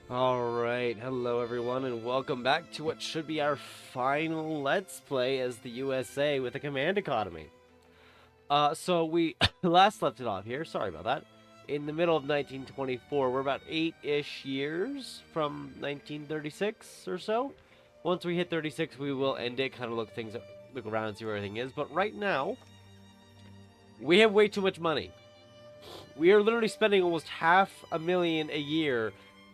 Alright, hello everyone, and welcome back to what should be our final Let's Play as the USA with a command economy. So we last left it off here, sorry about that, in the middle of 1924. We're about 8-ish years from 1936 or so. Once we hit 36, we will end it, kind of look around and see where everything is. But right now, we have way too much money. We are literally spending almost $500,000 a year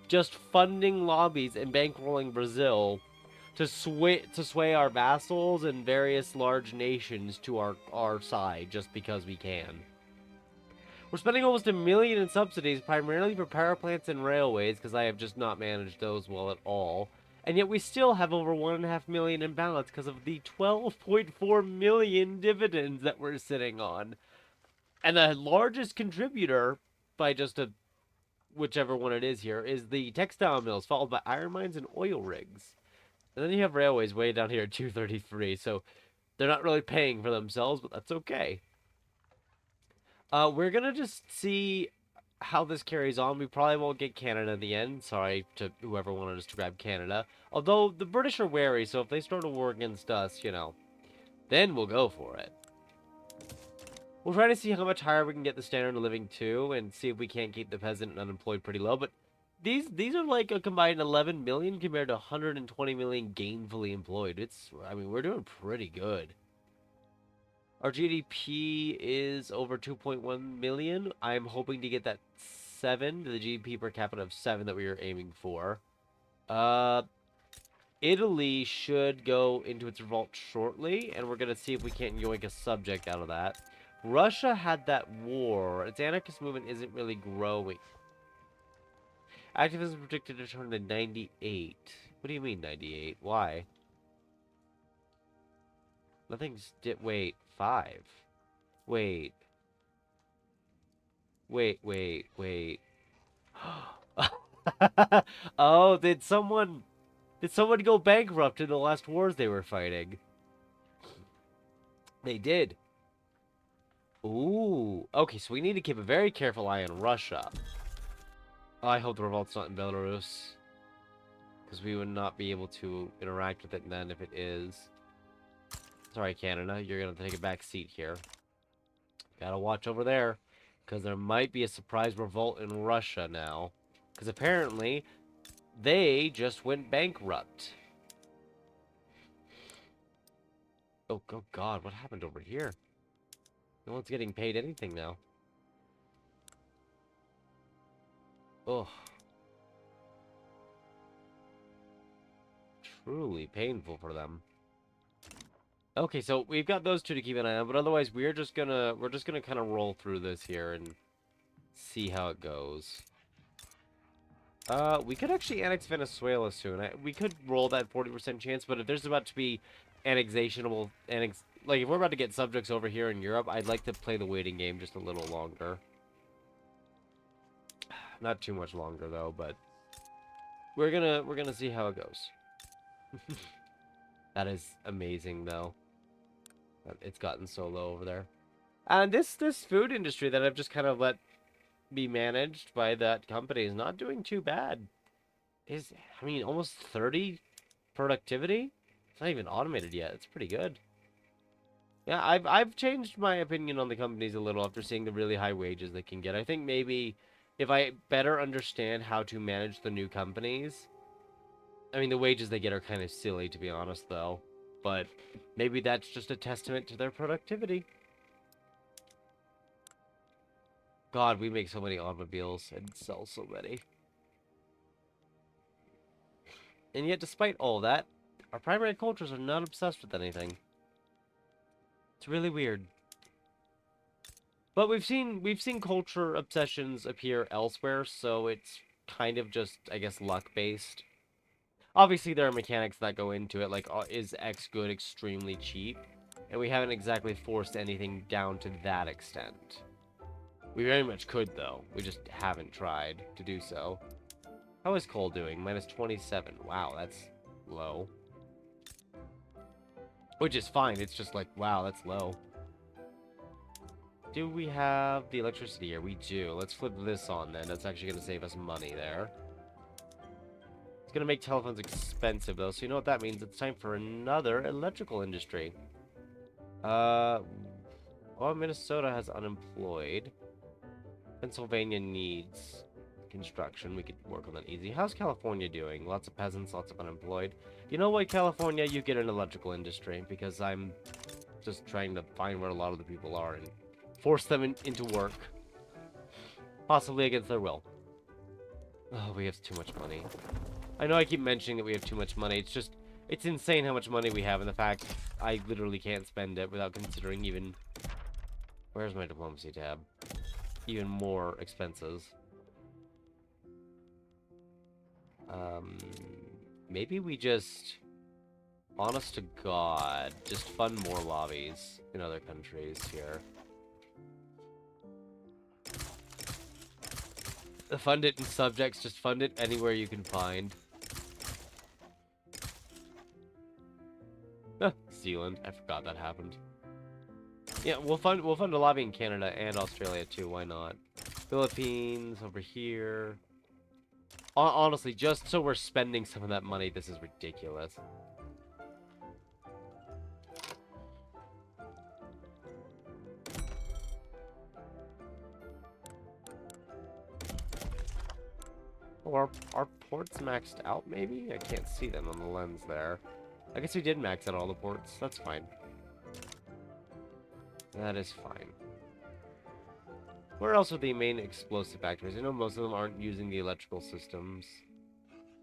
just funding lobbies and bankrolling Brazil to sway our vassals and various large nations to our side just because we can. We're spending almost $1 million in subsidies, primarily for power plants and railways, because I have just not managed those well at all. And yet we still have over $1.5 million in balance because of the 12.4 million dividends that we're sitting on. And the largest contributor, by just a whichever one it is here, is the textile mills, followed by iron mines and oil rigs. And then you have railways way down here at 233, so they're not really paying for themselves, but that's okay. We're gonna just see how this carries on. We probably won't get Canada in the end. Sorry to whoever wanted us to grab Canada. Although the British are wary, so if they start a war against us, then we'll go for it. We'll try to see how much higher we can get the standard of living too, and see if we can't keep the peasant and unemployed pretty low. But these are like a combined 11 million compared to 120 million gainfully employed. We're doing pretty good. Our GDP is over 2.1 million. I'm hoping to get that 7, the GDP per capita of 7 that we were aiming for. Italy should go into its revolt shortly, and we're gonna see if we can't yoink a subject out of that. Russia had that war. Its anarchist movement isn't really growing. Activism predicted to turn to 98. What do you mean 98? Why? Nothing's wait, 5. Wait. Wait. Oh, did someone go bankrupt in the last wars they were fighting? They did. Ooh. Okay, so we need to keep a very careful eye on Russia. Oh, I hope the revolt's not in Belarus, because we would not be able to interact with it then if it is. Sorry, Canada, you're gonna take a back seat here. Gotta watch over there, because there might be a surprise revolt in Russia now. Because apparently, they just went bankrupt. Oh God, what happened over here? No one's getting paid anything now. Oh, truly painful for them. Okay, so we've got those two to keep an eye on, but otherwise we're just gonna kind of roll through this here and see how it goes. We could actually annex Venezuela soon. We could roll that 40% chance, but if there's about to be like if we're about to get subjects over here in Europe, I'd like to play the waiting game just a little longer. Not too much longer though, but we're gonna see how it goes. That is amazing though. It's gotten so low over there. And this food industry that I've just kind of let be managed by that company is not doing too bad. Almost 30 productivity? It's not even automated yet. It's pretty good. Yeah, I've changed my opinion on the companies a little after seeing the really high wages they can get. I think maybe if I better understand how to manage the new companies, the wages they get are kind of silly, to be honest, though. But maybe that's just a testament to their productivity. God, we make so many automobiles and sell so many. And yet, despite all that, our primary cultures are not obsessed with anything. It's really weird. But we've seen culture obsessions appear elsewhere, so it's kind of just, I guess, luck-based. Obviously, there are mechanics that go into it, like, is X good extremely cheap? And we haven't exactly forced anything down to that extent. We very much could, though. We just haven't tried to do so. How is coal doing? Minus 27. Wow, that's low. Which is fine. It's just like, wow, that's low. Do we have the electricity here? We do. Let's flip this on then. That's actually going to save us money there. gonna make telephones expensive, though, so you know what that means. It's time for another electrical industry. Well, Minnesota has unemployed. Pennsylvania needs construction. We could work on that easy. How's California doing? Lots of peasants, lots of unemployed. You know what, California? You get an electrical industry, because I'm just trying to find where a lot of the people are and force them into work. Possibly against their will. Oh, we have too much money. I know I keep mentioning that we have too much money. It's just, it's insane how much money we have, and the fact I literally can't spend it without considering even... Where's my diplomacy tab? Even more expenses. Maybe we just... Honest to God, just fund more lobbies in other countries here. Fund it in subjects, just fund it anywhere you can find. Zealand, I forgot that happened. Yeah, we'll fund a lobby in Canada and Australia too, why not? Philippines, over here. Honestly, just so we're spending some of that money, this is ridiculous. Or are ports maxed out, maybe? I can't see them on the lens there. I guess we did max out all the ports. That's fine. That is fine. Where else are the main explosive factories? I know most of them aren't using the electrical systems.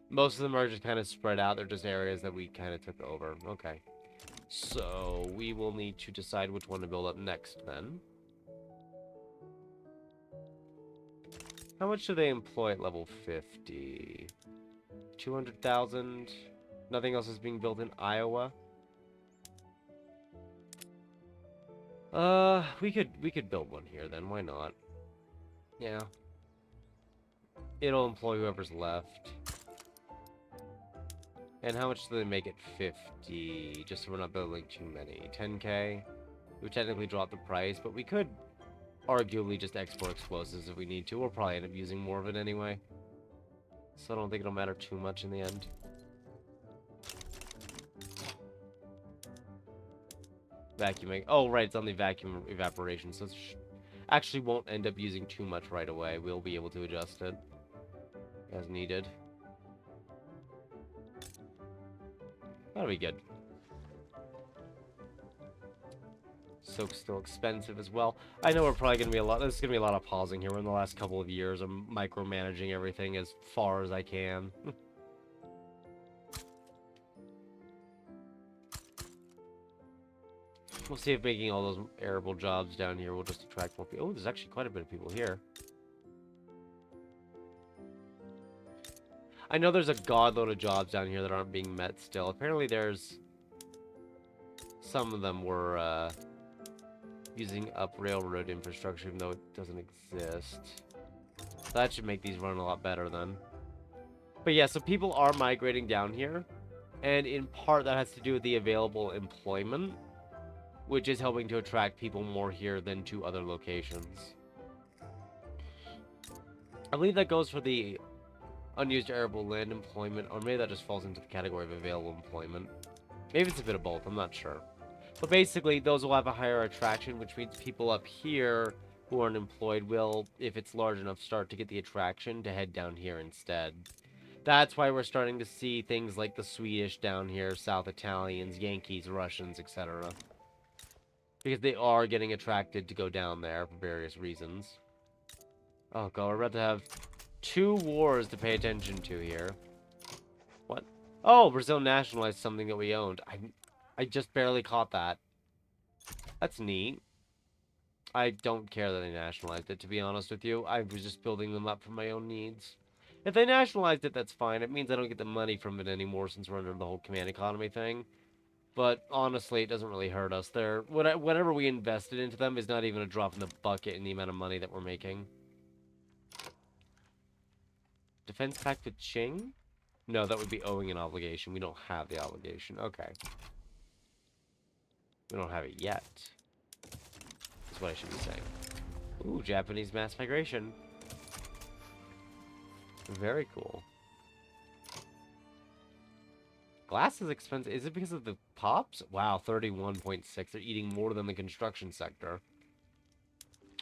Most of them are just kind of spread out. They're just areas that we kind of took over. Okay. So, we will need to decide which one to build up next, then. How much do they employ at level 50? 200,000? Nothing else is being built in Iowa? We could build one here then, why not? Yeah. It'll employ whoever's left. And how much do they make it? 50, just so we're not building too many. 10k? We would technically drop the price, but we could arguably just export explosives if we need to. We'll probably end up using more of it anyway. So I don't think it'll matter too much in the end. Vacuuming. Oh, right, it's on the vacuum evaporation, so it actually won't end up using too much right away. We'll be able to adjust it as needed. That'll be good. Soak's still expensive as well. I know we're probably going to be there's going to be a lot of pausing here. We're in the last couple of years. I'm micromanaging everything as far as I can. We'll see if making all those arable jobs down here will just attract more people. Oh, there's actually quite a bit of people here. I know there's a godload of jobs down here that aren't being met still. Apparently there's... Some of them were, using up railroad infrastructure, even though it doesn't exist. That should make these run a lot better then. But yeah, so people are migrating down here. And in part that has to do with the available employment, which is helping to attract people more here than to other locations. I believe that goes for the unused arable land employment, or maybe that just falls into the category of available employment. Maybe it's a bit of both, I'm not sure. But basically, those will have a higher attraction, which means people up here who aren't employed will, if it's large enough, start to get the attraction to head down here instead. That's why we're starting to see things like the Swedish down here, South Italians, Yankees, Russians, etc. Because they are getting attracted to go down there for various reasons. Oh god, we're about to have 2 wars to pay attention to here. What? Oh, Brazil nationalized something that we owned. I just barely caught that. That's neat. I don't care that they nationalized it, to be honest with you. I was just building them up for my own needs. If they nationalized it, that's fine. It means I don't get the money from it anymore since we're under the whole command economy thing. But honestly, it doesn't really hurt us. Whatever we invested into them is not even a drop in the bucket in the amount of money that we're making. Defense pact with Qing? No, that would be owing an obligation. We don't have the obligation. Okay. We don't have it yet. That's what I should be saying. Ooh, Japanese mass migration. Very cool. Glass is expensive. Is it because of the pops? Wow, 31.6. They're eating more than the construction sector.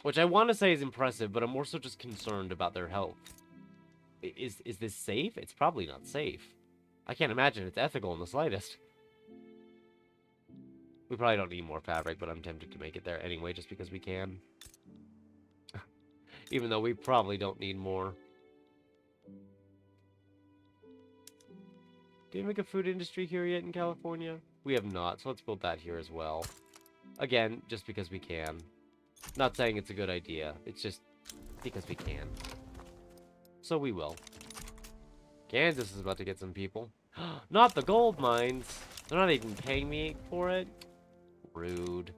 Which I want to say is impressive, but I'm more so just concerned about their health. Is this safe? It's probably not safe. I can't imagine it's ethical in the slightest. We probably don't need more fabric, but I'm tempted to make it there anyway, just because we can. Even though we probably don't need more. Do we make a food industry here yet in California? We have not, so let's build that here as well. Again, just because we can. Not saying it's a good idea. It's just because we can. So we will. Kansas is about to get some people. Not the gold mines. They're not even paying me for it. Rude.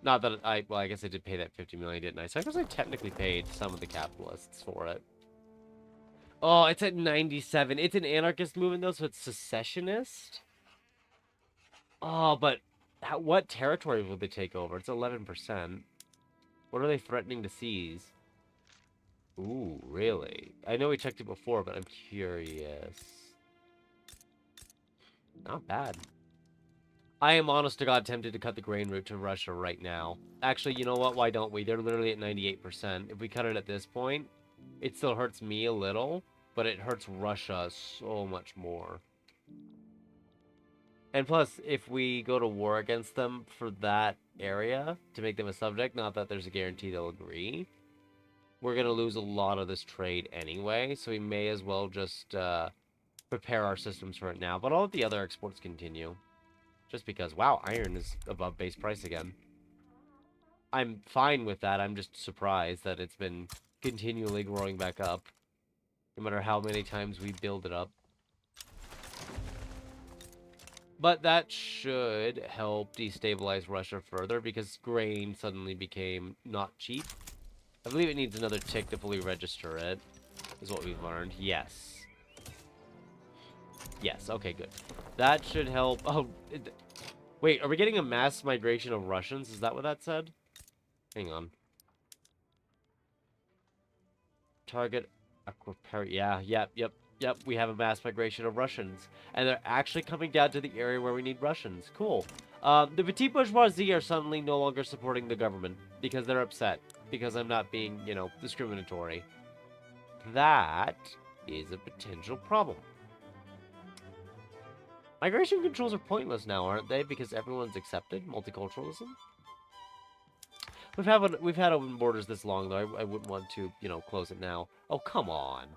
Not that well, I guess I did pay that 50 million, didn't I? So I guess I technically paid some of the capitalists for it. Oh, it's at 97. It's an anarchist movement, though, so it's secessionist. Oh, but what territory will they take over? It's 11%. What are they threatening to seize? Ooh, really? I know we checked it before, but I'm curious. Not bad. I am honest to God tempted to cut the grain route to Russia right now. Actually, you know what? Why don't we? They're literally at 98%. If we cut it at this point, it still hurts me a little, but it hurts Russia so much more. And plus, if we go to war against them for that area to make them a subject, not that there's a guarantee they'll agree, we're going to lose a lot of this trade anyway, so we may as well just prepare our systems for it now. But I'll let the other exports continue. Just because, wow, iron is above base price again. I'm fine with that. I'm just surprised that it's been continually growing back up. No matter how many times we build it up. But that should help destabilize Russia further because grain suddenly became not cheap. I believe it needs another tick to fully register it, is what we've learned. Yes. Yes, okay, good. That should help. Oh, wait, are we getting a mass migration of Russians? Is that what that said? Hang on. Target yeah, yep. We have a mass migration of Russians. And they're actually coming down to the area where we need Russians. Cool. The petit bourgeoisie are suddenly no longer supporting the government because they're upset. Because I'm not being, you know, discriminatory. That is a potential problem. Migration controls are pointless now, aren't they? Because everyone's accepted multiculturalism. We've had open borders this long, though. I wouldn't want to, you know, close it now. Oh, come on.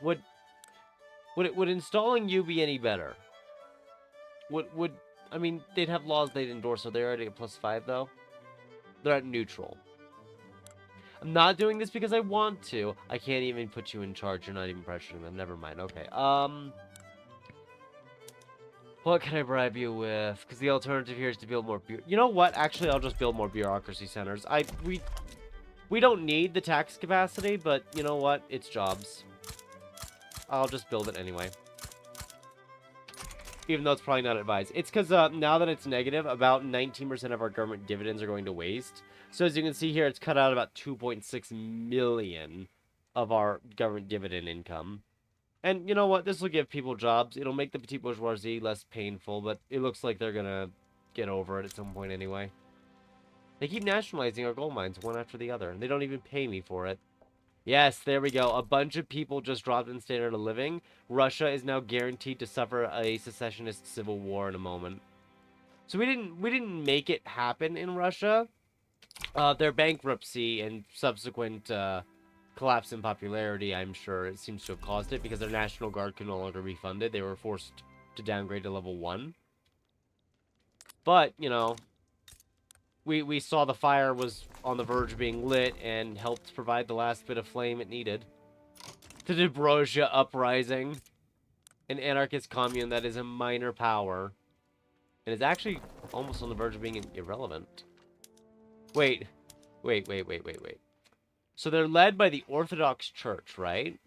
Would installing you be any better? I mean, they'd have laws they'd endorse, so they're already at +5, though. They're at neutral. I'm not doing this because I want to. I can't even put you in charge. You're not even pressuring them. Never mind. Okay. What can I bribe you with? Because the alternative here is to build more... You know what? Actually, I'll just build more bureaucracy centers. We don't need the tax capacity, but you know what? It's jobs. I'll just build it anyway. Even though it's probably not advised. It's because now that it's negative, about 19% of our government dividends are going to waste. So as you can see here, it's cut out about 2.6 million of our government dividend income. And you know what? This will give people jobs. It'll make the petit bourgeoisie less painful, but it looks like they're going to get over it at some point anyway. They keep nationalizing our gold mines one after the other, and they don't even pay me for it. Yes, there we go. A bunch of people just dropped in standard of living. Russia is now guaranteed to suffer a secessionist civil war in a moment. So we didn't make it happen in Russia. Their bankruptcy and subsequent collapse in popularity, I'm sure it seems to have caused it because their National Guard could no longer be funded. They were forced to downgrade to level 1. But, you know, we saw the fire was on the verge of being lit and helped provide the last bit of flame it needed. The Dobrozhia Uprising, an anarchist commune that is a minor power, and is actually almost on the verge of being irrelevant. Wait. So they're led by the Orthodox Church, right?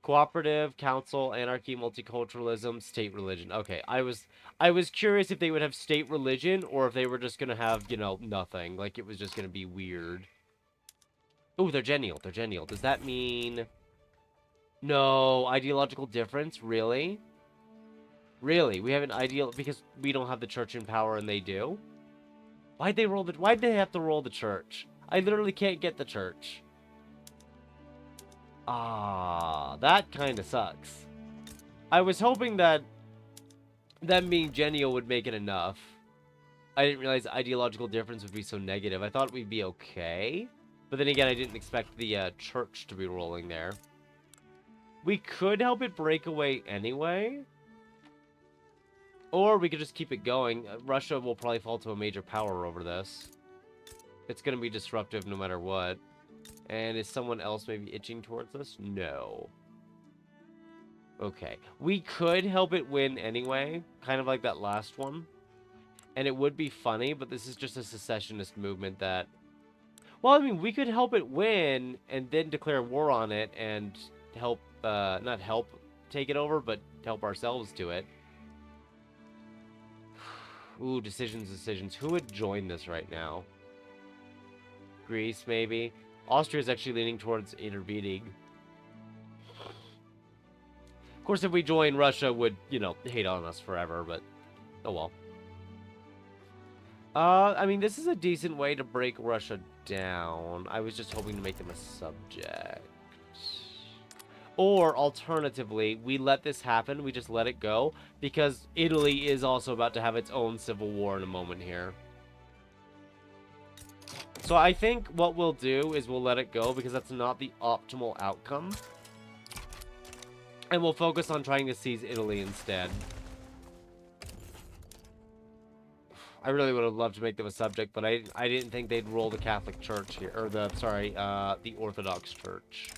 Cooperative, council, anarchy, multiculturalism, state religion. Okay, I was curious if they would have state religion or if they were just gonna have, you know, nothing. Like it was just gonna be weird. Oh, they're genial. They're genial. Does that mean No, ideological difference? Really? Really? We have an ideal because we don't have the church in power and they do? Why'd they have to roll the church? I literally can't get the church. Ah, that kind of sucks. I was hoping that them being genial would make it enough. I didn't realize ideological difference would be so negative. I thought we'd be okay. But then again, I didn't expect the church to be rolling there. We could help it break away anyway. Or we could just keep it going. Russia will probably fall to a major power over this. It's going to be disruptive no matter what. And is someone else maybe itching towards this? No. Okay. We could help it win anyway. Kind of like that last one. And it would be funny, but this is just a secessionist movement that... Well, I mean, we could help it win and then declare war on it and help, not help take it over, but help ourselves do it. Ooh, decisions. Who would join this right now? Greece, maybe? Austria's actually leaning towards intervening. Of course, if we join, Russia would, you know, hate on us forever, but oh well. I mean, this is a decent way to break Russia down. I was just hoping to make them a subject. Or, alternatively, we let this happen, we just let it go, because Italy is also about to have its own civil war in a moment here. So I think what we'll do is we'll let it go, because that's not the optimal outcome. And we'll focus on trying to seize Italy instead. I really would have loved to make them a subject, but I didn't think they'd roll the Catholic Church here, or the Orthodox Church.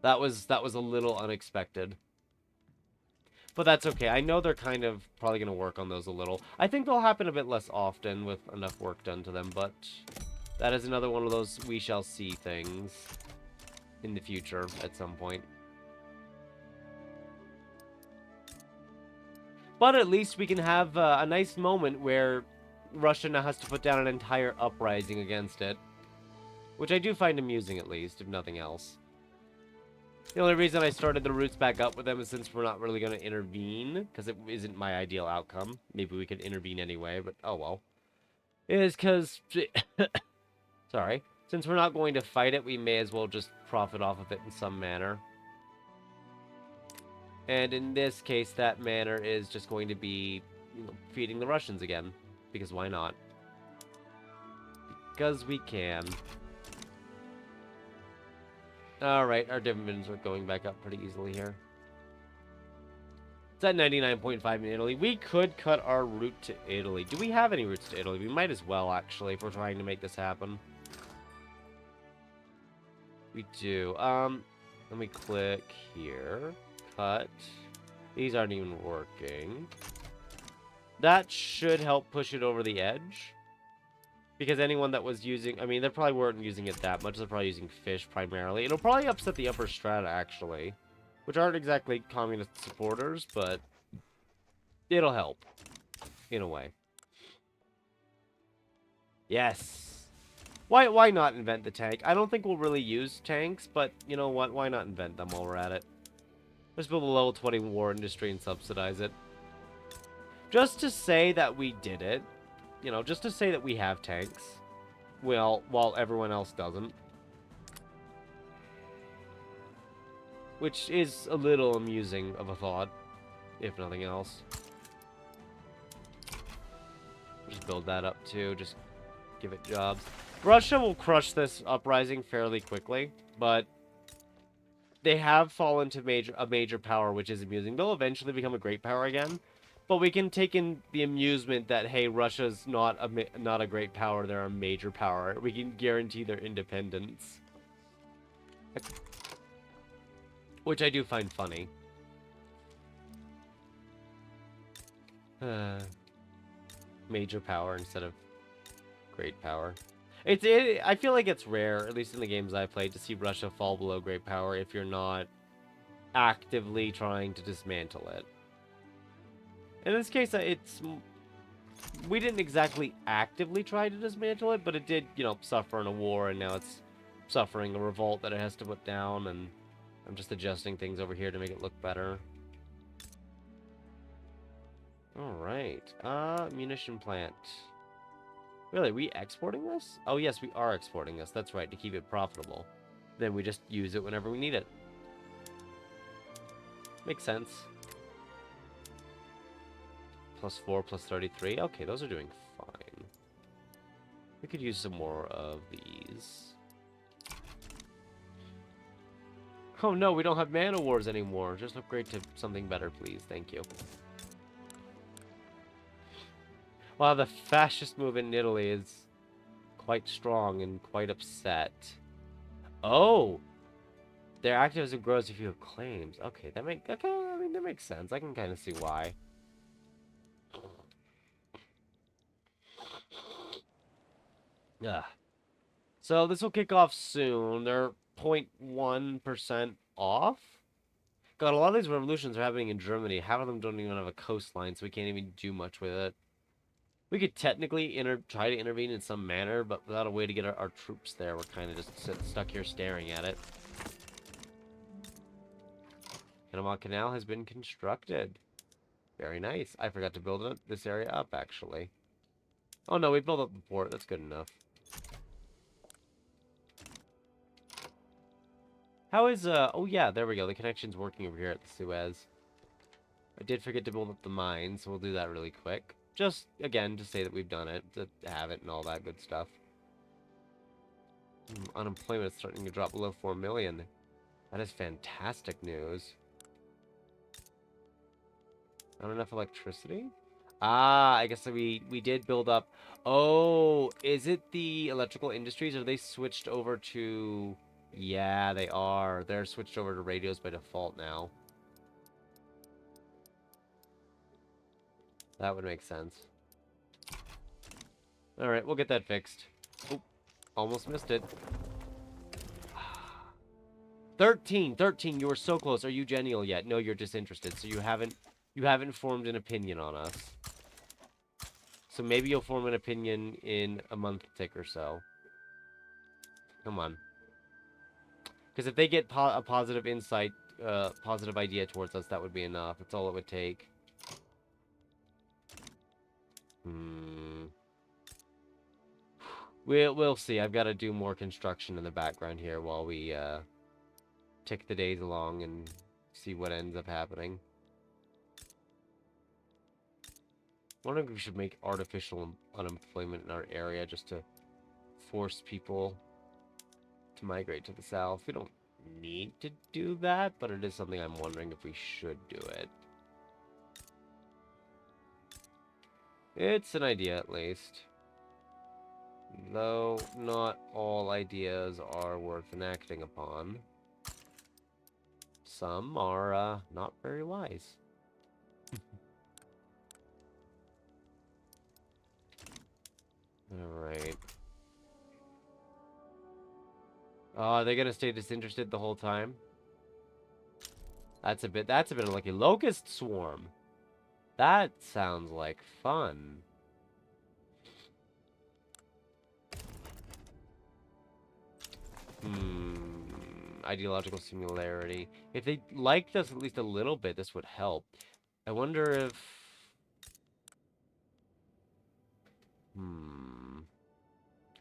That was a little unexpected. But that's okay. I know they're kind of probably going to work on those a little. I think they'll happen a bit less often with enough work done to them, but that is another one of those we shall see things in the future at some point. But at least we can have a nice moment where Russia now has to put down an entire uprising against it. Which I do find amusing, at least, if nothing else. The only reason I started the roots back up with them is since we're not really going to intervene, because it isn't my ideal outcome. Maybe we could intervene anyway, but oh well. Is because... Sorry. Since we're not going to fight it, we may as well just profit off of it in some manner. And in this case, that manner is just going to be, you know, feeding the Russians again. Because why not? Because we can. Alright, our dividends are going back up pretty easily here. It's at 99.5 in Italy. We could cut our route to Italy. Do we have any routes to Italy? We might as well, actually, if we're trying to make this happen. We do. Let me click here. Cut. These aren't even working. That should help push it over the edge. Because anyone that was using... I mean, they probably weren't using it that much. They're probably using fish primarily. It'll probably upset the upper strata, actually. Which aren't exactly communist supporters, but... it'll help. In a way. Yes! Why not invent the tank? I don't think we'll really use tanks, but you know what? Why not invent them while we're at it? Let's build a level 20 war industry and subsidize it. Just to say that we did it. You know, just to say that we have tanks. Well, while everyone else doesn't. Which is a little amusing of a thought, if nothing else. Just build that up too, just give it jobs. Russia will crush this uprising fairly quickly, but they have fallen to a major power, which is amusing. They'll eventually become a great power again. But we can take in the amusement that, hey, Russia's not a great power, they're a major power. We can guarantee their independence. Which I do find funny. Major power instead of great power. I feel like it's rare, at least in the games I've played, to see Russia fall below great power if you're not actively trying to dismantle it. In this case, we didn't exactly actively try to dismantle it, but it did, you know, suffer in a war, and now it's suffering a revolt that it has to put down, and I'm just adjusting things over here to make it look better. Alright. Munition plant. Really, are we exporting this? Oh, yes, we are exporting this. That's right, to keep it profitable. Then we just use it whenever we need it. Makes sense. +4, +33. Okay, those are doing fine. We could use some more of these. Oh no, we don't have mana wars anymore. Just upgrade to something better, please. Thank you. Wow, the fascist movement in Italy is quite strong and quite upset. Oh! Their activism grows if you have claims. Okay, I mean, that makes sense. I can kind of see why. Yeah. So this will kick off soon. They're 0.1% off. God, a lot of these revolutions are happening in Germany. Half of them don't even have a coastline, so we can't even do much with it. We could technically try to intervene in some manner, but without a way to get our troops there, we're kind of just stuck here staring at it. Panama Canal has been constructed. Very nice. I forgot to build this area up, actually. Oh, no, we built up the port. That's good enough. How is, oh, yeah, there we go. The connection's working over here at the Suez. I did forget to build up the mine, so we'll do that really quick. Just, again, to say that we've done it, to have it and all that good stuff. Unemployment is starting to drop below 4 million. That is fantastic news. Not enough electricity? Ah, I guess we did build up. Oh, is it the electrical industries? Are they switched over to... Yeah, they are. They're switched over to radios by default now. That would make sense. Alright, we'll get that fixed. Oop, almost missed it. 13, you were so close. Are you genial yet? No, you're disinterested, so you haven't formed an opinion on us. So maybe you'll form an opinion in a month tick or so. Come on. Because if they get a positive insight, positive idea towards us, that would be enough. That's all it would take. We'll see. I've got to do more construction in the background here while we tick the days along and see what ends up happening. I wonder if we should make artificial unemployment in our area just to force people to migrate to the south. We don't need to do that, but it is something I'm wondering if we should do it. It's an idea, at least. Though not all ideas are worth enacting upon. Some are not very wise. Alright. Are they gonna stay disinterested the whole time? That's a bit unlucky. Locust swarm. That sounds like fun. Ideological similarity. If they liked us at least a little bit, this would help. I wonder if...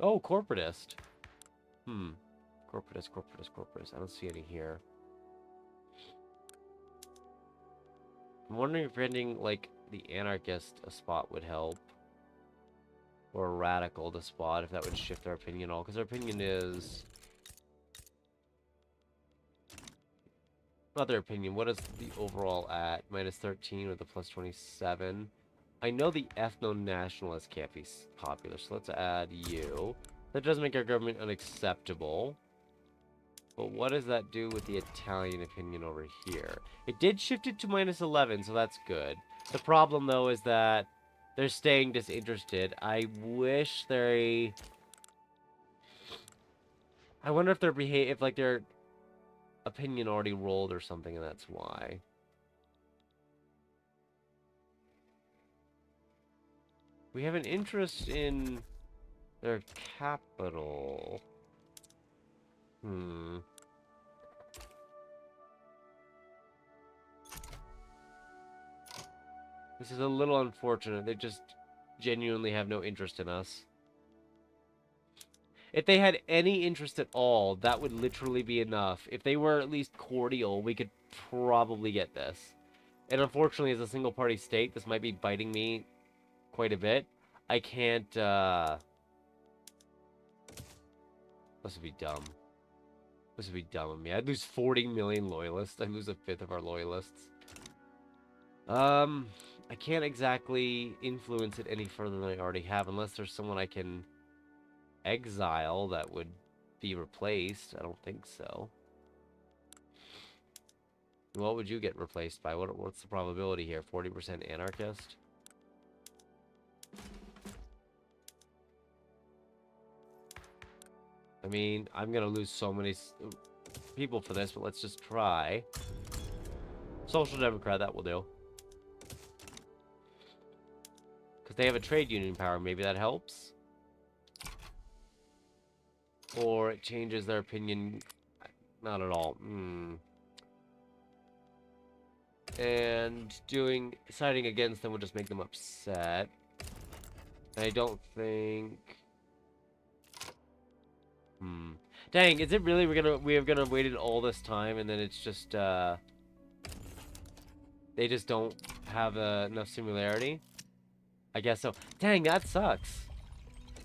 Oh, corporatist. Corporatist. I don't see any here. I'm wondering if ending, like, the anarchist a spot would help. Or a radical to spot, if that would shift our opinion at all. Because our opinion is... Not their opinion. What is the overall at? -13 with a +27. I know the ethno-nationalist can't be popular, so let's add you. That does make our government unacceptable. But what does that do with the Italian opinion over here? It did shift it to -11, so that's good. The problem, though, is that they're staying disinterested. I wish they... I wonder if if like their opinion already rolled or something, and that's why. We have an interest in their capital. This is a little unfortunate. They just genuinely have no interest in us. If they had any interest at all, that would literally be enough. If they were at least cordial, we could probably get this. And unfortunately, as a single-party state, this might be biting me quite a bit. I can't, This would be dumb. This would be dumb of me. I'd lose 40 million loyalists. I'd lose a fifth of our loyalists. I can't exactly influence it any further than I already have, unless there's someone I can exile that would be replaced. I don't think so. What would you get replaced by? What's the probability here? 40% anarchist? I mean, I'm gonna lose so many people for this, but let's just try. Social Democrat, that will do. Because they have a trade union power, maybe that helps? Or it changes their opinion. Not at all. And siding against them will just make them upset. I don't think... Dang, is it really we're gonna waited all this time and then it's just they just don't have enough similarity? I guess so. Dang, that sucks.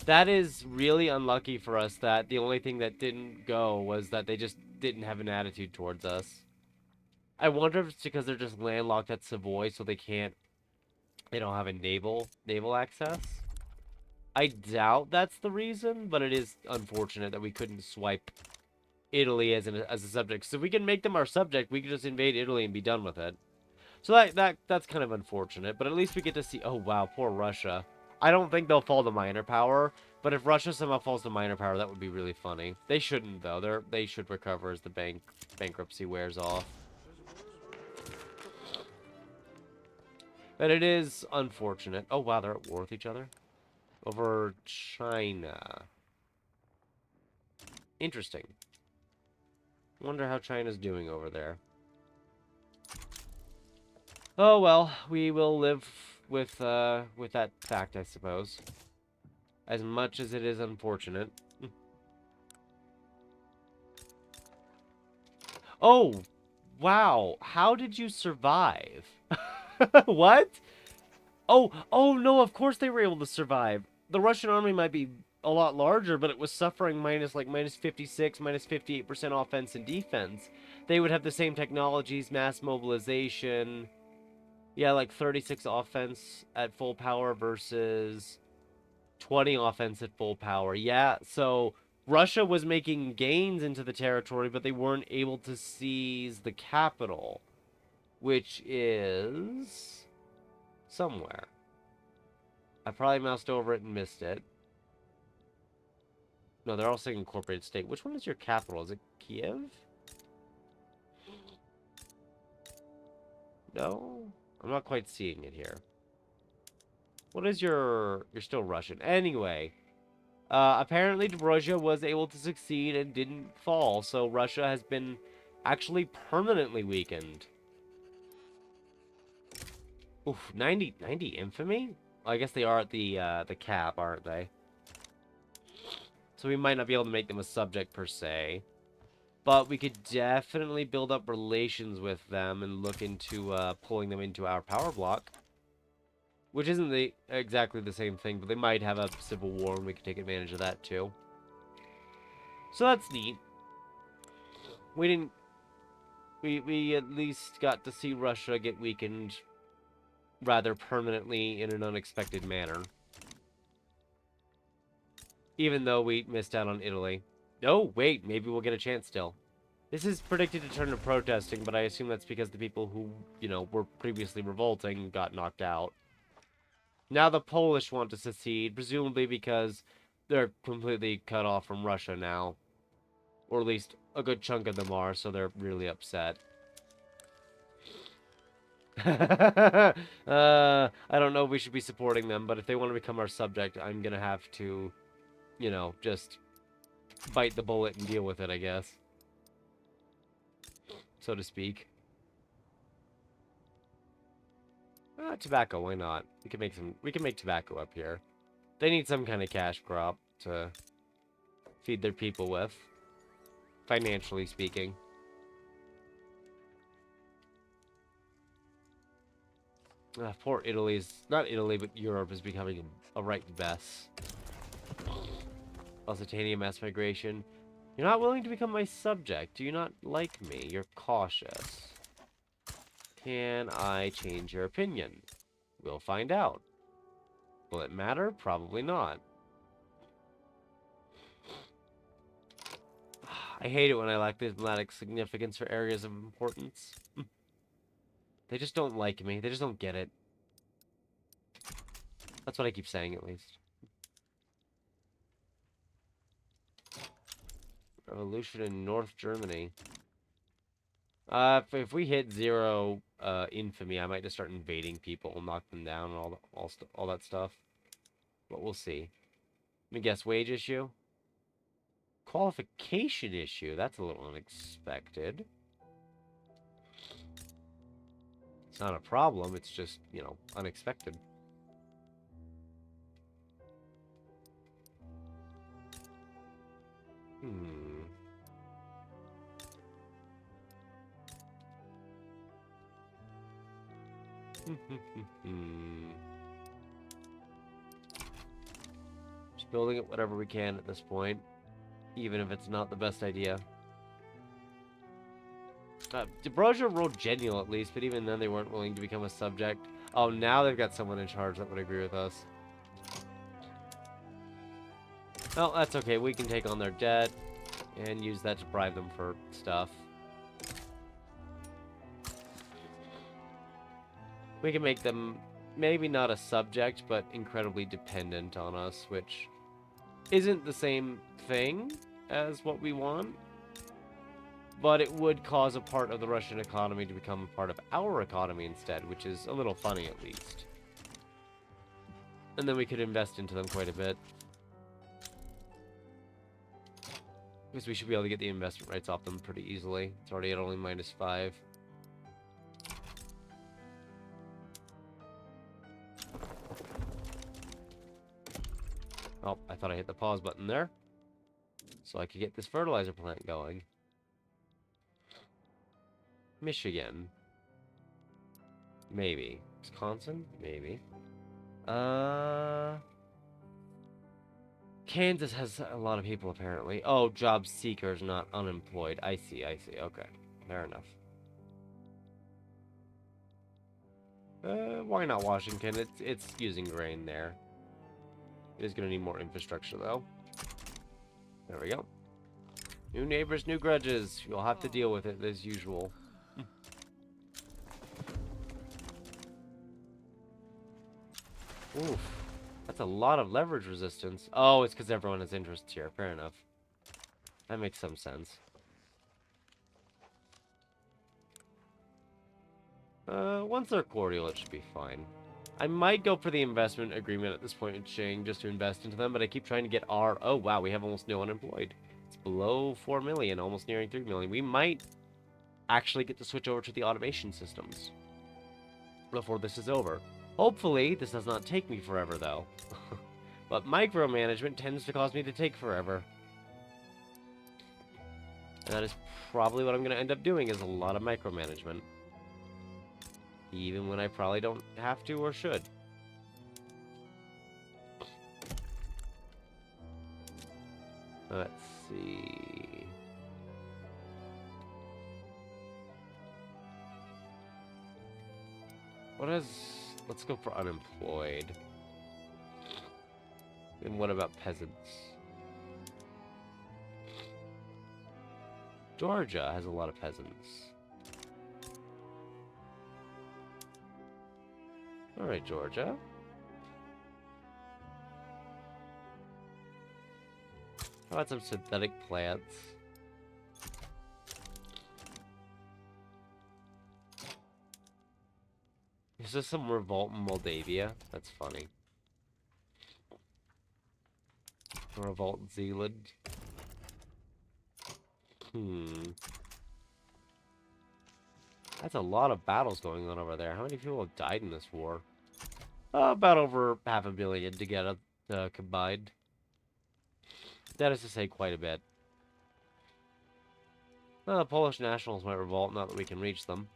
That is really unlucky for us that the only thing that didn't go was that they just didn't have an attitude towards us. I wonder if it's because they're just landlocked at Savoy, so they don't have a naval access. I doubt that's the reason, but it is unfortunate that we couldn't swipe Italy as a subject. So if we can make them our subject, we can just invade Italy and be done with it. So that's kind of unfortunate, but at least we get to see... Oh, wow, poor Russia. I don't think they'll fall to minor power, but if Russia somehow falls to minor power, that would be really funny. They shouldn't, though. They should recover as the bankruptcy wears off. But it is unfortunate. Oh, wow, they're at war with each other? Over China. Interesting. Wonder how China's doing over there. Oh, well, we will live with that fact, I suppose. As much as it is unfortunate. Oh, wow. How did you survive? What? Oh, no, of course they were able to survive. The Russian army might be a lot larger, but it was suffering minus 56, minus 58% offense and defense. They would have the same technologies, mass mobilization. Yeah, like 36 offense at full power versus 20 offense at full power. Yeah, so Russia was making gains into the territory, but they weren't able to seize the capital, which is somewhere. I probably moused over it and missed it. No, they're all saying incorporated state. Which one is your capital? Is it Kiev? No? I'm not quite seeing it here. What is your... You're still Russian. Anyway. Apparently Russia was able to succeed and didn't fall. So Russia has been actually permanently weakened. Oof, 90 infamy? Well, I guess they are at the cap, aren't they? So we might not be able to make them a subject per se. But we could definitely build up relations with them and look into pulling them into our power block. Which isn't exactly the same thing, but they might have a civil war and we could take advantage of that too. So that's neat. We at least got to see Russia get weakened rather permanently in an unexpected manner. Even though we missed out on Italy. Oh, wait, maybe we'll get a chance still. This is predicted to turn to protesting, but I assume that's because the people who, were previously revolting got knocked out. Now the Polish want to secede, presumably because they're completely cut off from Russia now. Or at least a good chunk of them are, so they're really upset. I don't know if we should be supporting them, but if they want to become our subject, I'm gonna have to, just bite the bullet and deal with it, I guess. So to speak. Tobacco, why not? We can make tobacco up here. They need some kind of cash crop to feed their people with, financially speaking. Poor not Italy, but Europe is becoming a right mess. Lusitania mass migration. You're not willing to become my subject. Do you not like me? You're cautious. Can I change your opinion? We'll find out. Will it matter? Probably not. I hate it when I lack diplomatic significance for areas of importance. They just don't like me. They just don't get it. That's what I keep saying, at least. Revolution in North Germany. If we hit 0 infamy, I might just start invading people and knock them down and all that stuff. But we'll see. Let me guess, wage issue? Qualification issue? That's a little unexpected. It's not a problem, it's just, you know, unexpected. Just building it whatever we can at this point, even if it's not the best idea. Debroja ruled Genial at least, but even then they weren't willing to become a subject. Oh, now they've got someone in charge that would agree with us. Well, that's okay. We can take on their debt and use that to bribe them for stuff. We can make them maybe not a subject, but incredibly dependent on us, which isn't the same thing as what we want. But it would cause a part of the Russian economy to become a part of our economy instead, which is a little funny at least. And then we could invest into them quite a bit. Because we should be able to get the investment rights off them pretty easily. It's already at only -5. Oh, I thought I hit the pause button there. So I could get this fertilizer plant going. Michigan. Maybe. Wisconsin? Maybe. Kansas has a lot of people, apparently. Oh, job seekers, not unemployed. I see. Okay. Fair enough. Why not Washington? It's using grain there. It is going to need more infrastructure, though. There we go. New neighbors, new grudges. You'll have to deal with it as usual. Oof. That's a lot of leverage resistance. Oh, it's because everyone has interests here. Fair enough. That makes some sense. Once they're cordial, it should be fine. I might go for the investment agreement at this point in Qing just to invest into them, but I keep trying to get our... Oh, wow, we have almost no unemployed. It's below 4 million, almost nearing 3 million. We might actually get to switch over to the automation systems before this is over. Hopefully, this does not take me forever, though. But micromanagement tends to cause me to take forever. And that is probably what I'm going to end up doing, is a lot of micromanagement. Even when I probably don't have to or should. Let's see. What is... Let's go for unemployed. And what about peasants? Georgia has a lot of peasants. Alright, Georgia. How about some synthetic plants? Is there some revolt in Moldavia? That's funny. Revolt in Zealand. That's a lot of battles going on over there. How many people have died in this war? About over 500,000,000 together, combined. That is to say, quite a bit. The Polish nationals might revolt, not that we can reach them.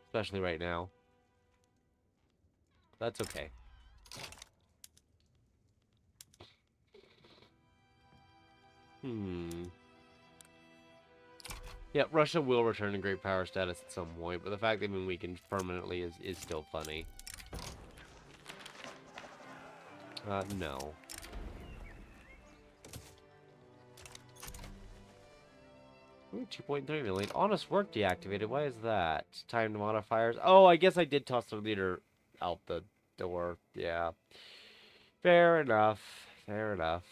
Especially right now. That's okay. Yeah, Russia will return to great power status at some point, but the fact they've been weakened permanently is still funny. No. Ooh, 2.3 million. Honest work deactivated. Why is that? Timed modifiers. Oh, I guess I did toss the leader out the door. Yeah. Fair enough. Fair enough.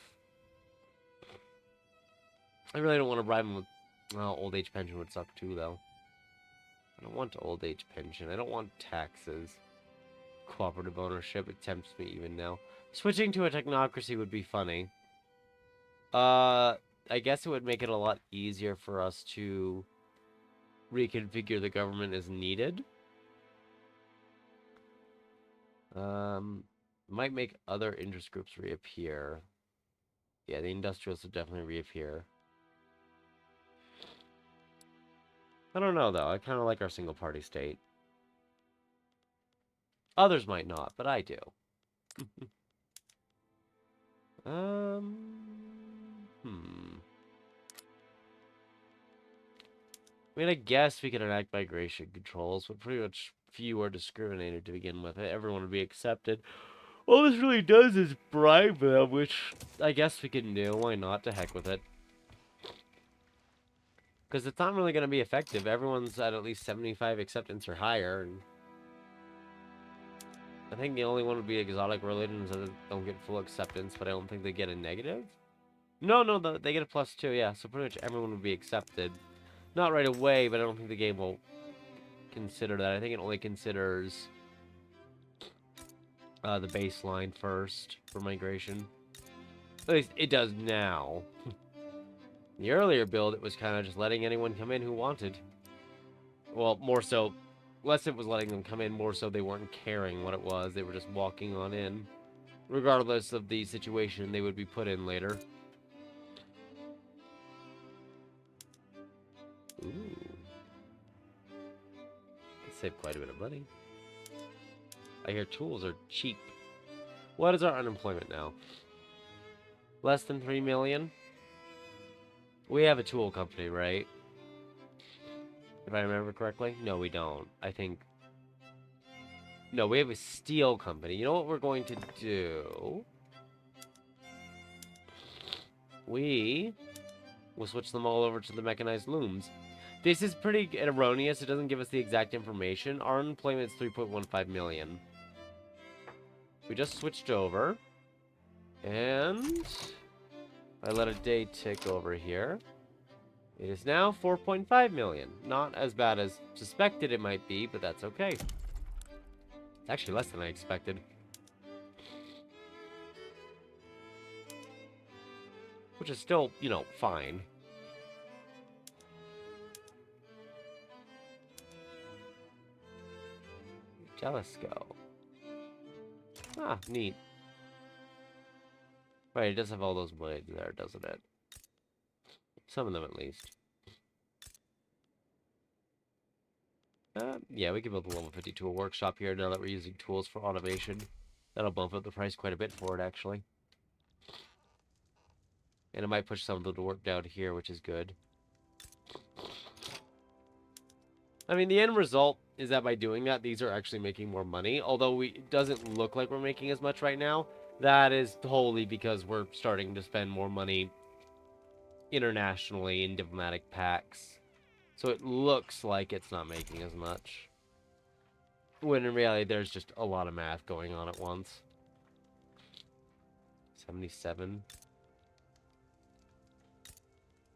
I really don't want to bribe him with... Well, old age pension would suck too, though. I don't want old age pension. I don't want taxes. Cooperative ownership. It tempts me even now. Switching to a technocracy would be funny. I guess it would make it a lot easier for us to reconfigure the government as needed. Might make other interest groups reappear. Yeah, the industrials would definitely reappear. I don't know, though. I kind of like our single-party state. Others might not, but I do. I mean, I guess we could enact migration controls, but pretty much few are discriminated to begin with. Everyone would be accepted. All this really does is bribe them, which I guess we can do. Why not? To heck with it. Because it's not really going to be effective. Everyone's at least 75 acceptance or higher. And I think the only one would be exotic religions that don't get full acceptance, but I don't think they get a negative. No, they get a +2, yeah. So pretty much everyone would be accepted. Not right away, but I don't think the game will consider that. I think it only considers the baseline first for migration. At least it does now. The earlier build, it was kind of just letting anyone come in who wanted. Well, more so, less it was letting them come in, more so they weren't caring what it was. They were just walking on in. Regardless of the situation they would be put in later. Ooh. Could save quite a bit of money. I hear tools are cheap. What is our unemployment now? Less than 3 million? We have a tool company, right? If I remember correctly? No, we don't. I think... No, we have a steel company. You know what we're going to do? We will switch them all over to the mechanized looms. This is pretty erroneous. It doesn't give us the exact information. Our unemployment is 3.15 million. We just switched over. And I let a day tick over here. It is now 4.5 million. Not as bad as suspected it might be, but that's okay. It's actually less than I expected. Which is still, you know, fine. Telescope. Ah, neat. Right, it does have all those blades there, doesn't it? Some of them, at least. Yeah, we can build a level 50 tool workshop here now that we're using tools for automation. That'll bump up the price quite a bit for it, actually. And it might push some of the work down here, which is good. I mean, the end result is that by doing that, these are actually making more money. Although it doesn't look like we're making as much right now. That is wholly because we're starting to spend more money internationally in diplomatic pacts. So it looks like it's not making as much. When in reality, there's just a lot of math going on at once. 77.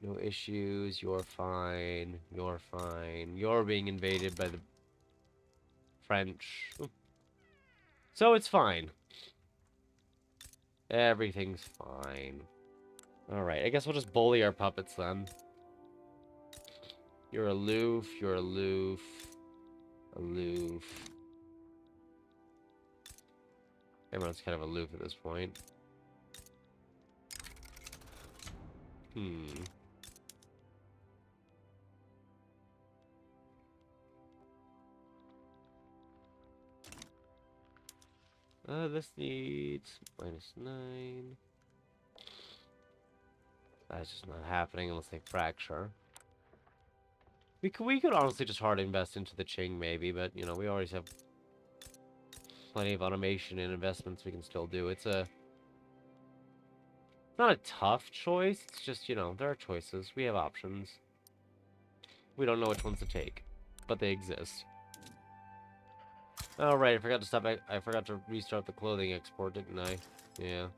No issues. You're fine. You're fine. You're being invaded by the French. So it's fine. Everything's fine. Alright, I guess we'll just bully our puppets then. You're aloof. You're aloof. Aloof. Everyone's kind of aloof at this point. This needs -9. That's just not happening unless they fracture. We could honestly just hard invest into the Qing maybe, but you know, we always have plenty of automation and investments we can still do. It's not a tough choice, it's just, you know, there are choices. We have options. We don't know which ones to take, but they exist. Oh right, I forgot to stop. I forgot to restart the clothing export, didn't I? Yeah.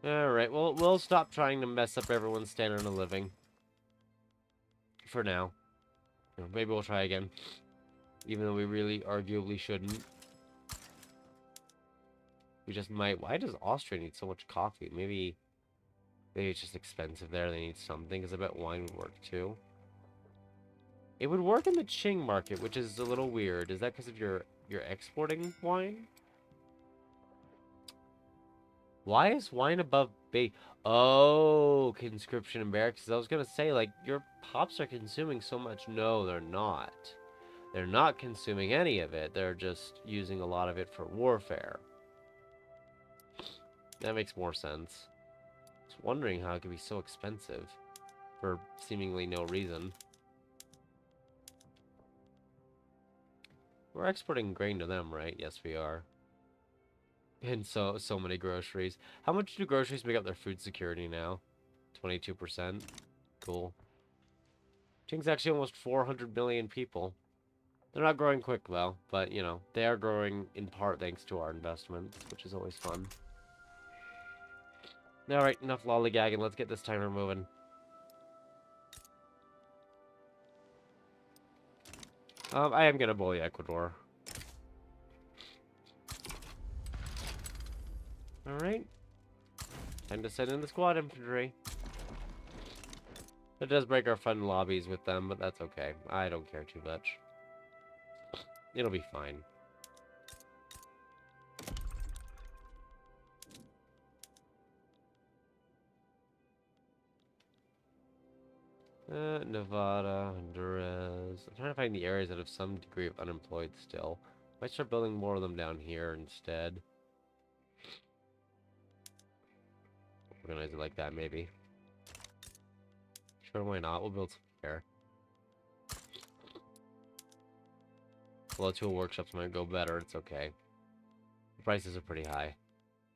All right. Well, we'll stop trying to mess up everyone's standard of living. For now. You know, maybe we'll try again, even though we really arguably shouldn't. We just might. Why does Austria need so much coffee? Maybe it's just expensive there. They need something, because I bet wine would work too. It would work in the Qing market, which is a little weird. Is that because of you're exporting wine? Why is wine above base? Oh, conscription and barracks. I was gonna say, like, your pops are consuming so much. No, they're not. They're not consuming any of it. They're just using a lot of it for warfare. That makes more sense. I was wondering how it could be so expensive for seemingly no reason. We're exporting grain to them, right? Yes, we are. And so many groceries. How much do groceries make up their food security now? 22%. Cool. Qing's actually almost 400 million people. They're not growing quick, though. But, you know, they are growing in part thanks to our investments, which is always fun. Alright, enough lollygagging. Let's get this timer moving. I am gonna bully Ecuador. Alright. Time to send in the squad infantry. It does break our fun lobbies with them, but that's okay. I don't care too much. It'll be fine. Nevada, Honduras. I'm trying to find the areas that have some degree of unemployed still. Might start building more of them down here instead. Organize it like that, maybe. Sure, why not? We'll build some here. Well, tool workshops might go better. It's okay. The prices are pretty high.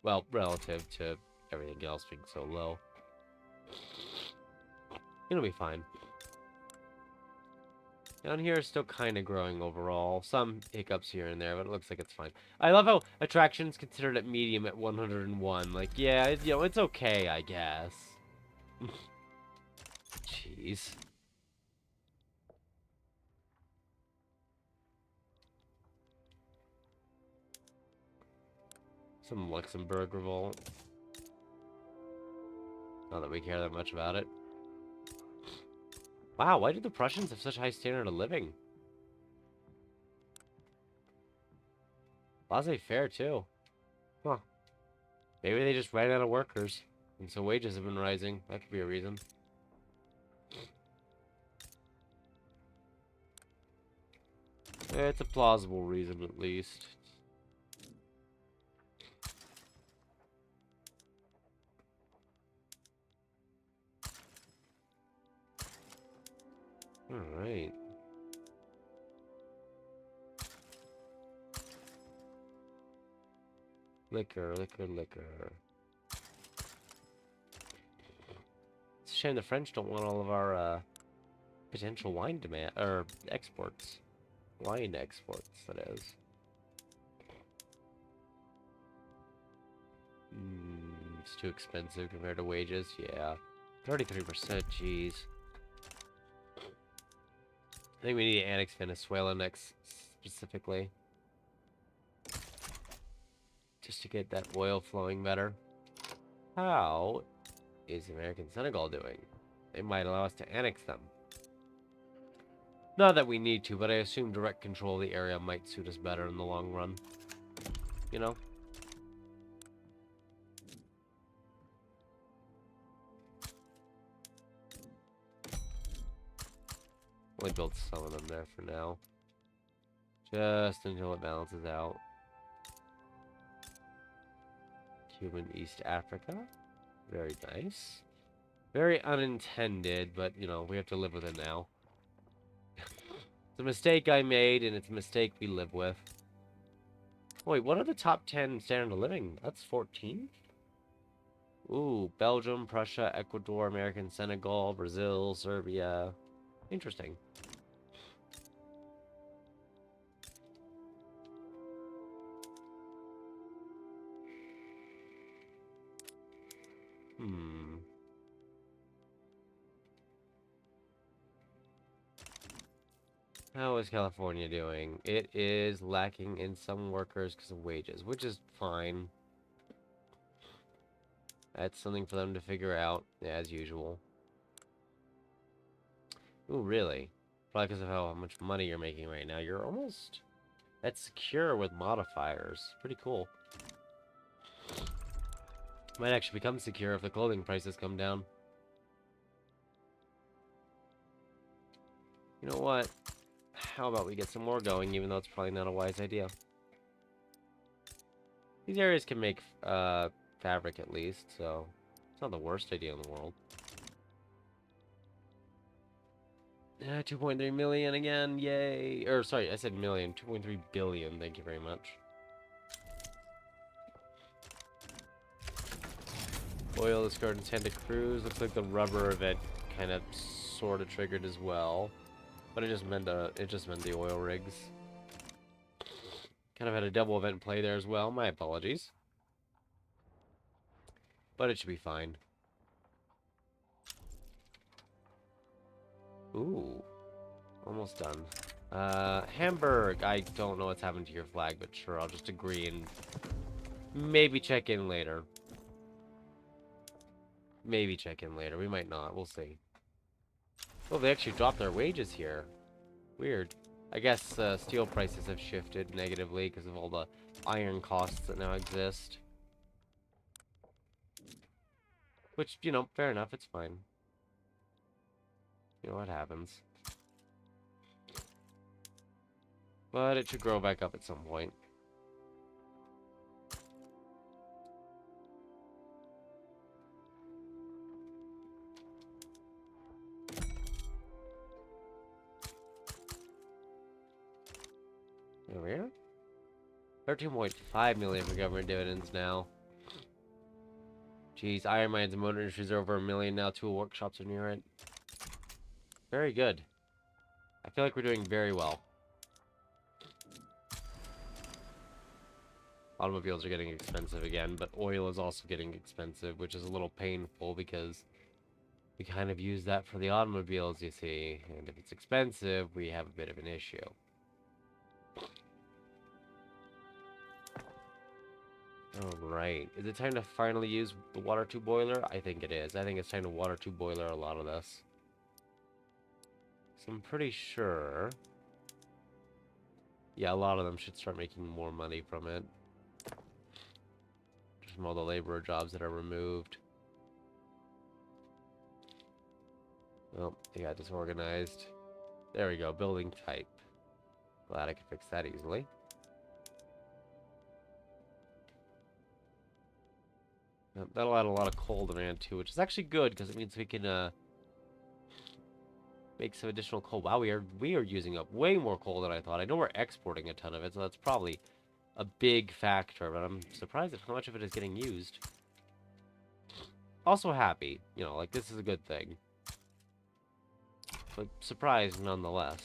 Well, relative to everything else being so low. It'll be fine. Down here is still kind of growing overall. Some hiccups here and there, but it looks like it's fine. I love how attraction's considered at medium at 101. Like, yeah, you know, it's okay, I guess. Jeez. Some Luxembourg revolt. Not that we care that much about it. Wow, why do the Prussians have such high standard of living? Laissez-faire, too. Huh. Maybe they just ran out of workers, and so wages have been rising. That could be a reason. It's a plausible reason, at least. Alright. Liquor. It's a shame the French don't want all of our, potential wine demand, or exports. Wine exports, that is. It's too expensive compared to wages, yeah. 33%, jeez. I think we need to annex Venezuela next, specifically. Just to get that oil flowing better. How is American Senegal doing? They might allow us to annex them. Not that we need to, but I assume direct control of the area might suit us better in the long run. You know? Only build some of them there for now. Just until it balances out. Cuban East Africa. Very nice. Very unintended, but, you know, we have to live with it now. It's a mistake I made, and it's a mistake we live with. Wait, what are the top 10 standard of living? That's 14? Ooh, Belgium, Prussia, Ecuador, American Senegal, Brazil, Serbia. Interesting. Hmm. How is California doing? It is lacking in some workers because of wages, which is fine. That's something for them to figure out, as usual. Ooh, really? Probably because of how much money you're making right now. You're almost... That's secure with modifiers. Pretty cool. Might actually become secure if the clothing prices come down. You know what? How about we get some more going, even though it's probably not a wise idea. These areas can make fabric at least, so it's not the worst idea in the world. 2.3 million again, yay! Or sorry, I said million, 2.3 billion, thank you very much. Oil discard in Santa Cruz. Looks like the rubber event kind of sort of triggered as well. But it just meant the oil rigs. Kind of had a double event play there as well. My apologies. But it should be fine. Ooh. Almost done. Hamburg. I don't know what's happened to your flag, but sure, I'll just agree and maybe check in later. Maybe check in later. We might not. We'll see. Oh, they actually dropped their wages here. Weird. I guess steel prices have shifted negatively because of all the iron costs that now exist. Which, you know, fair enough. It's fine. You know what happens. But it should grow back up at some point. There we are. 13.5 million for government dividends now. Jeez, iron mines and motor industries are over 1 million now. 2 workshops are near it. Very good. I feel like we're doing very well. Automobiles are getting expensive again, but oil is also getting expensive, which is a little painful because we kind of use that for the automobiles, you see. And if it's expensive, we have a bit of an issue. Alright. Is it time to finally use the water tube boiler? I think it is. I think it's time to water tube boiler a lot of this. So I'm pretty sure... Yeah, a lot of them should start making more money from it. Just from all the laborer jobs that are removed. Well, they got disorganized. There we go, building type. Glad I could fix that easily. That'll add a lot of coal demand too, which is actually good because it means we can make some additional coal. Wow, we are using up way more coal than I thought. I know we're exporting a ton of it, so that's probably a big factor, but I'm surprised at how much of it is getting used. Also happy, you know, like this is a good thing. But surprised nonetheless.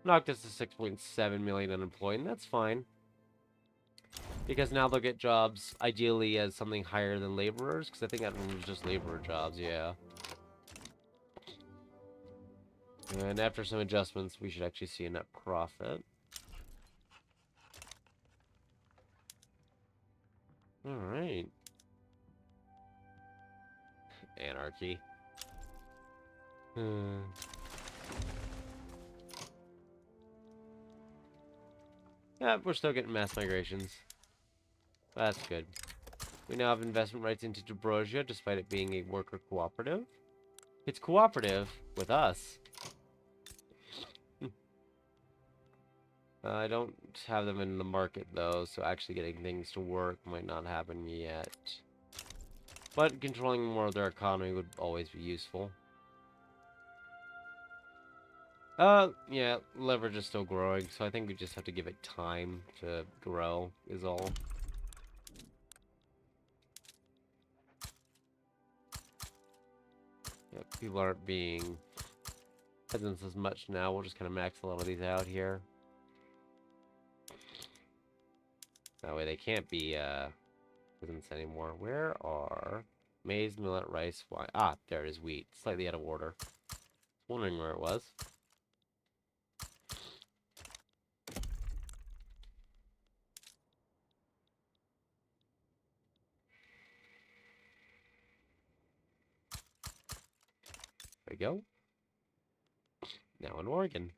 Knocked us to 6.7 million unemployed, and that's fine. Because now they'll get jobs, ideally, as something higher than laborers, because I think that one was just laborer jobs, yeah. And after some adjustments, we should actually see a net profit. Alright. Anarchy. Yeah, we're still getting mass migrations. That's good. We now have investment rights into Dobrosia, despite it being a worker cooperative. It's cooperative with us. I don't have them in the market, though, so actually getting things to work might not happen yet. But controlling more of their economy would always be useful. Yeah, leverage is still growing, so I think we just have to give it time to grow, is all. Yeah, people aren't being peasants as much now. We'll just kind of max a lot of these out here. That way they can't be, peasants anymore. Where are maize, millet, rice, wine? Ah, there it is, wheat. Slightly out of order. Wondering where it was. There we go. Now in Oregon.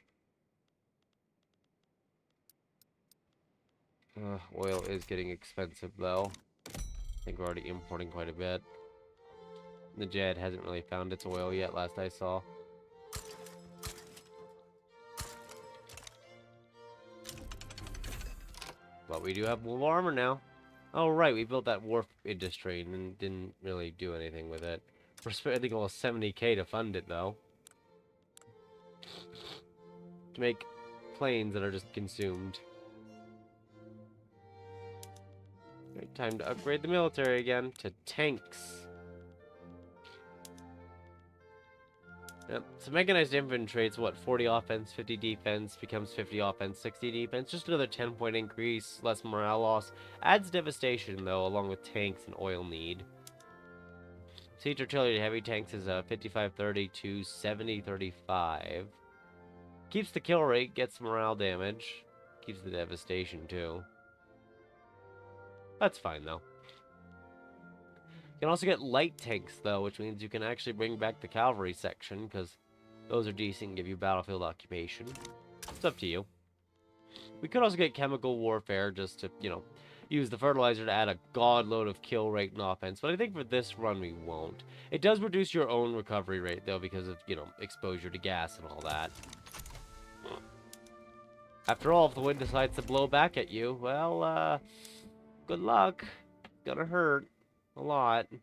Oil is getting expensive, though. I think we're already importing quite a bit. The Jed hasn't really found its oil yet, last I saw. But we do have wool armor now. Oh, right, we built that warp industry and didn't really do anything with it. We're spending almost 70k to fund it, though. To make planes that are just consumed. Right, time to upgrade the military again to tanks. Yep. So mechanized infantry, it's what, 40 offense, 50 defense, becomes 50 offense, 60 defense. Just another 10-point increase, less morale loss. Adds devastation, though, along with tanks and oil need. Siege artillery to heavy tanks is 55-30 to 70-35. Keeps the kill rate, gets morale damage. Keeps the devastation, too. That's fine, though. You can also get light tanks, though, which means you can actually bring back the cavalry section, because those are decent and give you battlefield occupation. It's up to you. We could also get chemical warfare just to, use the fertilizer to add a god load of kill rate and offense, but I think for this run we won't. It does reduce your own recovery rate, though, because of, exposure to gas and all that. After all, if the wind decides to blow back at you, well, good luck. Gonna hurt a lot. I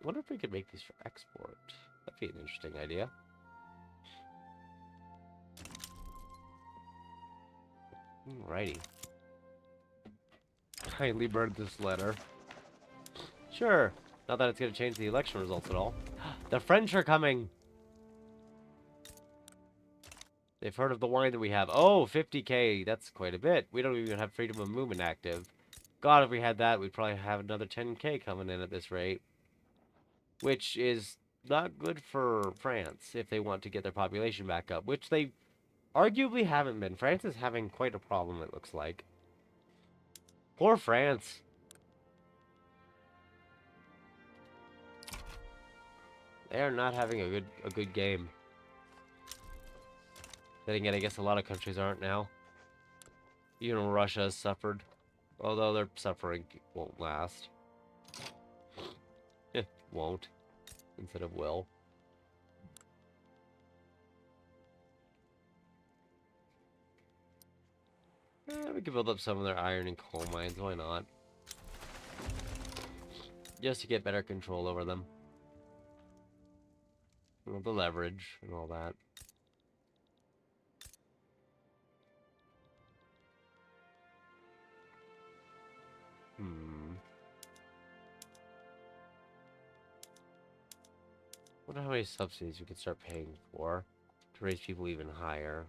wonder if we could make these for export. That'd be an interesting idea. Alrighty. Kindly burn this letter. Sure. Not that it's going to change the election results at all. The French are coming. They've heard of the wine that we have. Oh, 50k. That's quite a bit. We don't even have freedom of movement active. God, if we had that, we'd probably have another 10k coming in at this rate. Which is not good for France if they want to get their population back up. Which they arguably haven't been. France is having quite a problem, it looks like. Poor France. They are not having a good game. Then again, I guess a lot of countries aren't now. Even Russia has suffered. Although their suffering won't last. Won't. Instead of will. We could build up some of their iron and coal mines. Why not? Just to get better control over them. The leverage and all that. Wonder how many subsidies we could start paying for to raise people even higher.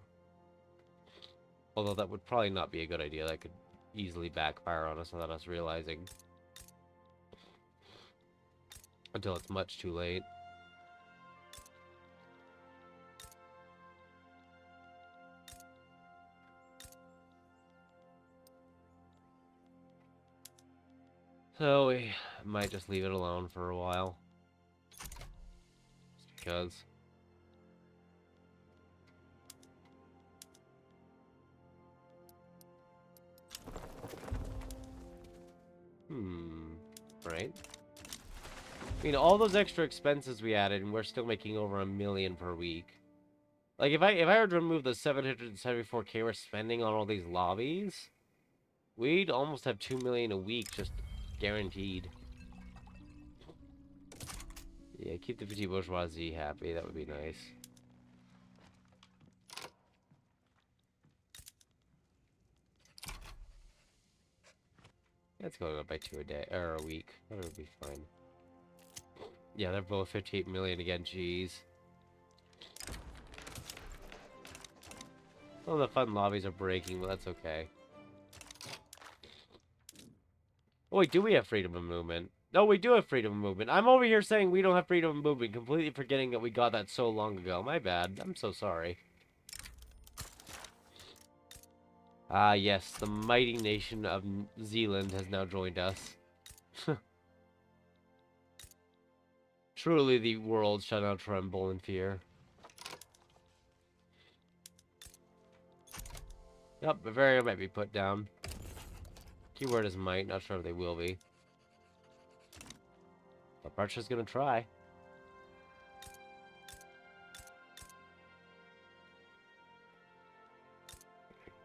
Although that would probably not be a good idea. That could easily backfire on us without us realizing. Until it's much too late. So we might just leave it alone for a while. Just because. Right. I mean, all those extra expenses we added, and we're still making over $1 million per week. Like, if I were to remove the 774K we're spending on all these lobbies, we'd almost have $2 million a week, just guaranteed. Yeah, keep the petite bourgeoisie happy. That would be nice. That's going up by 2 a day or a week. That would be fine. Yeah, they're both 58 million again. Jeez. Well, the fun lobbies are breaking, but that's okay. Oh wait, do we have freedom of movement? No, we do have freedom of movement. I'm over here saying we don't have freedom of movement, completely forgetting that we got that so long ago. My bad. I'm so sorry. Ah, yes, the mighty nation of Zealand has now joined us. Truly, the world shall now tremble in fear. Yep, Bavaria might be put down. Keyword is might, not sure if they will be. But Prussia's gonna try.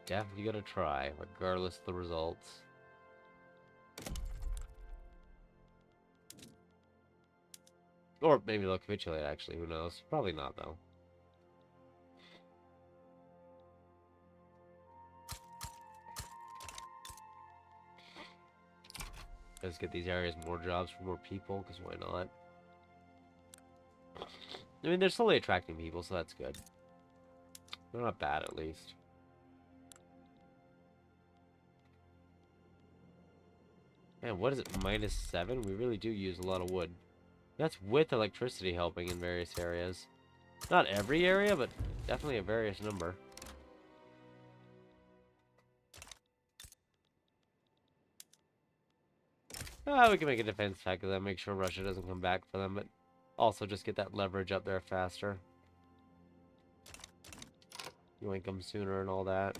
Definitely gonna try, regardless of the results. Or maybe they'll capitulate, actually, who knows? Probably not, though. Let's get these areas more jobs for more people, because why not? I mean, they're slowly attracting people, so that's good. They're not bad, at least. Man, what is it, -7? We really do use a lot of wood. That's with electricity helping in various areas. Not every area, but definitely a various number. We can make a defense tech of them, make sure Russia doesn't come back for them, but also just get that leverage up there faster. Yoink them sooner and all that.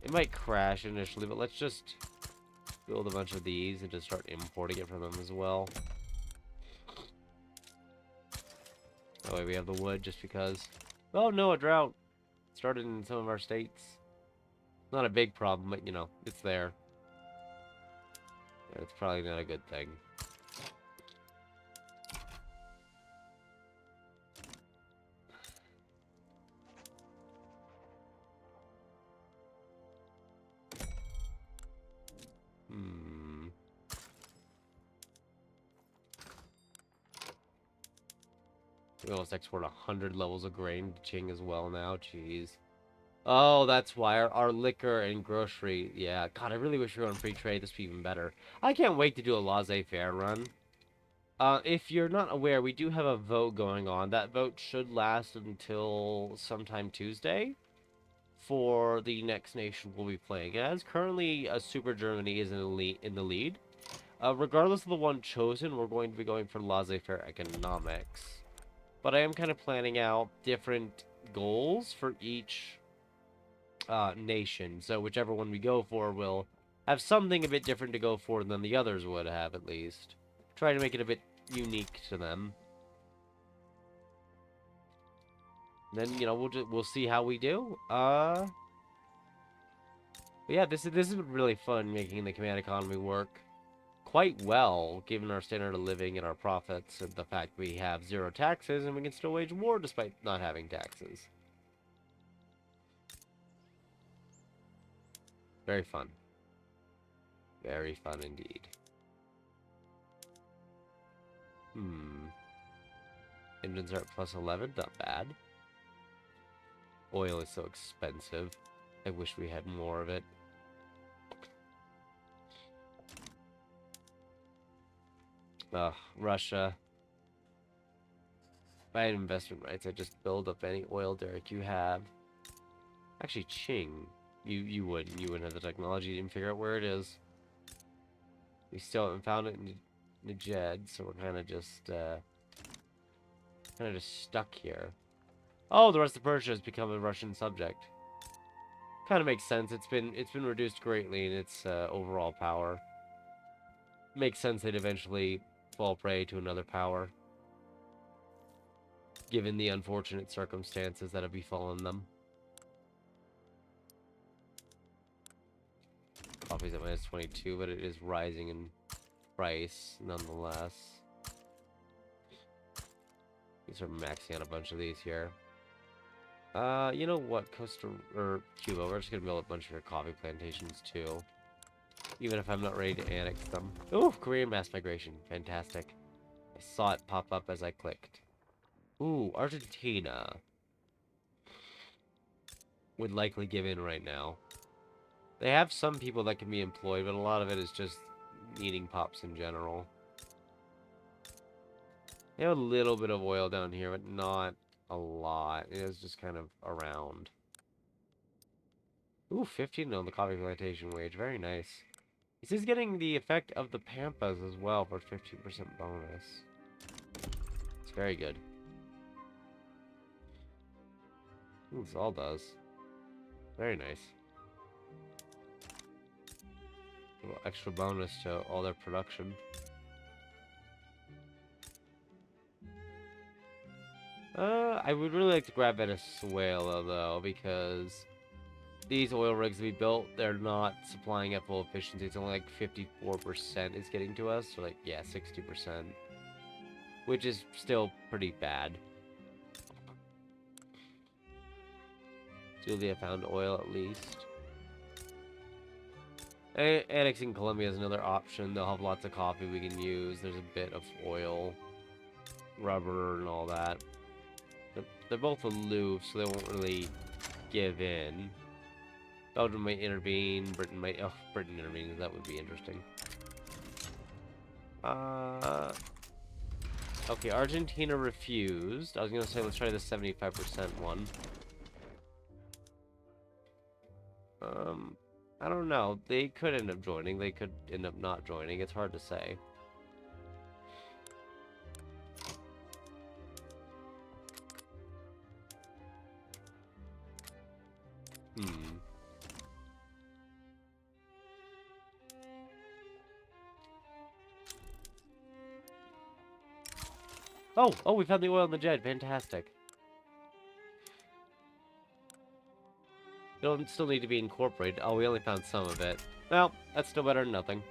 It might crash initially, but let's just build a bunch of these and just start importing it from them as well. That way we have the wood just because... Oh no, a drought started in some of our states. Not a big problem, but you know, it's there. Yeah, it's probably not a good thing. We almost export 100 levels of grain to Qing as well now. Jeez. Oh, that's why our liquor and grocery. Yeah, God, I really wish we were on free trade. This would be even better. I can't wait to do a laissez-faire run. If you're not aware, we do have a vote going on. That vote should last until sometime Tuesday for the next nation we'll be playing as. Currently, Super Germany is in the lead. Regardless of the one chosen, we're going to be going for laissez-faire economics. But I am kind of planning out different goals for each nation. So whichever one we go for will have something a bit different to go for than the others would have, at least. Try to make it a bit unique to them. Then, you know, we'll see how we do. But yeah, this has been really fun making the command economy work quite well, given our standard of living and our profits, and the fact we have 0 taxes and we can still wage war despite not having taxes. Very fun. Very fun indeed. Engines are at +11, not bad. Oil is so expensive. I wish we had more of it. Ugh, Russia. If I had investment rights, I'd just build up any oil derrick you have. Actually, Qing. You wouldn't. You wouldn't have the technology to even figure out where it is. We still haven't found it in Najed, so we're kind of just stuck here. Oh, the rest of Persia has become a Russian subject. Kind of makes sense. It's been reduced greatly in its overall power. makes sense they'd eventually fall prey to another power, given the unfortunate circumstances that have befallen them. Coffee's at minus 22, but it is rising in price nonetheless. We start maxing out a bunch of these here. You know what, or Cuba, we're just gonna build a bunch of your coffee plantations too. Even if I'm not ready to annex them. Ooh, Korean mass migration. Fantastic. I saw it pop up as I clicked. Ooh, Argentina would likely give in right now. They have some people that can be employed, but a lot of it is just needing pops in general. They have a little bit of oil down here, but not a lot. It is just kind of around. Ooh, 15 on the coffee plantation wage. Very nice. This is getting the effect of the Pampas as well for 15% bonus. It's very good. Ooh, this all does. Very nice. A little extra bonus to all their production. I would really like to grab Venezuela, though, because these oil rigs we built, they're not supplying at full efficiency. It's only like 54% is getting to us, so like, yeah, 60%. Which is still pretty bad. Julia found oil at least. Annexing Colombia is another option. They'll have lots of coffee we can use. There's a bit of oil, rubber, and all that. They're both aloof, so they won't really give in. Belgium might intervene. Britain might... Oh, Britain intervenes. That would be interesting. Okay, Argentina refused. I was going to say, let's try the 75% one. I don't know. They could end up joining. They could end up not joining. It's hard to say. Oh, we found the oil in the jet. Fantastic. It'll still need to be incorporated. Oh, we only found some of it. Well, that's still better than nothing.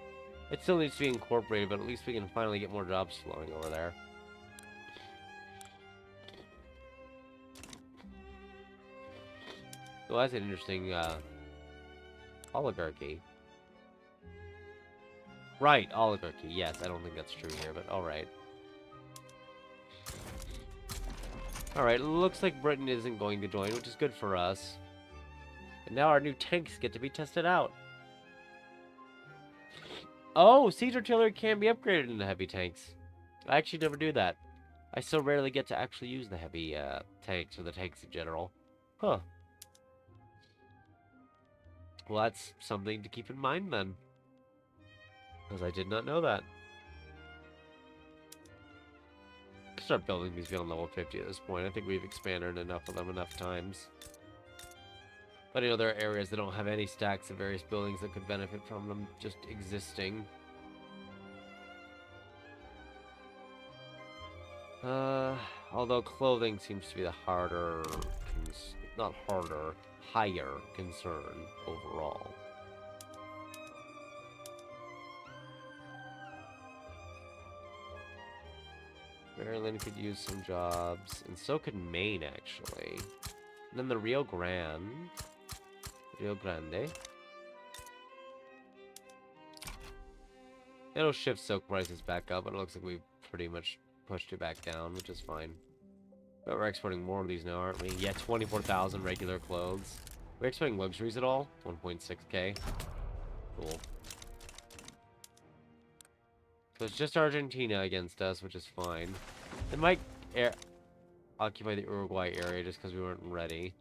It still needs to be incorporated, but at least we can finally get more jobs flowing over there. Well, that's an interesting, oligarchy. Right, oligarchy. Yes, I don't think that's true here, but alright. Alright, looks like Britain isn't going to join, which is good for us. And now our new tanks get to be tested out. Oh, siege artillery can be upgraded into heavy tanks. I actually never do that. I so rarely get to actually use the heavy tanks, or the tanks in general. Huh. Well, that's something to keep in mind then. Because I did not know that. Start building these beyond level 50 at this point. I think we've expanded enough of them enough times. But I know there are areas that don't have any stacks of various buildings that could benefit from them just existing. Although clothing seems to be the harder, not harder, higher concern overall. Maryland could use some jobs, and so could Maine, actually. And then the Rio Grande. It'll shift silk prices back up, and it looks like we've pretty much pushed it back down, which is fine. But we're exporting more of these now, aren't we? Yeah, 24,000 regular clothes. We're exporting luxuries at all? 1.6k. Cool. So it's just Argentina against us, which is fine. They might occupy the Uruguay area just because we weren't ready.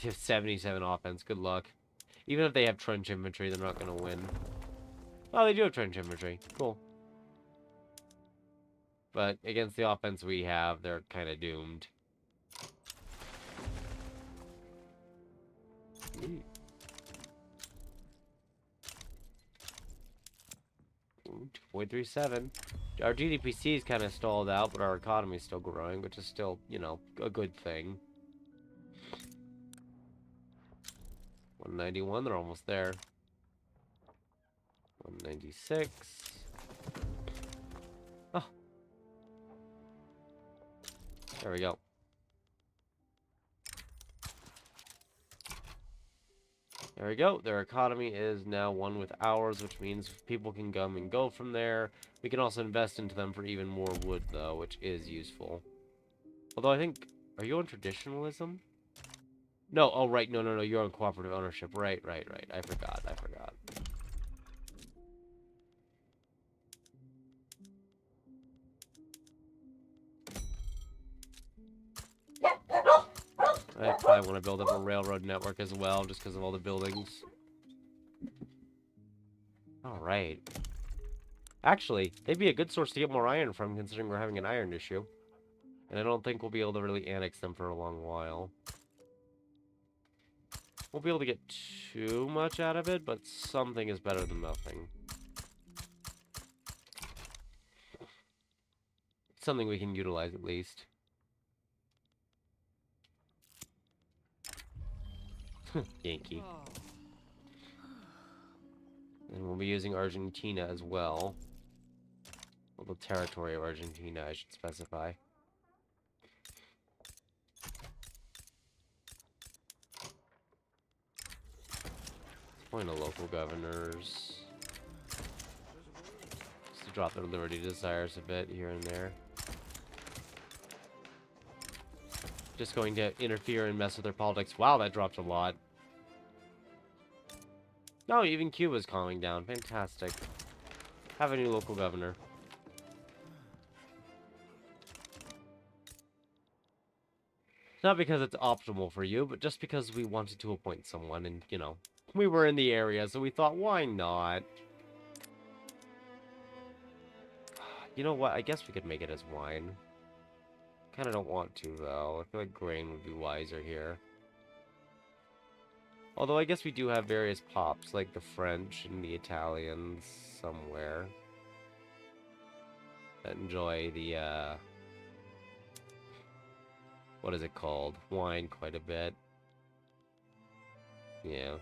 They have 77 offense. Good luck. Even if they have trench infantry, they're not going to win. Oh, they do have trench infantry. Cool. But against the offense we have, they're kind of doomed. Ooh. growing. 2.37. Our GDPC is kind of stalled out, but our economy is still growing, which is still, you know, a good thing. 191, they're almost there. 196. Oh. There we go. There we go. Their economy is now one with ours, which means people can come and go from there. We can also invest into them for even more wood, though, which is useful. Although I think... Are you on traditionalism? No, oh, right. No, no, no. You're on cooperative ownership. Right, right, right. I forgot. I forgot. I probably want to build up a railroad network as well, just because of all the buildings. Alright. Actually, they'd be a good source to get more iron from, considering we're having an iron issue. And I don't think we'll be able to really annex them for a long while. Won't be able to get too much out of it, but something is better than nothing. Something we can utilize at least. Yankee. And we'll be using Argentina as well. Well, the territory of Argentina, I should specify. Point of local governors. Just to drop their liberty desires a bit here and there. Just going to interfere and mess with their politics. Wow, that dropped a lot. No, even Cuba's calming down. Fantastic. Have a new local governor. Not because it's optimal for you, but just because we wanted to appoint someone and, you know, we were in the area, so we thought, why not? You know what? I guess we could make it as wine. Kind of don't want to, though. I feel like grain would be wiser here. Although I guess we do have various pops, like the French and the Italians somewhere, that enjoy the, what is it called? Wine quite a bit. Yeah.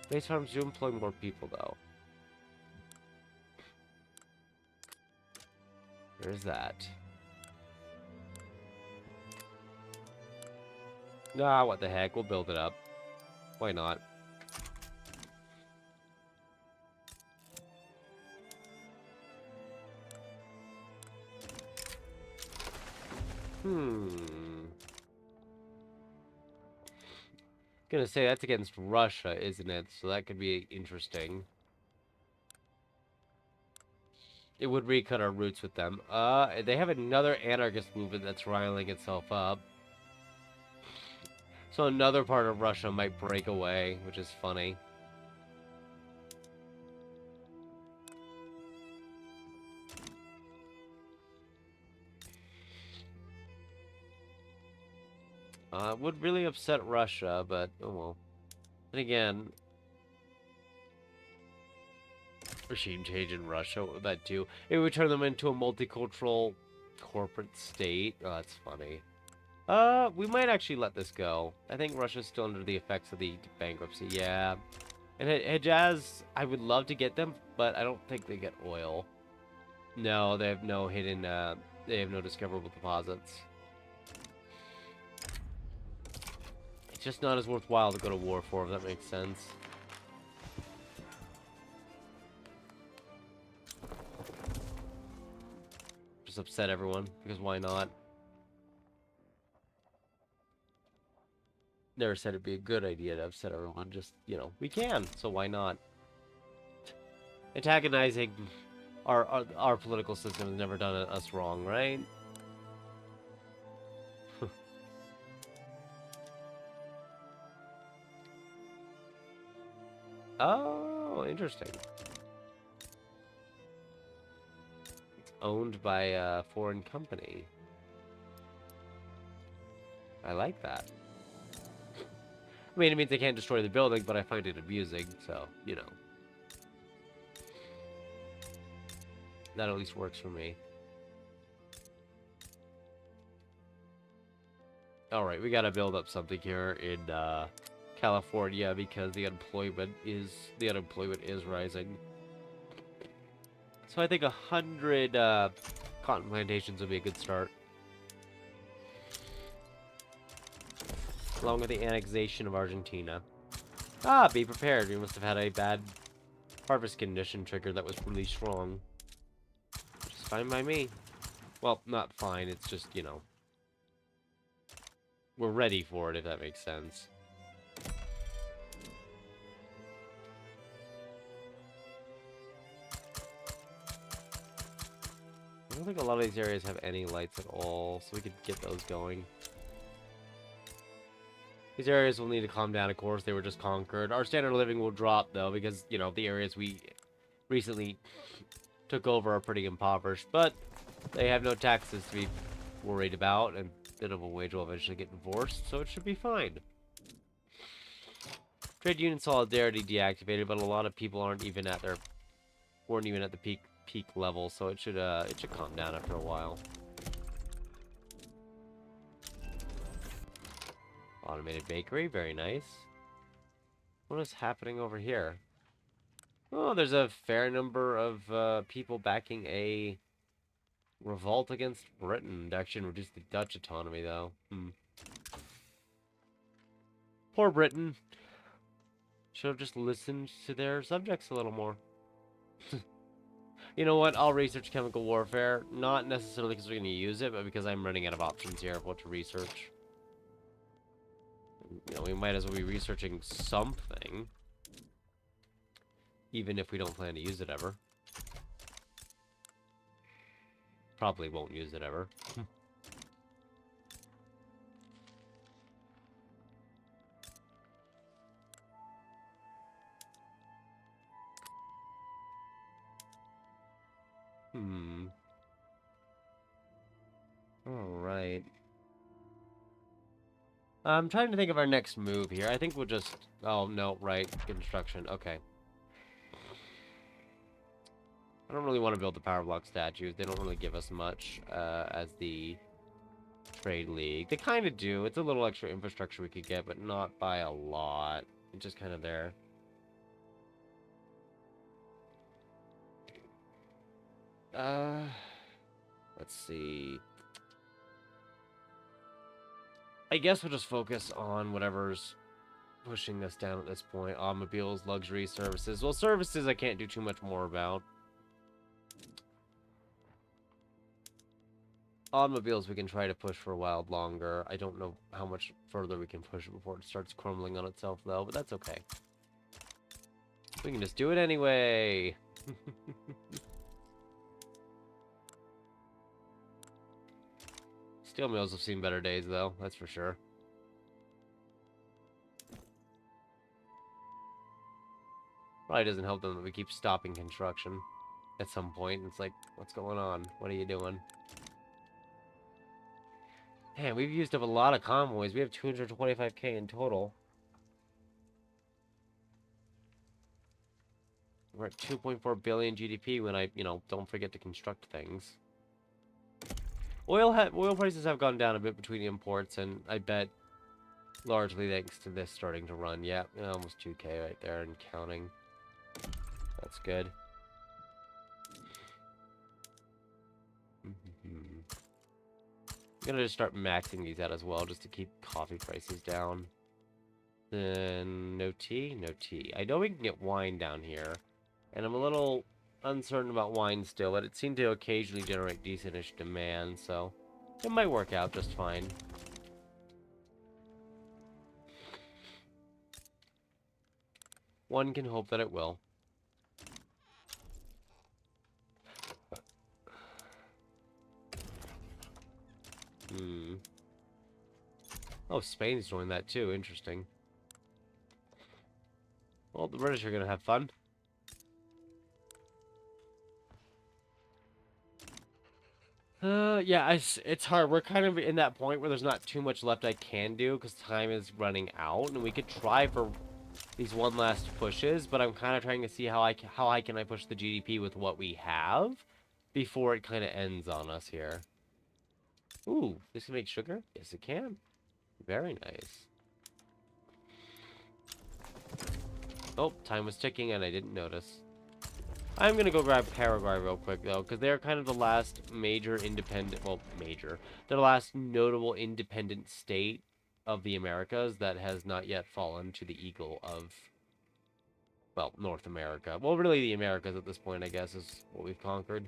Base farms do employ more people, though. There's that. Nah, what the heck? We'll build it up. Why not? Gonna say that's against Russia, isn't it? So that could be interesting. It would recut our roots with them. They have another anarchist movement that's riling itself up. So another part of Russia might break away, which is funny. It would really upset Russia, but oh well. And again, regime change in Russia, that too. It would turn them into a multicultural corporate state. Oh, that's funny. We might actually let this go. I think Russia's still under the effects of the bankruptcy. Yeah. And Hejaz, I would love to get them, but I don't think they get oil. No, they have no hidden, they have no discoverable deposits. It's just not as worthwhile to go to war for, if that makes sense. Just upset everyone, because why not? Never said it'd be a good idea to upset everyone, just, you know, we can, so why not? Antagonizing our political system has never done us wrong, right? Oh, interesting. It's owned by a foreign company. I like that. I mean, it means they can't destroy the building, but I find it amusing, so, you know. That at least works for me. Alright, we gotta build up something here in, California, because the unemployment is rising. So I think 100, cotton plantations would be a good start. Along with the annexation of Argentina. Ah, be prepared. We must have had a bad harvest condition trigger that was really strong. Which is fine by me. Well, not fine, it's just, you know. We're ready for it, if that makes sense. I don't think a lot of these areas have any lights at all, so we could get those going. These areas will need to calm down, of course. They were just conquered. Our standard of living will drop, though, because, you know, the areas we recently took over are pretty impoverished. But they have no taxes to be worried about, and minimum wage will eventually get enforced, so it should be fine. Trade union solidarity deactivated, but a lot of people weren't even at the peak level, so it should calm down after a while. Automated bakery, very nice. What is happening over here? Oh, there's a fair number of people backing a revolt against Britain to actually reduce the Dutch autonomy, though. Poor Britain. Should have just listened to their subjects a little more. You know what? I'll research chemical warfare. Not necessarily because we're going to use it, but because I'm running out of options here of what to research. You know, we might as well be researching something. Even if we don't plan to use it ever. Probably won't use it ever. Alright. I'm trying to think of our next move here. I think we'll just... Oh, no, right. Construction. Okay. I don't really want to build the power block statues. They don't really give us much as the trade league. They kind of do. It's a little extra infrastructure we could get, but not by a lot. It's just kind of there. Let's see. I guess we'll just focus on whatever's pushing us down at this point. Automobiles, luxury, services. Well, services I can't do too much more about. Automobiles we can try to push for a while longer. I don't know how much further we can push it before it starts crumbling on itself, though, but that's okay. We can just do it anyway. Steel mills have seen better days, though, that's for sure. Probably doesn't help them that we keep stopping construction at some point. It's like, what's going on? What are you doing? Man, we've used up a lot of convoys. We have 225k in total. We're at 2.4 billion GDP when I, you know, don't forget to construct things. Oil prices have gone down a bit between imports, and I bet largely thanks to this starting to run. Yeah, almost 2k right there and counting. That's good. I'm gonna just start maxing these out as well, just to keep coffee prices down. Then no tea, no tea. I know we can get wine down here, and I'm a little uncertain about wine still, but it seemed to occasionally generate decentish demand, so it might work out just fine. One can hope that it will. Oh, Spain's doing that too. Interesting. Well, the British are gonna have fun. Yeah, it's hard. We're kind of in that point where there's not too much left I can do because time is running out, and we could try for these one last pushes, but I'm kind of trying to see how high can I push the GDP with what we have before it kind of ends on us here. Ooh, this can make sugar? Yes, it can. Very nice. Oh, time was ticking and I didn't notice. I'm gonna go grab Paraguay real quick though, because they're kind of the last major independent, well, major, they're the last notable independent state of the Americas that has not yet fallen to the eagle of, well, North America. Well, really the Americas at this point, I guess, is what we've conquered.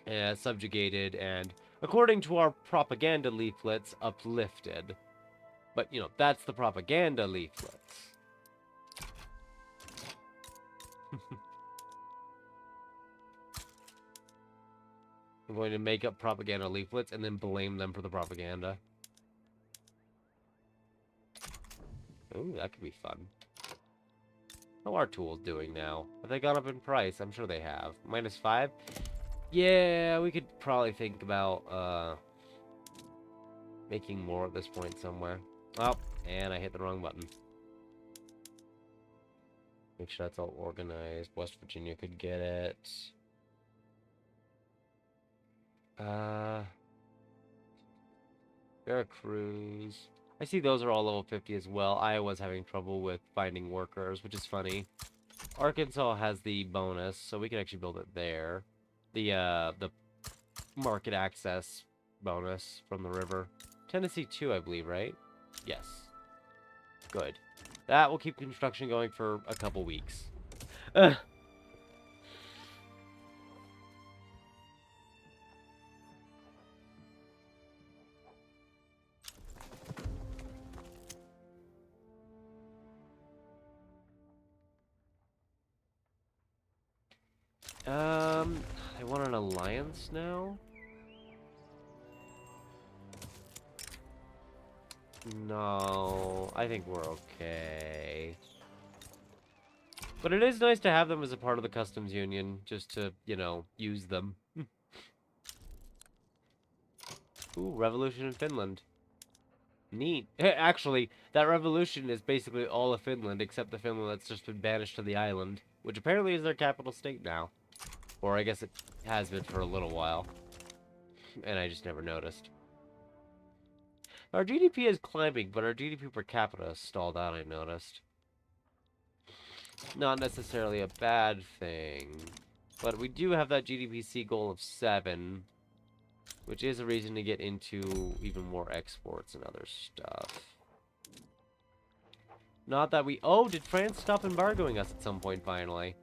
And subjugated and, according to our propaganda leaflets, uplifted. But, you know, that's the propaganda leaflets. I'm going to make up propaganda leaflets and then blame them for the propaganda. Ooh, that could be fun. How are tools doing now? Have they gone up in price? I'm sure they have. -5? Yeah, we could probably think about, making more at this point somewhere. Oh, and I hit the wrong button. Make sure that's all organized. West Virginia could get it. Veracruz. I see those are all level 50 as well. Iowa's having trouble with finding workers, which is funny. Arkansas has the bonus, so we can actually build it there. The market access bonus from the river. Tennessee too, I believe, right? Yes. Good. That will keep construction going for a couple weeks. I want an alliance now? No, I think we're okay. But it is nice to have them as a part of the customs union, just to, you know, use them. Ooh, revolution in Finland. Neat. Actually, that revolution is basically all of Finland, except the Finland that's just been banished to the island, which apparently is their capital state now. Or I guess it has been for a little while. And I just never noticed. Our GDP is climbing, but our GDP per capita has stalled out, I noticed. Not necessarily a bad thing. But we do have that GDPC goal of 7, which is a reason to get into even more exports and other stuff. Not that we... Oh, did France stop embargoing us at some point, finally?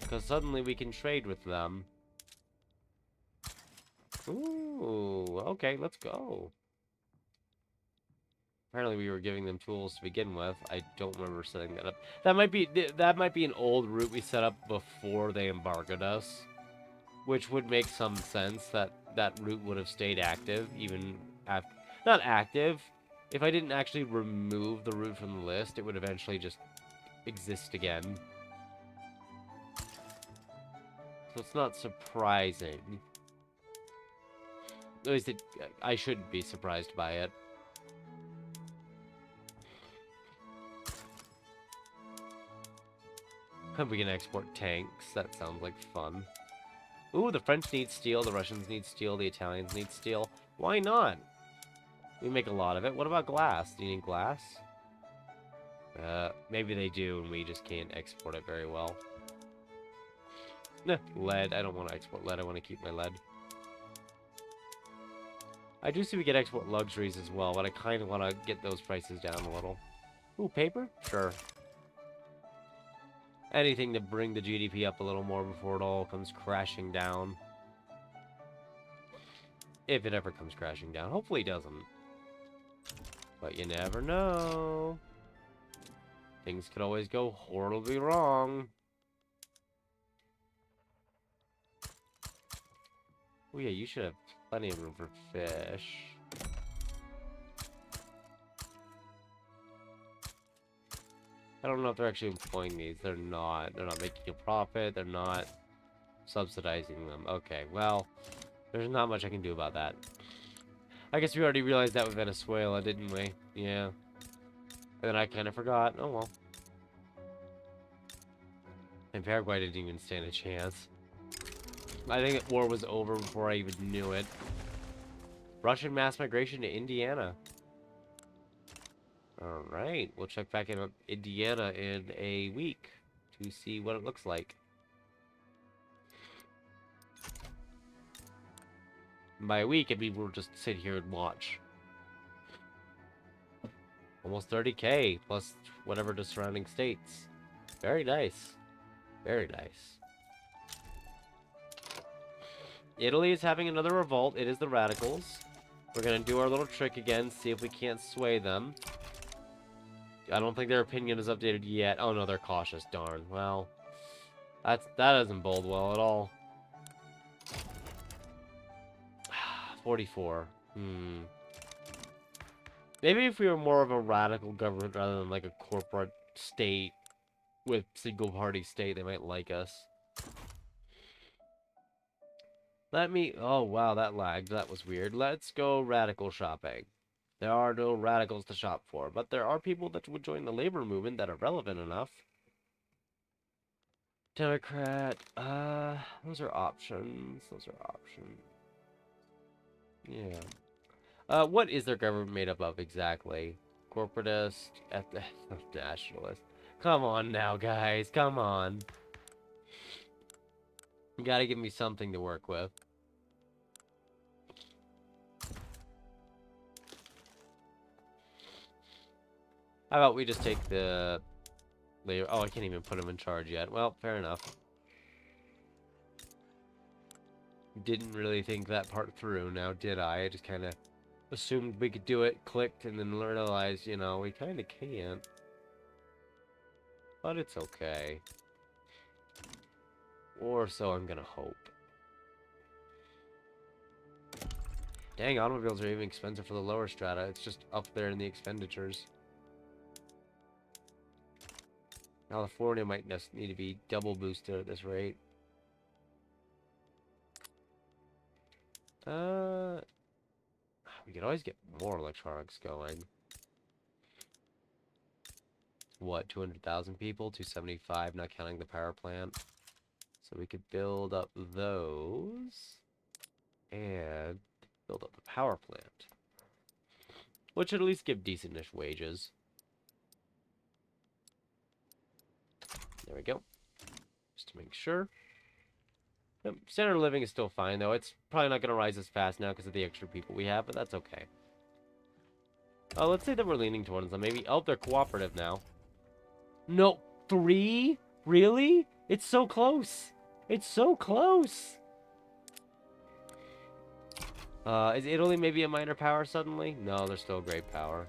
Because suddenly we can trade with them. Ooh, okay, let's go. Apparently we were giving them tools to begin with. I don't remember setting that up. That might be an old route we set up before they embargoed us. Which would make some sense that that route would have stayed active even after... Not active. If I didn't actually remove the route from the list, it would eventually just exist again. So it's not surprising. At least I shouldn't be surprised by it. We can export tanks. That sounds like fun. Ooh, the French need steel, the Russians need steel, the Italians need steel. Why not? We make a lot of it. What about glass? Do you need glass? Maybe they do, and we just can't export it very well. Nah, lead. I don't want to export lead. I want to keep my lead. I do see we get export luxuries as well, but I kind of want to get those prices down a little. Ooh, paper? Sure. Anything to bring the GDP up a little more before it all comes crashing down. If it ever comes crashing down. Hopefully it doesn't. But you never know. Things could always go horribly wrong. Oh yeah, you should have plenty of room for fish. I don't know if they're actually employing these. They're not. They're not making a profit. They're not subsidizing them. Okay, well, there's not much I can do about that. I guess we already realized that with Venezuela, didn't we? Yeah. And then I kind of forgot. Oh, well. And Paraguay didn't even stand a chance. I think war was over before I even knew it. Russian mass migration to Indiana. Alright, we'll check back in on Indiana in a week to see what it looks like. And by a week, I mean we'll just sit here and watch. Almost 30K, plus whatever the surrounding states. Very nice. Very nice. Italy is having another revolt. It is the radicals. We're going to do our little trick again, see if we can't sway them. I don't think their opinion is updated yet. Oh no, they're cautious. Darn. Well, that doesn't bode well at all. 44. Maybe if we were more of a radical government rather than like a corporate state with single party state, they might like us. Let me... Oh, wow, that lagged. That was weird. Let's go radical shopping. There are no radicals to shop for, but there are people that would join the labor movement that are relevant enough. Democrat, those are options. Those are options. Yeah. What is their government made up of exactly? Corporatist, nationalist. Come on now, guys. Come on. You gotta give me something to work with. How about we just take the... Oh, I can't even put him in charge yet. Well, fair enough. Didn't really think that part through now, did I? I just kind of assumed we could do it, clicked, and then realized, you know, we kind of can't. But it's okay. Or so I'm gonna hope. Dang, automobiles are even expensive for the lower strata. It's just up there in the expenditures. California might need to be double boosted at this rate. We could always get more electronics going. What, 200,000 people? 275, not counting the power plant. So we could build up those and build up the power plant, which should at least give decent-ish wages. There we go. Just to make sure. Yep, standard of living is still fine, though. It's probably not going to rise as fast now because of the extra people we have, but that's okay. Oh, let's say that we're leaning towards them. Maybe... Oh, they're cooperative now. No, 3? Really? It's so close. It's so close. Is Italy maybe a minor power suddenly? No, they're still a great power.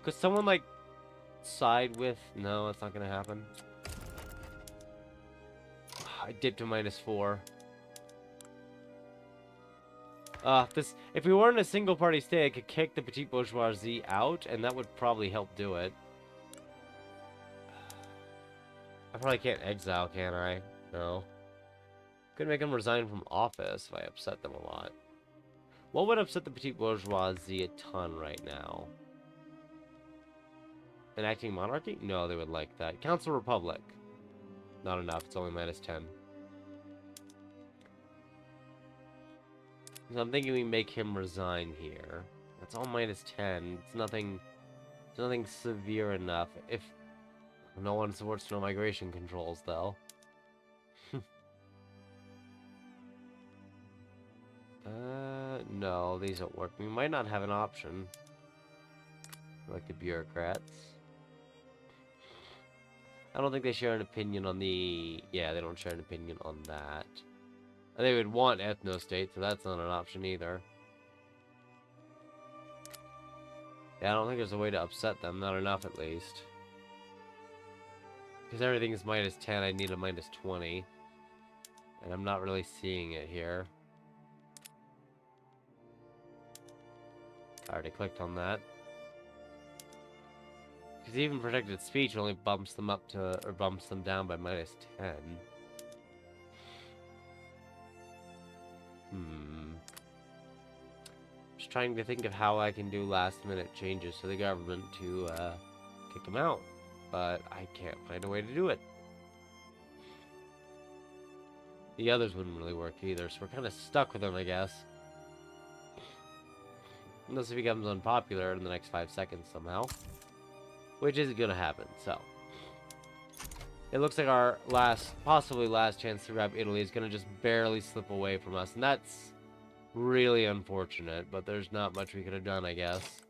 Could someone, like, side with... No, it's not going to happen. I dipped to -4. If we weren't a single party state, I could kick the petite bourgeoisie out, and that would probably help do it. I probably can't exile, can I? No. Could make them resign from office if I upset them a lot. What would upset the petite bourgeoisie a ton right now? Enacting monarchy? No, they would like that. Council Republic. Not enough. It's only -10. So I'm thinking we make him resign here. That's all -10. It's nothing severe enough. If no one supports no migration controls, though. No, these don't work. We might not have an option. Like the bureaucrats. I don't think they share an opinion on the... Yeah, they don't share an opinion on that. They would want ethno-state, so that's not an option either. Yeah, I don't think there's a way to upset them. Not enough, at least. Because everything is -10, I need a -20. And I'm not really seeing it here. I already clicked on that. Because even protected speech only bumps them up to... Or bumps them down by -10. Just trying to think of how I can do last-minute changes to the government to kick them out, but I can't find a way to do it. The others wouldn't really work either, so we're kind of stuck with them, I guess. Unless it becomes unpopular in the next 5 seconds somehow. Which isn't going to happen, so. It looks like our possibly last chance to grab Italy is going to just barely slip away from us. And that's really unfortunate, but there's not much we could have done, I guess.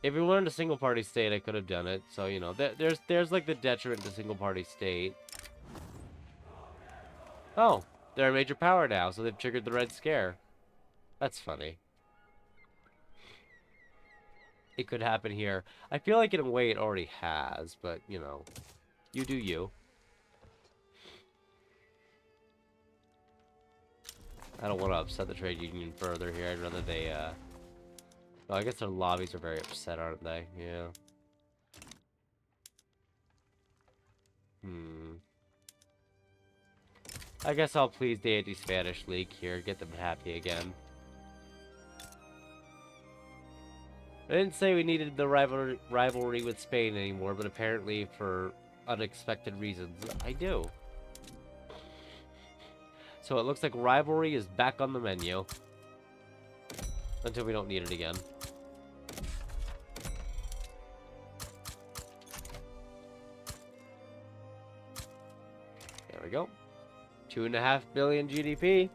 If we wanted a single-party state, I could have done it. So, you know, there's like the detriment to single-party state. Oh, they're a major power now, so they've triggered the Red Scare. That's funny. It could happen here. I feel like in a way it already has, but, you know, you do you. I don't want to upset the trade union further here. I'd rather they, well, I guess their lobbies are very upset, aren't they? Yeah. I guess I'll please the anti-Spanish League here, get them happy again. I didn't say we needed the rivalry with Spain anymore, but apparently for unexpected reasons, I do. So it looks like rivalry is back on the menu. Until we don't need it again. There we go. 2.5 billion GDP.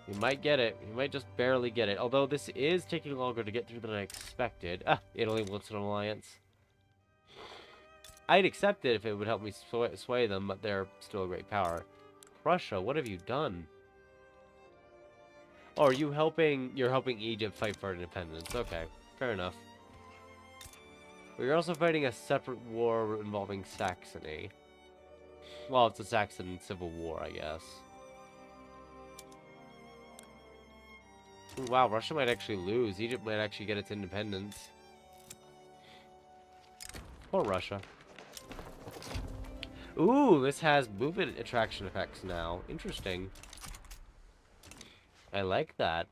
You might get it. You might just barely get it. Although this is taking longer to get through than I expected. Ah, Italy wants an alliance. I'd accept it if it would help me sway them, but they're still a great power. Russia, what have you done? Oh, are you helping? You're helping Egypt fight for independence. Okay, fair enough. We're also fighting a separate war involving Saxony. Well, it's a Saxon civil war, I guess. Ooh, wow, Russia might actually lose. Egypt might actually get its independence. Poor Russia. Ooh, this has movement attraction effects now. Interesting. I like that.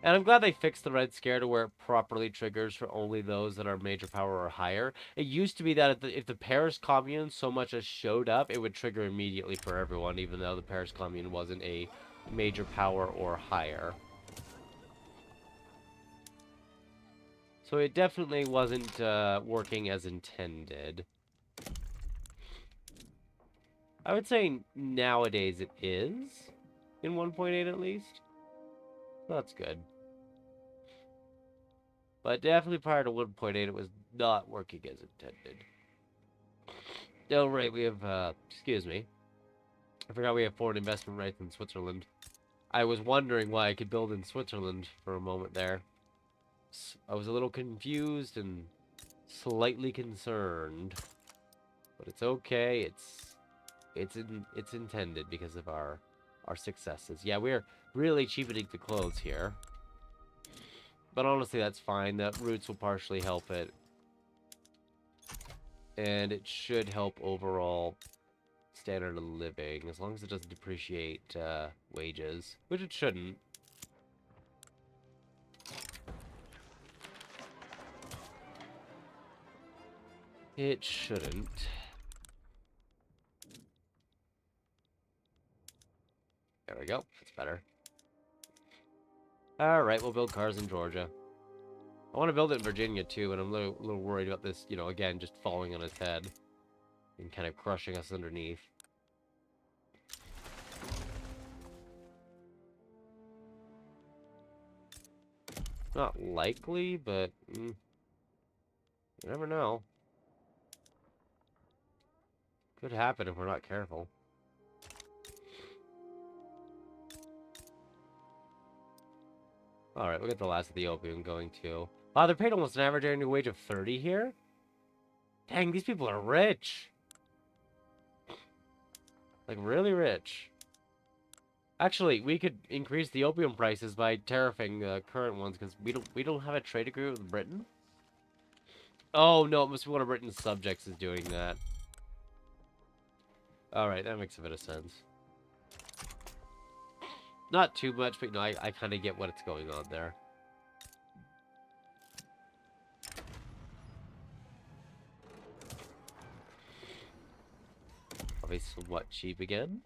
And I'm glad they fixed the Red Scare to where it properly triggers for only those that are major power or higher. It used to be that if the Paris Commune so much as showed up, it would trigger immediately for everyone, even though the Paris Commune wasn't a major power or higher. So it definitely wasn't working as intended. I would say nowadays it is, in 1.8 at least. So that's good. But definitely prior to 1.8, it was not working as intended. Oh, right, we have, excuse me. I forgot we have foreign investment rights in Switzerland. I was wondering why I could build in Switzerland for a moment there. I was a little confused and slightly concerned. But it's okay, it's intended because of our successes. Yeah, we're really cheapening the clothes here. But honestly, that's fine. The roots will partially help it. And it should help overall standard of living, as long as it doesn't depreciate wages, which it shouldn't. It shouldn't. There we go. That's better. Alright, we'll build cars in Georgia. I want to build it in Virginia, too, and I'm a little worried about this, you know, again, just falling on its head. And kind of crushing us underneath. Not likely, but... you never know. Could happen if we're not careful. Alright, we'll get the last of the opium going, too. Wow, they're paid almost an average annual wage of 30 here? Dang, these people are rich. Like, really rich. Actually, we could increase the opium prices by tariffing the current ones, because we don't have a trade agreement with Britain? Oh, no, it must be one of Britain's subjects is doing that. Alright, that makes a bit of sense. Not too much, but I kind of get what's going on there. Probably somewhat cheap again.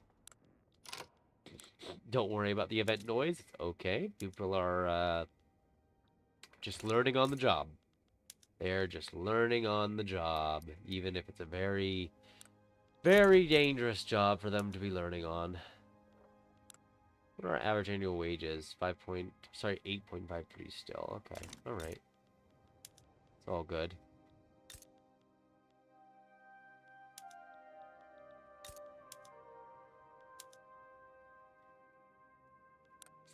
Don't worry about the event noise. It's okay. People are just learning on the job. They're just learning on the job, even if it's a very, very dangerous job for them to be learning on. What are our average annual wages? 8.53 still. Okay, alright. It's all good.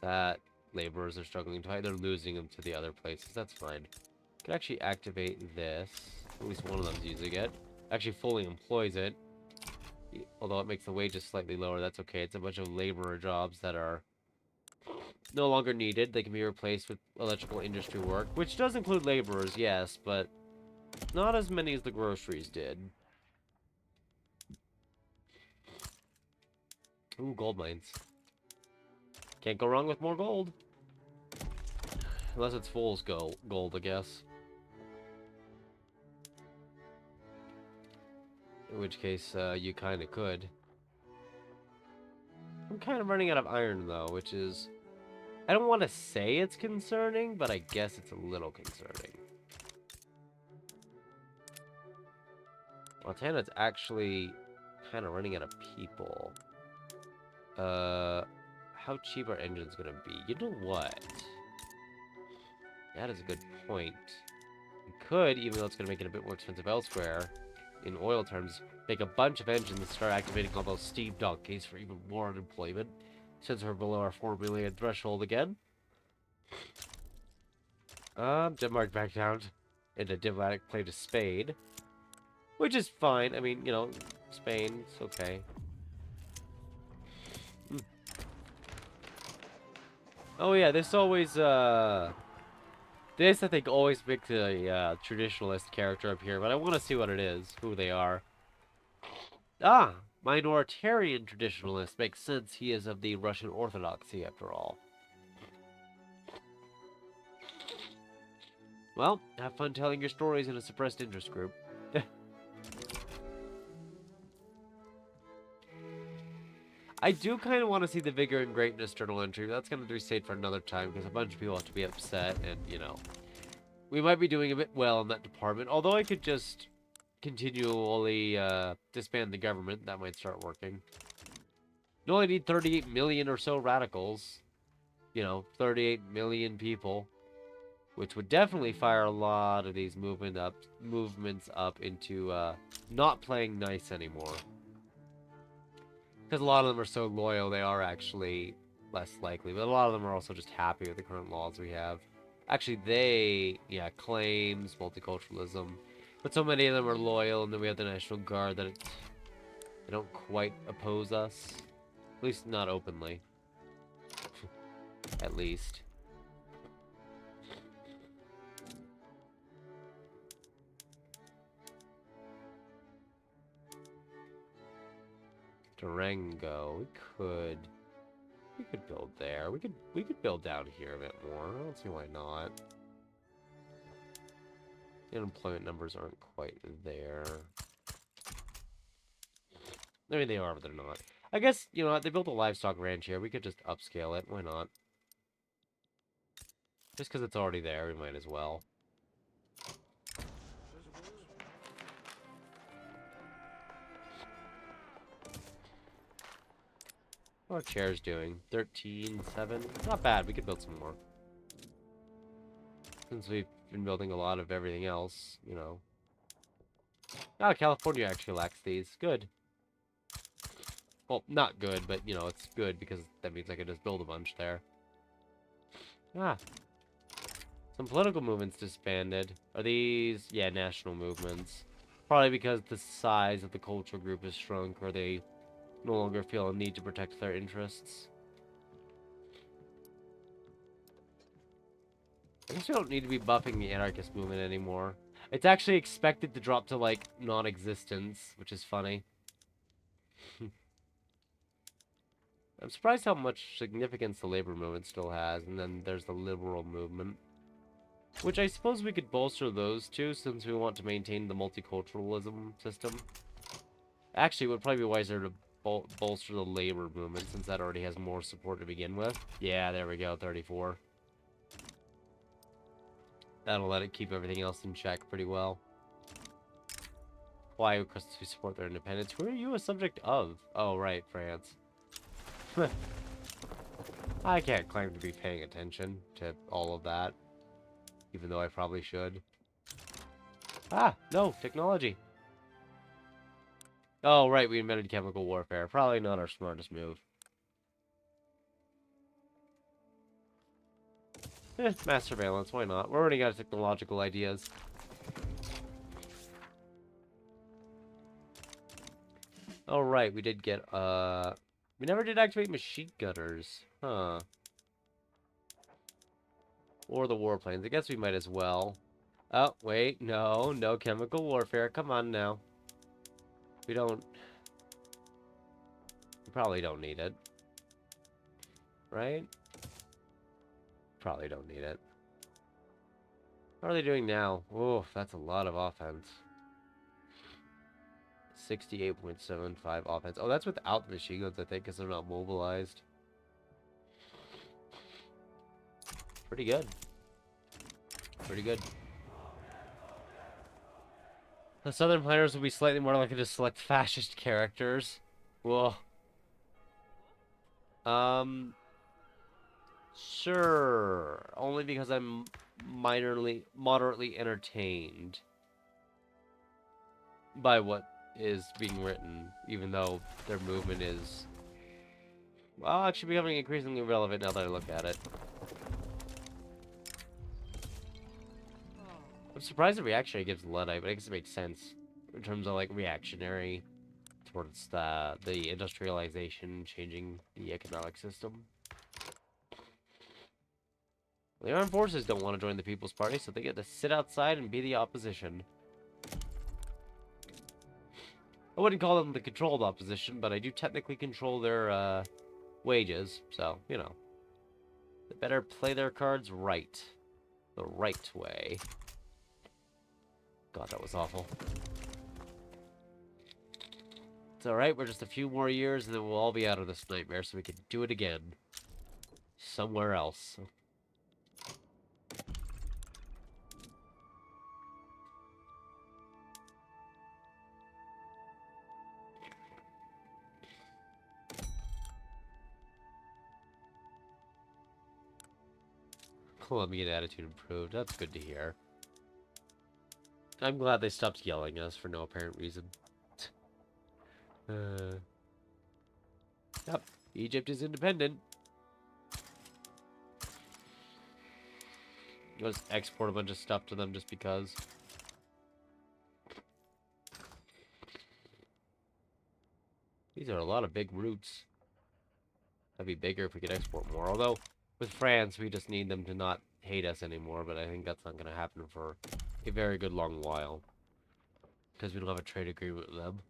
That laborers are struggling to hide. They're losing them to the other places. That's fine. Could actually activate this. At least one of them's using it. Actually fully employs it. Although it makes the wages slightly lower, that's okay. It's a bunch of laborer jobs that are no longer needed. They can be replaced with electrical industry work, which does include laborers, yes, but not as many as the groceries did. Ooh, gold mines. Can't go wrong with more gold. Unless it's fool's gold, I guess. In which case, you kind of could. I'm kind of running out of iron, though, which is... I don't want to say it's concerning, but I guess it's a little concerning. Montana's actually kind of running out of people. How cheap are engines gonna be? You know what? That is a good point. We could, even though it's gonna make it a bit more expensive elsewhere, in oil terms, make a bunch of engines and start activating all those steam donkeys for even more unemployment, since we're below our 4 million threshold again. Denmark back down in a diplomatic play to Spain, which is fine. I mean, you know, Spain, it's okay. Oh yeah, this always, this I think always makes a traditionalist character appear, but I want to see what it is, who they are. Ah, minoritarian traditionalist. Makes sense, he is of the Russian Orthodoxy after all. Well, have fun telling your stories in a suppressed interest group. I do kind of want to see the Vigor and Greatness journal entry, but that's going to be saved for another time, because a bunch of people have to be upset, and, you know, we might be doing a bit well in that department, although I could just continually disband the government. That might start working. You only need 38 million or so radicals. You know, 38 million people, which would definitely fire a lot of these movements up into not playing nice anymore. Because a lot of them are so loyal, they are actually less likely. But a lot of them are also just happy with the current laws we have. Actually, claims, multiculturalism. But so many of them are loyal, and then we have the National Guard that they don't quite oppose us. At least not openly. At least. Durango. We could build there. We could build down here a bit more. I don't see why not. The unemployment numbers aren't quite there. I mean, they are, but they're not. I guess, you know what, they built a livestock ranch here. We could just upscale it. Why not? Just because it's already there, we might as well. What are chairs doing? 13.7? Not bad. We could build some more. Since we've been building a lot of everything else, you know. Ah, California actually lacks these. Good. Well, not good, but, you know, it's good because that means I can just build a bunch there. Ah. Some political movements disbanded. Are these... yeah, national movements. Probably because the size of the cultural group has shrunk, or they no longer feel a need to protect their interests. I guess we don't need to be buffing the anarchist movement anymore. It's actually expected to drop to, like, non-existence, which is funny. I'm surprised how much significance the labor movement still has, and then there's the liberal movement. Which I suppose we could bolster those two, since we want to maintain the multiculturalism system. Actually, it would probably be wiser to bolster the labor movement, since that already has more support to begin with. Yeah, there we go, 34. That'll let it keep everything else in check pretty well. Why? Because we support their independence. Who are you a subject of? Oh, right, France. I can't claim to be paying attention to all of that, even though I probably should. Ah, no, technology. Oh, right, we invented chemical warfare. Probably not our smartest move. Mass surveillance, why not? We're already out of technological ideas. Oh, right, we did get, we never did activate machine gunners. Huh. Or the warplanes. I guess we might as well. Oh, wait, no, no chemical warfare. Come on now. We probably don't need it. Right? Probably don't need it. How are they doing now? Oof, that's a lot of offense. 68.75 offense. Oh, that's without the machine guns, I think, because they're not mobilized. Pretty good. Pretty good. The southern planners will be slightly more likely to select fascist characters. Whoa. Sure. Only because I'm moderately entertained by what is being written, even though their movement is, well, actually becoming increasingly relevant now that I look at it. I'm surprised the reaction rate gives Luddite, but I guess it makes sense in terms of, like, reactionary towards the industrialization, changing the economic system. The armed forces don't want to join the People's Party, so they get to sit outside and be the opposition. I wouldn't call them the controlled opposition, but I do technically control their wages, so, you know. They better play their cards right. The right way. God, that was awful. It's alright, we're just a few more years and then we'll all be out of this nightmare so we can do it again. Somewhere else. Colombian attitude improved. That's good to hear. I'm glad they stopped yelling at us for no apparent reason. Yep, Egypt is independent. Let's export a bunch of stuff to them just because. These are a lot of big routes. That'd be bigger if we could export more. Although, with France, we just need them to not hate us anymore, but I think that's not going to happen for a very good long while. Because we don't have a trade agreement with them.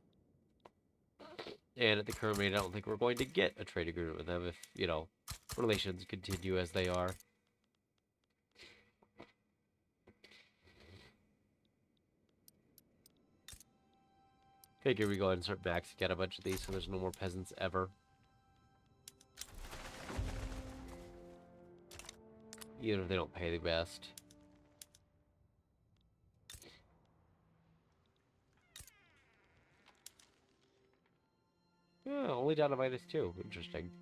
And at the current rate, I don't think we're going to get a trade agreement with them if, you know, relations continue as they are. Figure we go ahead and start maxing out a bunch of these so there's no more peasants ever. Even if they don't pay the best. Yeah, only down to -2. Interesting.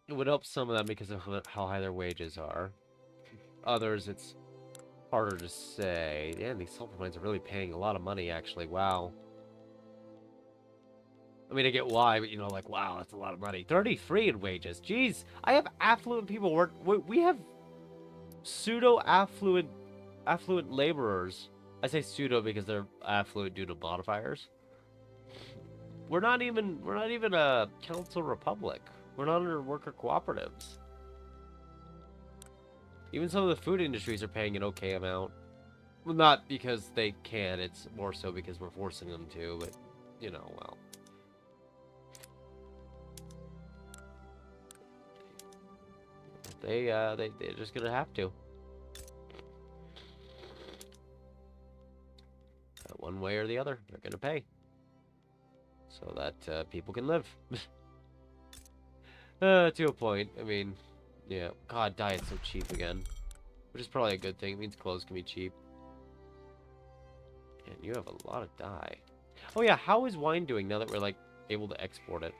It would help some of them because of how high their wages are. Others, it's harder to say. Yeah, these sulfur mines are really paying a lot of money, actually. Wow. I mean, I get why, but, you know, like, wow, that's a lot of money. 33 in wages. Jeez, I have affluent people work. We have pseudo-affluent laborers. I say pseudo because they're affluent due to modifiers. We're not even a council republic. We're not under worker cooperatives. Even some of the food industries are paying an okay amount. Well, not because they can, it's more so because we're forcing them to, but, you know, well. They're just gonna have to. One way or the other, they're gonna pay. So that people can live. To a point. I mean, yeah. God, diet's so cheap again. Which is probably a good thing. It means clothes can be cheap. And you have a lot of dye. Oh yeah, how is wine doing now that we're, like, able to export it?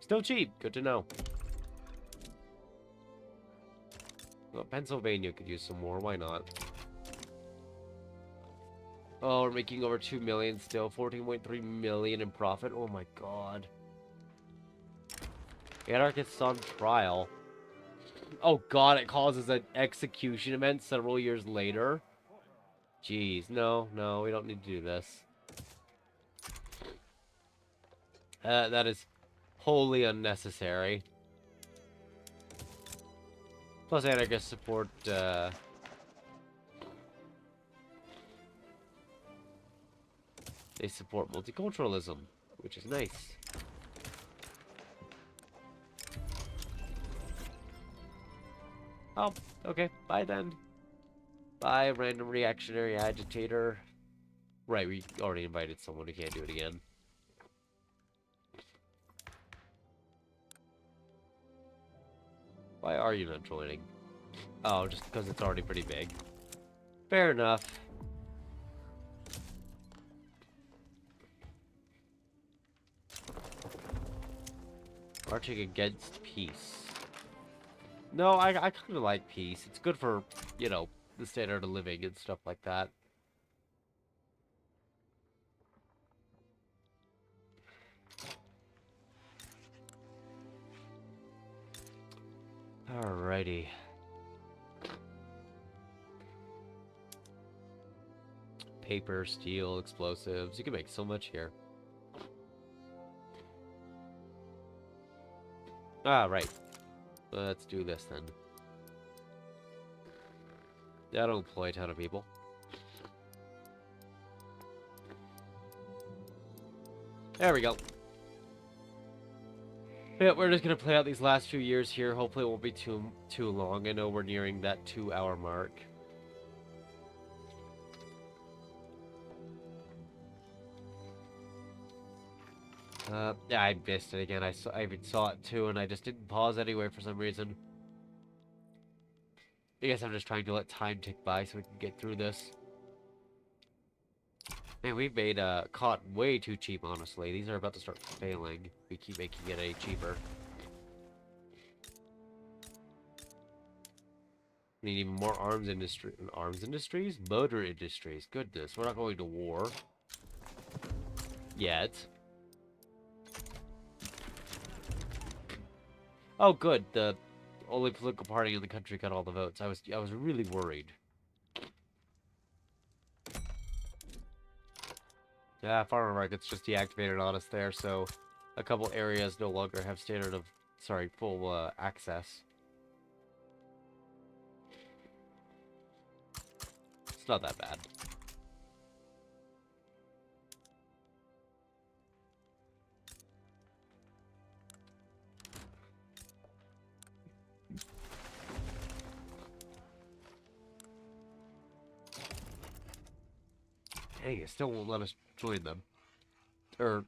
Still cheap. Good to know. Well, Pennsylvania could use some more. Why not? Oh, we're making over 2 million still. 14.3 million in profit. Oh my god. Anarchists on trial. Oh god, it causes an execution event several years later. Jeez, no, we don't need to do this. That is wholly unnecessary. Plus, anarchists support, they support multiculturalism, which is nice. Oh, okay, bye then. Bye, random reactionary agitator. Right, we already invited someone, we can't do it again. Why are you not joining? Oh, just because it's already pretty big. Fair enough. Marching against peace. No, I kind of like peace. It's good for, you know, the standard of living and stuff like that. Alrighty. Paper, steel, explosives. You can make so much here. Ah, right. Let's do this then. That'll employ a ton of people. There we go. Yeah, we're just gonna play out these last few years here. Hopefully it won't be too long. I know we're nearing that 2-hour mark. Yeah, I missed it again. I even saw it too, and I just didn't pause anyway for some reason. I guess I'm just trying to let time tick by so we can get through this. Man, we've made cotton way too cheap, honestly. These are about to start failing. We keep making it any cheaper. We need even more arms industries? Motor industries. Goodness, we're not going to war. Yet. Oh, good. The only political party in the country got all the votes. I was really worried. Yeah, farmer market's just deactivated on us there, so a couple areas no longer have full access. It's not that bad. Dang, it still won't let us join them. Or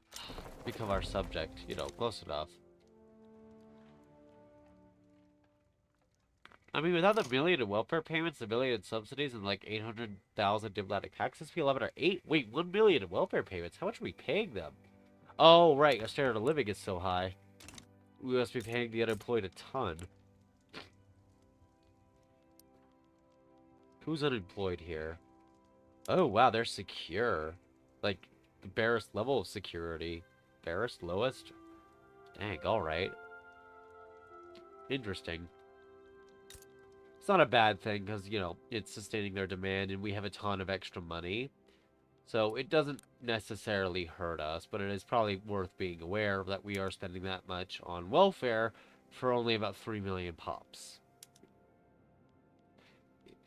become our subject, you know, close enough. I mean, without the million in welfare payments, the million in subsidies, and like 800,000 diplomatic taxes, fee 11 or 8. Wait, 1 million in welfare payments. How much are we paying them? Oh, right. Our standard of living is so high. We must be paying the unemployed a ton. Who's unemployed here? Oh, wow, they're secure. Like, the barest level of security. Barest? Lowest? Dang, alright. Interesting. It's not a bad thing, because, you know, it's sustaining their demand, and we have a ton of extra money. So it doesn't necessarily hurt us, but it is probably worth being aware that we are spending that much on welfare for only about 3 million pops.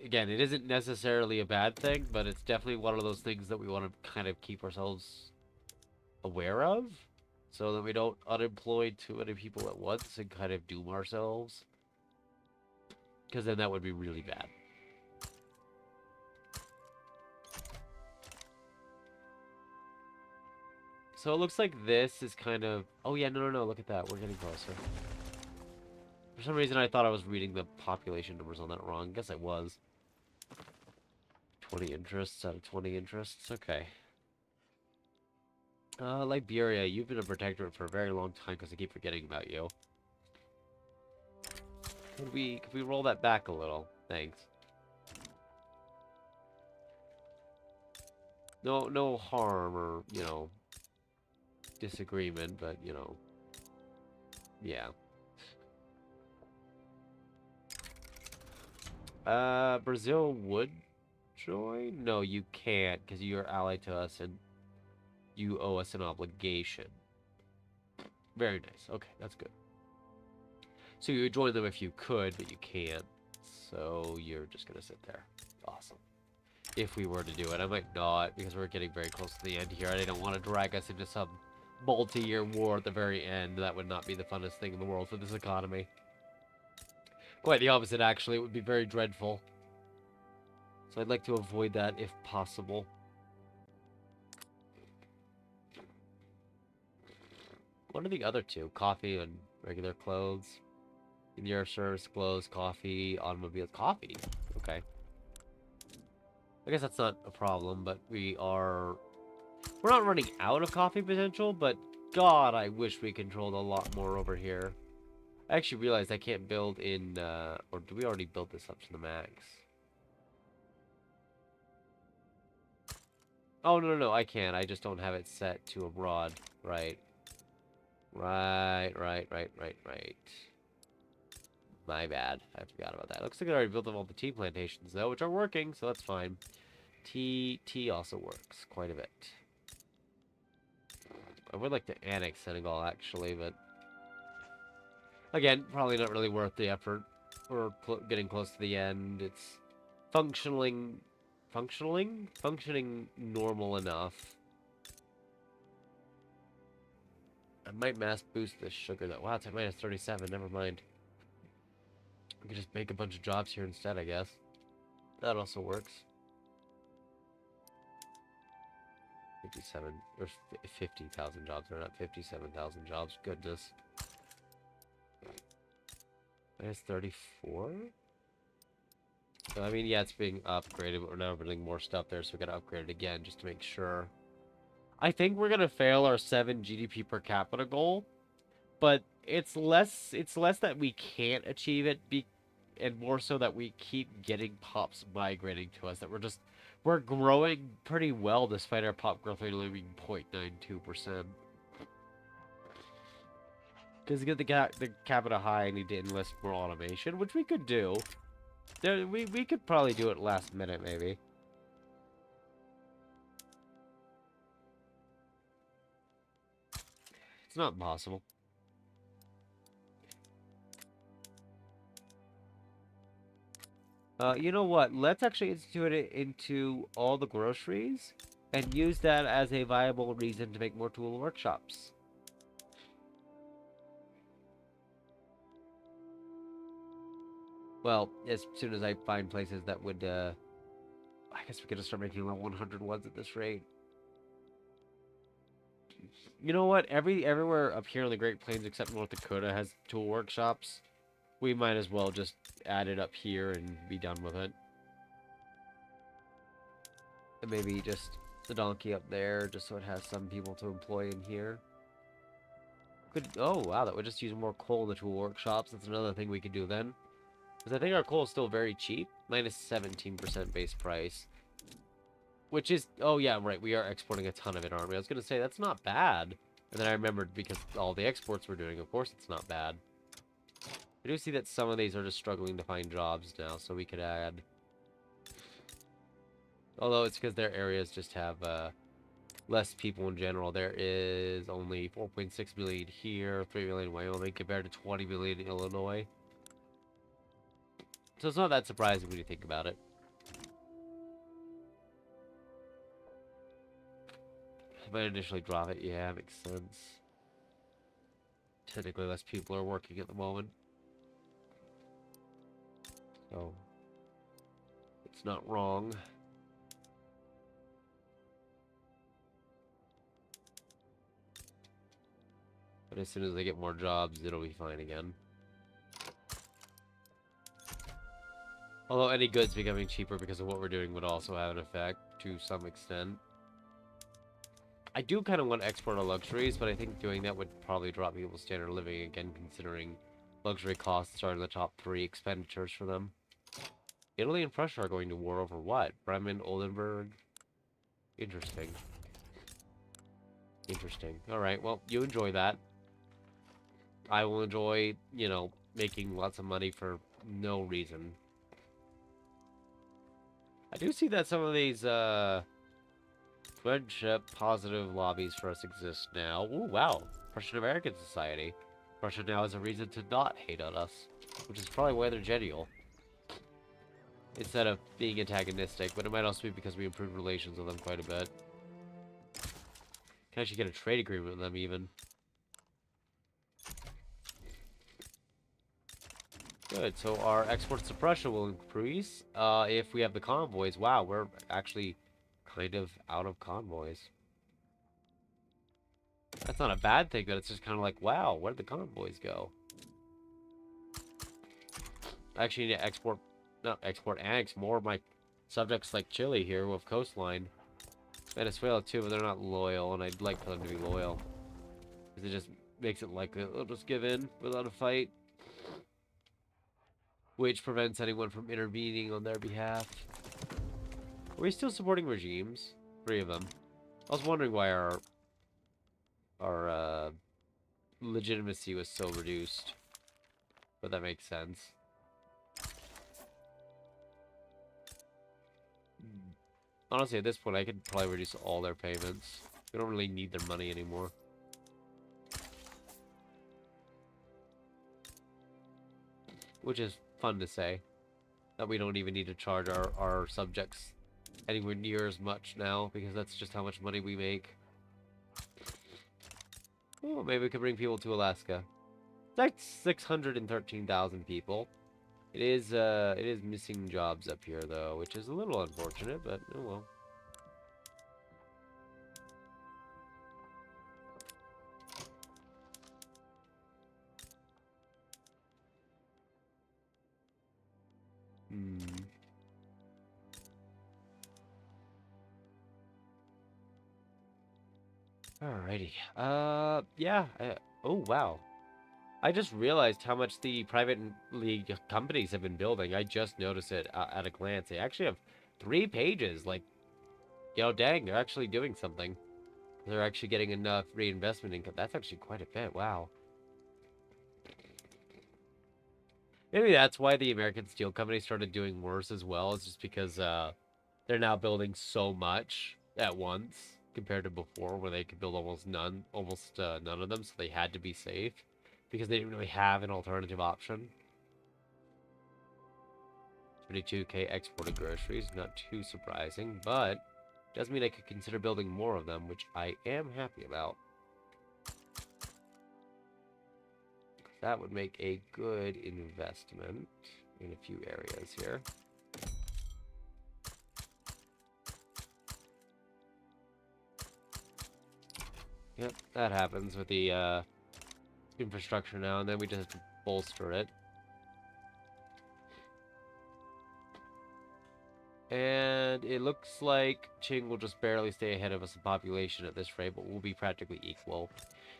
again, it isn't necessarily a bad thing, but it's definitely one of those things that we want to kind of keep ourselves aware of, so that we don't unemploy too many people at once and kind of doom ourselves. Because then that would be really bad. So it looks like this is kind of... Oh yeah, no, look at that. We're getting closer. For some reason, I thought I was reading the population numbers on that wrong. Guess I was. 20 interests out of 20 interests. Okay. Liberia, you've been a protectorate for a very long time because I keep forgetting about you. Could we roll that back a little? Thanks. No harm or, you know, disagreement, but, you know, yeah. Brazil would join? No, you can't, because you're allied to us and you owe us an obligation. Very nice. Okay, that's good. So you would join them if you could, but you can't. So you're just gonna sit there. Awesome. If we were to do it, I might not, because we're getting very close to the end here, and I don't want to drag us into some multi-year war at the very end. That would not be the funnest thing in the world for this economy. Quite the opposite, actually. It would be very dreadful. So I'd like to avoid that if possible. What are the other two? Coffee and regular clothes. In your service, clothes, coffee, automobiles. Coffee? Okay. I guess that's not a problem, but we're not running out of coffee potential, but God, I wish we controlled a lot more over here. I actually realized I can't build in, or do we already build this up to the max? Oh, no, I can. I just don't have it set to abroad. Right. Right. My bad. I forgot about that. Looks like I already built up all the tea plantations, though, which are working, so that's fine. Tea also works quite a bit. I would like to annex Senegal, actually, but... Again, probably not really worth the effort. We're getting close to the end. It's functioning normal enough. I might mass boost this sugar, though. Wow, it's at minus 37. Never mind. We could just make a bunch of jobs here instead, I guess. That also works. 57 or 50,000 jobs. They're not 57,000 jobs. Goodness. Minus 34? So, I mean, yeah, it's being upgraded, but we're now building more stuff there, so we gotta upgrade it again just to make sure. I think we're gonna fail our 7 GDP per capita goal, but it's less that we can't achieve it, and more so that we keep getting pops migrating to us. That we're growing pretty well despite our pop growth rate only being 0.92%. Because to get the capita high, I need to enlist more automation, which we could do. We could probably do it last minute, maybe. It's not impossible. You know what? Let's actually institute it into all the groceries and use that as a viable reason to make more tool workshops. Well, as soon as I find places that would, I guess we could just start making level 100 ones at this rate. You know what? Everywhere up here in the Great Plains except North Dakota has tool workshops. We might as well just add it up here and be done with it. And maybe just the donkey up there, just so it has some people to employ in here. Oh, wow, that would just use more coal in the tool workshops. That's another thing we could do then. Because I think our coal is still very cheap. Minus 17% base price. Which is... Oh, yeah, right. We are exporting a ton of it, aren't we? I was going to say, that's not bad. And then I remembered, because all the exports we're doing, of course it's not bad. I do see that some of these are just struggling to find jobs now, so we could add... Although it's because their areas just have less people in general. There is only 4.6 million here, 3 million in Wyoming, compared to 20 million in Illinois. So it's not that surprising when you think about it. might initially drop it. Yeah, makes sense. Technically, less people are working at the moment. So, it's not wrong. But as soon as they get more jobs, it'll be fine again. Although any goods becoming cheaper because of what we're doing would also have an effect to some extent. I do kind of want to export our luxuries, but I think doing that would probably drop people's standard of living again, considering luxury costs are in the top 3 expenditures for them. Italy and Prussia are going to war over what? Bremen, Oldenburg? Interesting. Interesting. Alright, well, you enjoy that. I will enjoy, you know, making lots of money for no reason. I do see that some of these, friendship positive lobbies for us exist now. Ooh, wow. Prussian American Society. Prussia now has a reason to not hate on us, which is probably why they're genial. Instead of being antagonistic, but it might also be because we improved relations with them quite a bit. Can actually get a trade agreement with them, even. Good, so our exports to Prussia will increase if we have the convoys. Wow, we're actually kind of out of convoys. That's not a bad thing, but it's just kind of like, wow, where'd the convoys go? I actually need to export, not export, annex more of my subjects like Chile here with coastline. Venezuela too, but they're not loyal, and I'd like for them to be loyal. Because it just makes it likely they'll just give in without a fight. Which prevents anyone from intervening on their behalf. Are we still supporting regimes? 3 of them. I was wondering why our legitimacy was so reduced. But that makes sense. Honestly, at this point, I could probably reduce all their payments. We don't really need their money anymore. Which is fun to say. That we don't even need to charge our subjects anywhere near as much now, because that's just how much money we make. Oh, maybe we could bring people to Alaska. That's 613,000 people. It is missing jobs up here, though, which is a little unfortunate, but oh well. Alrighty. Yeah. Oh, wow. I just realized how much the private league companies have been building. I just noticed it at a glance. They actually have 3 pages. Like, you know, dang, they're actually doing something. They're actually getting enough reinvestment income. That's actually quite a bit. Wow. Maybe that's why the American Steel Company started doing worse as well. It's just because they're now building so much at once compared to before, where they could build almost none of them, so they had to be safe because they didn't really have an alternative option. 22K exported groceries, not too surprising, but does mean I could consider building more of them, which I am happy about. That would make a good investment in a few areas here. Yep, that happens with the infrastructure now, and then we just have to bolster it. And it looks like Qing will just barely stay ahead of us in population at this rate, but we'll be practically equal.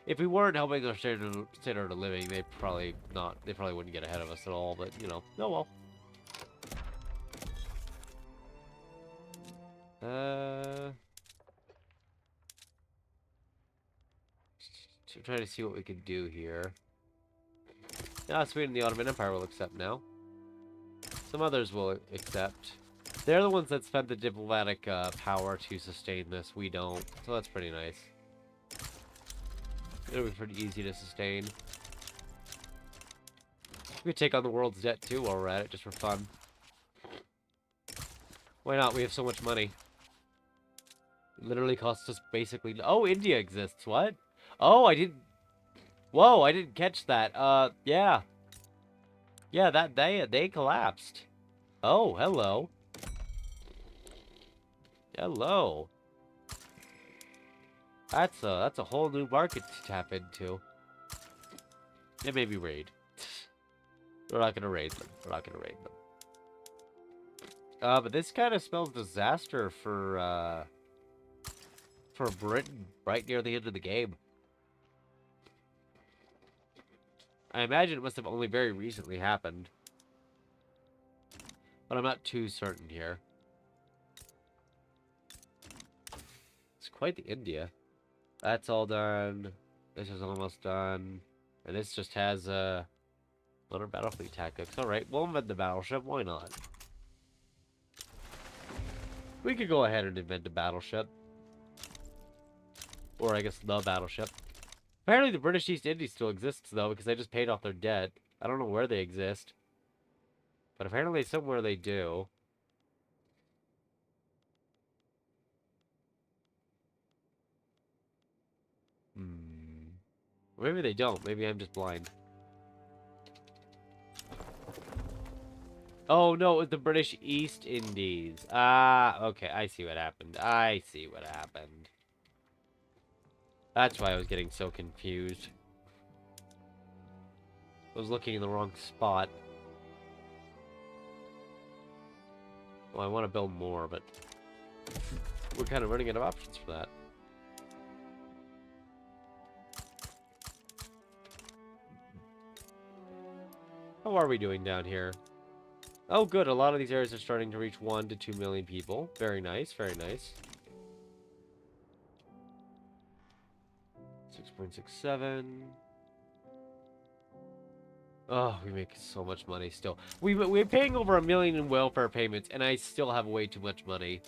If we weren't helping their standard of living, they probably wouldn't get ahead of us at all, but, you know, oh well. Trying to see what we can do here. Yeah, Sweden and the Ottoman Empire will accept now. Some others will accept. They're the ones that spent the diplomatic power to sustain this. We don't. So that's pretty nice. It'll be pretty easy to sustain. We could take on the world's debt too while we're at it, just for fun. Why not? We have so much money. It literally costs us basically... Oh, India exists. What? Oh, I didn't... Whoa, I didn't catch that. Yeah. Yeah, they collapsed. Oh, hello. Hello. That's a whole new market to tap into. And maybe raid. We're not gonna raid them. We're not gonna raid them. But this kind of spells disaster for Britain right near the end of the game. I imagine it must have only very recently happened. But I'm not too certain here. It's quite the India. That's all done. This is almost done. And this just has, modern battlefleet tactics. Alright, we'll invent the battleship. Why not? We could go ahead and invent a battleship. Or I guess the battleship. Apparently the British East Indies still exists, though, because they just paid off their debt. I don't know where they exist. But apparently somewhere they do. Maybe they don't. Maybe I'm just blind. Oh, no, it was the British East Indies. Ah, okay, I see what happened. I see what happened. That's why I was getting so confused. I was looking in the wrong spot. Well, I want to build more, but we're kind of running out of options for that. How are we doing down here? Oh, good. A lot of these areas are starting to reach 1 to 2 million people. Very nice, very nice. 6.67. Oh, we make so much money still. We're paying over $1 million in welfare payments, and I still have way too much money.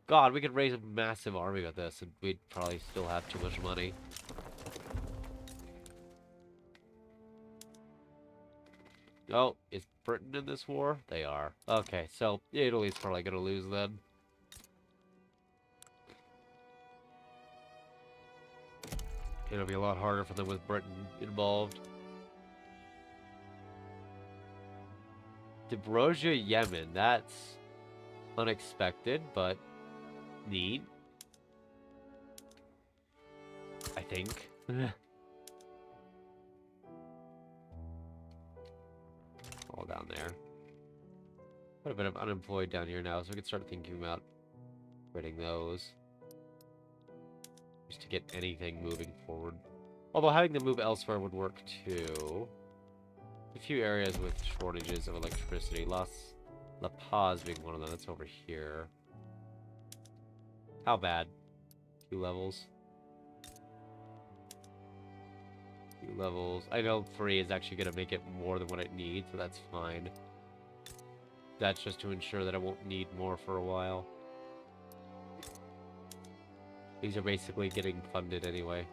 God, we could raise a massive army with this, and we'd probably still have too much money. Oh, is Britain in this war? They are. Okay, so Italy's probably gonna lose then. It'll be a lot harder for them with Britain involved. Dobroja, Yemen. That's unexpected, but neat. I think. All down there. Quite a bit of unemployed down here now, so we can start thinking about getting those. Just to get anything moving forward. Although having them move elsewhere would work too. A few areas with shortages of electricity. La Paz being one of them. That's over here. How bad? 2 levels. 2 levels. I know 3 is actually going to make it more than what it needs, so that's fine. That's just to ensure that I won't need more for a while. These are basically getting funded anyway.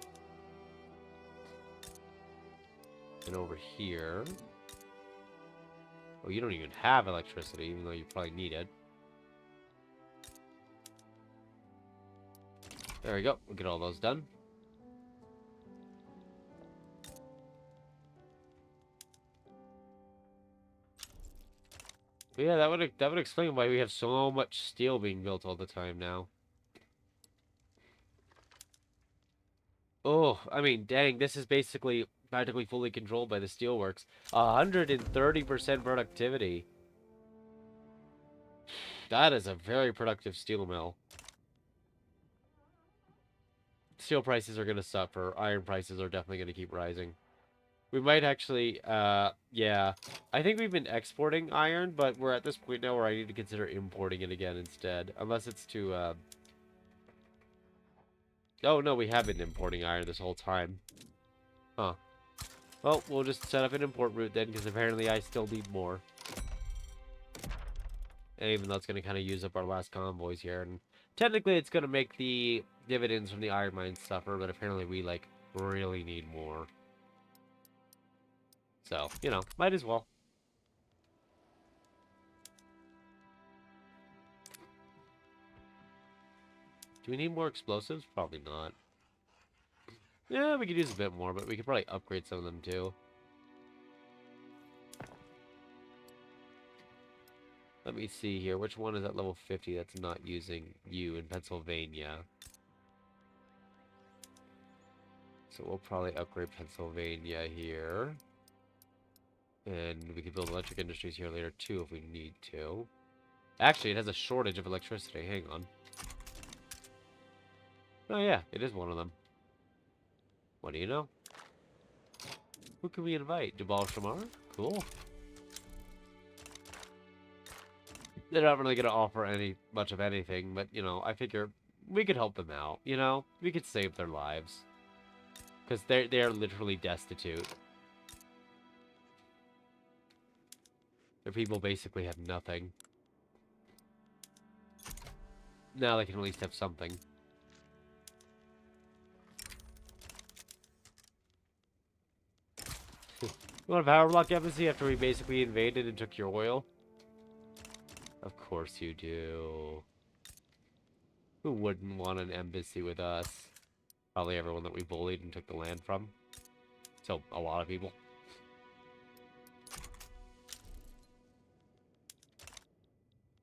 And over here... Oh, you don't even have electricity, even though you probably need it. There we go. We'll get all those done. But yeah, that would explain why we have so much steel being built all the time now. Oh, I mean, dang, this is basically practically fully controlled by the steelworks. 130% productivity. That is a very productive steel mill. Steel prices are going to suffer. Iron prices are definitely going to keep rising. We might actually, yeah. I think we've been exporting iron, but we're at this point now where I need to consider importing it again instead. Unless it's to, Oh, no, we have been importing iron this whole time. Huh. Well, we'll just set up an import route then, because apparently I still need more. And even though it's going to kind of use up our last convoys here. And technically, it's going to make the dividends from the iron mines suffer, but apparently we, like, really need more. So, you know, might as well. Do we need more explosives? Probably not. Yeah, we could use a bit more, but we could probably upgrade some of them too. Let me see here. Which one is at level 50 that's not using you in Pennsylvania? So we'll probably upgrade Pennsylvania here. And we could build electric industries here later too if we need to. Actually, it has a shortage of electricity. Hang on. Oh yeah, it is one of them. What do you know? Who can we invite? Jabal Shamar? Cool. They're not really going to offer much of anything, but, you know, I figure we could help them out, you know? We could save their lives. Because they're literally destitute. Their people basically have nothing. Now they can at least have something. You want a power block embassy after we basically invaded and took your oil? Of course you do. Who wouldn't want an embassy with us? Probably everyone that we bullied and took the land from. So, a lot of people.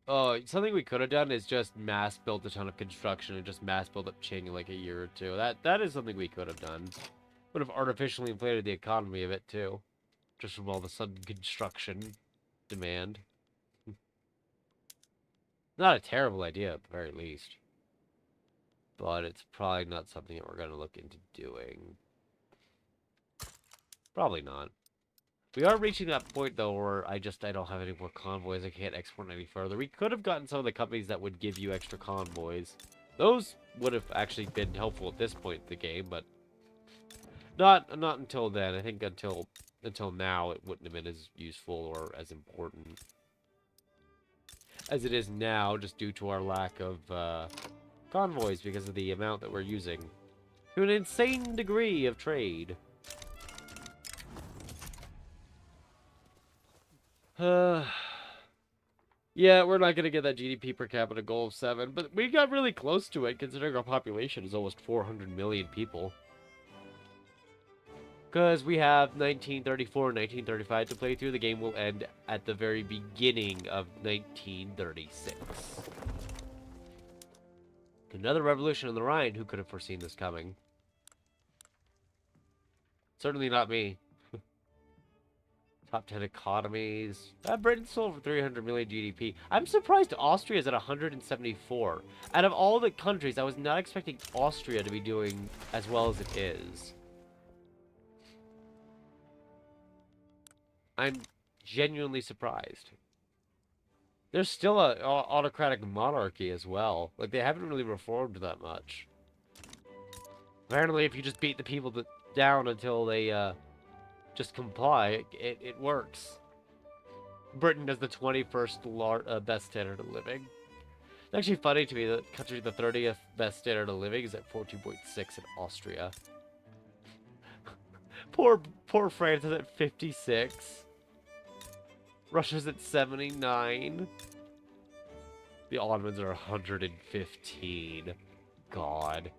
Oh, something we could have done is just mass build a ton of construction and just mass build up Qing in like a year or two. That is something we could have done. Would have artificially inflated the economy a bit too. Just from all the sudden construction demand. Not a terrible idea at the very least. But it's probably not something that we're going to look into doing. Probably not. We are reaching that point, though, where I don't have any more convoys. I can't export any further. We could have gotten some of the companies that would give you extra convoys. Those would have actually been helpful at this point in the game, but not until then. I think until now, it wouldn't have been as useful or as important as it is now, just due to our lack of convoys because of the amount that we're using to an insane degree of trade. Yeah, we're not going to get that GDP per capita goal of 7, but we got really close to it considering our population is almost 400 million people. Because we have 1934 and 1935 to play through. The game will end at the very beginning of 1936. Another revolution on the Rhine. Who could have foreseen this coming? Certainly not me. Top 10 economies. Britain's still over 300 million GDP. I'm surprised Austria's at 174. Out of all the countries, I was not expecting Austria to be doing as well as it is. I'm genuinely surprised. There's still a autocratic monarchy as well. Like, they haven't really reformed that much. Apparently, if you just beat the people down until they, just comply, it works. Britain is the 21st best standard of living. It's actually funny to me that country the 30th best standard of living is at 14.6 in Austria. poor France is at 56. Russia's at 79. The Ottomans are 115. God.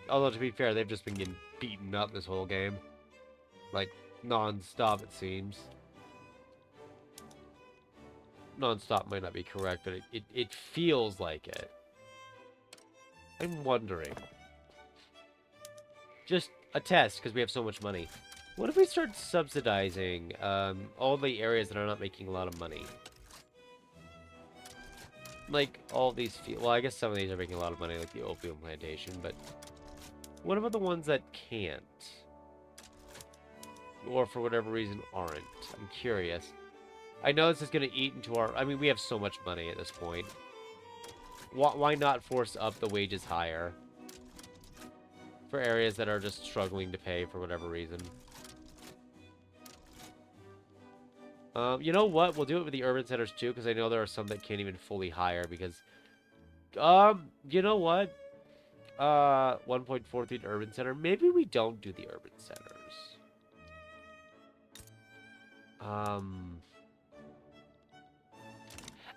Although, to be fair, they've just been getting beaten up this whole game. Like, non-stop, it seems. Non-stop might not be correct, but it feels like it. I'm wondering. Just a test, because we have so much money. What if we start subsidizing all the areas that are not making a lot of money? Like, all these well, I guess some of these are making a lot of money, like the opium plantation, but what about the ones that can't? Or for whatever reason aren't? I'm curious. I know this is going to eat into our... I mean, we have so much money at this point. Why not force up the wages higher? For areas that are just struggling to pay for whatever reason. You know what? We'll do it with the urban centers too, because I know there are some that can't even fully hire because... you know what? 1.43 urban center. Maybe we don't do the urban centers.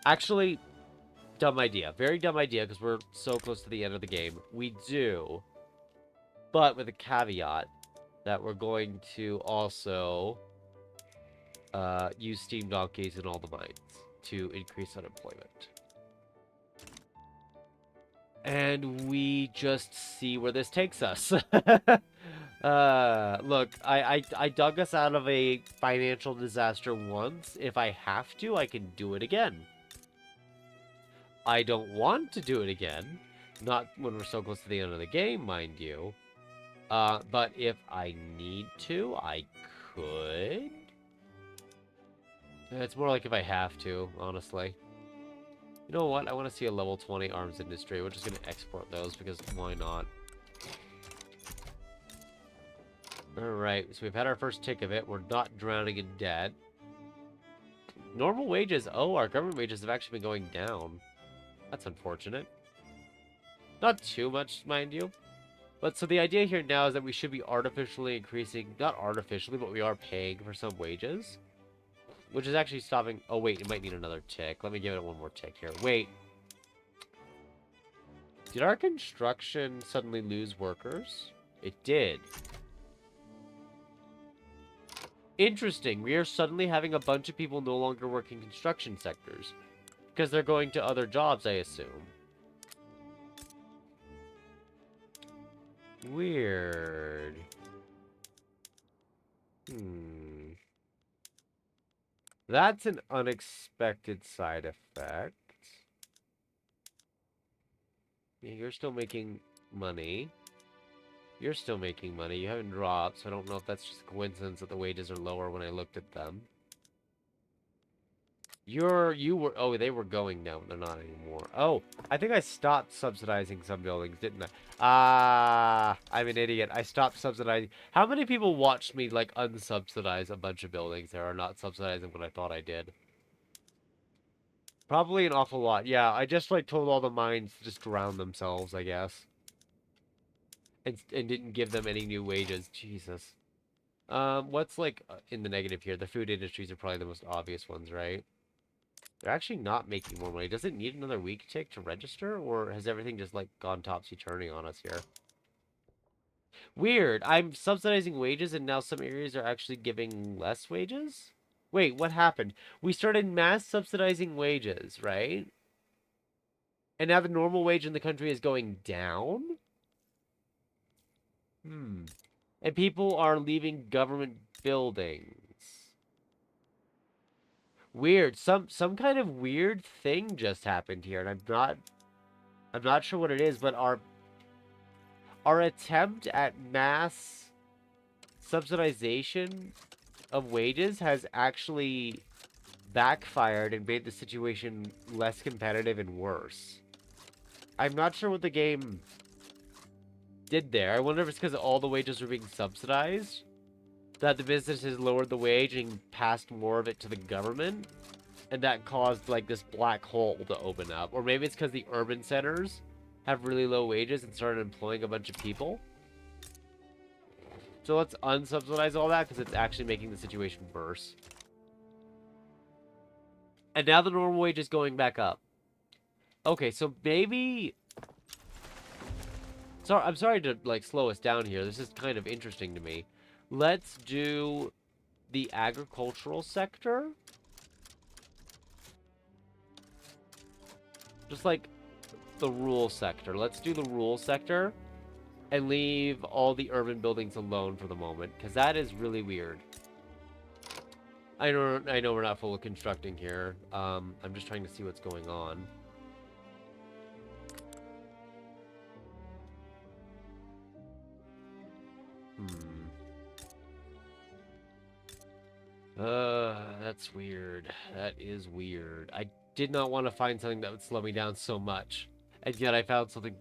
Actually, Dumb idea. Very dumb idea because we're so close to the end of the game. We do, but with a caveat that we're going to also use steam donkeys in all the mines to increase unemployment. And we just see where this takes us. Look, I dug us out of a financial disaster once. If I have to, I can do it again. I don't want to do it again. Not when we're so close to the end of the game, mind you. But if I need to, I could. It's more like if I have to, honestly. You know what? I want to see a level 20 arms industry. We're just going to export those because why not? Alright, so we've had our first tick of it. We're not drowning in debt. Normal wages. Oh, our government wages have actually been going down. That's unfortunate. Not too much, mind you. But so the idea here now is that we should be artificially increasing, not artificially, but we are paying for some wages. Which is actually stopping. Oh, wait, it might need another tick. Let me give it one more tick here. Wait. Did our construction suddenly lose workers? It did. Interesting. We are suddenly having a bunch of people no longer working construction sectors. Because they're going to other jobs, I assume. Weird. That's an unexpected side effect. Yeah, you're still making money. You're still making money. You haven't dropped, so I don't know if that's just a coincidence that the wages are lower when I looked at them. Oh, they were going down. They're not anymore. Oh, I think I stopped subsidizing some buildings, didn't I? Ah, I'm an idiot. I stopped subsidizing. How many people watched me, like, unsubsidize a bunch of buildings that are not subsidizing what I thought I did? Probably an awful lot. Yeah, I just, like, told all the mines to just drown themselves, I guess. And didn't give them any new wages. Jesus. What's, like, in the negative here? The food industries are probably the most obvious ones, right? They're actually not making more money. Does it need another week tick to register? Or has everything just, like, gone topsy-turvy on us here? Weird. I'm subsidizing wages and now some areas are actually giving less wages? Wait, what happened? We started mass subsidizing wages, right? And now the normal wage in the country is going down? And people are leaving government buildings. Weird. Some kind of weird thing just happened here, and I'm not sure what it is, but our attempt at mass subsidization of wages has actually backfired and made the situation less competitive and worse. I'm not sure what the game did there. I wonder if it's because all the wages were being subsidized, that the businesses lowered the wage and passed more of it to the government, and that caused, like, this black hole to open up. Or maybe it's because the urban centers have really low wages and started employing a bunch of people. So let's unsubsidize all that because it's actually making the situation worse. And now the normal wage is going back up. Okay, so maybe... Sorry, I'm sorry to, like, slow us down here. This is kind of interesting to me. Let's do the agricultural sector. Just like the rural sector. Let's do the rural sector and leave all the urban buildings alone for the moment, because that is really weird. I know we're not full constructing here. I'm just trying to see what's going on. That's weird. That is weird. I did not want to find something that would slow me down so much. And yet I found something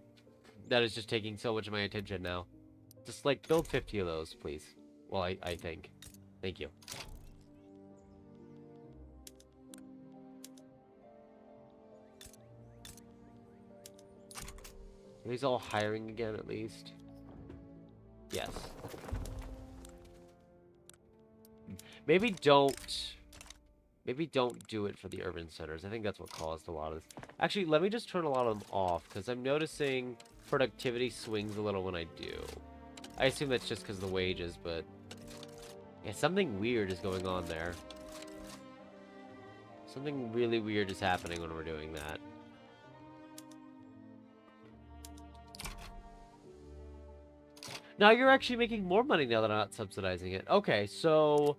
that is just taking so much of my attention now. Just, like, build 50 of those, please. Well, I think. Thank you. Are these all hiring again, at least? Yes. Maybe don't Maybe don't do it for the urban centers. I think that's what caused a lot of this. Actually, let me just turn a lot of them off, because I'm noticing productivity swings a little when I do. I assume that's just because of the wages, but... yeah, something weird is going on there. Something really weird is happening when we're doing that. Now you're actually making more money now that I'm not subsidizing it. Okay, so...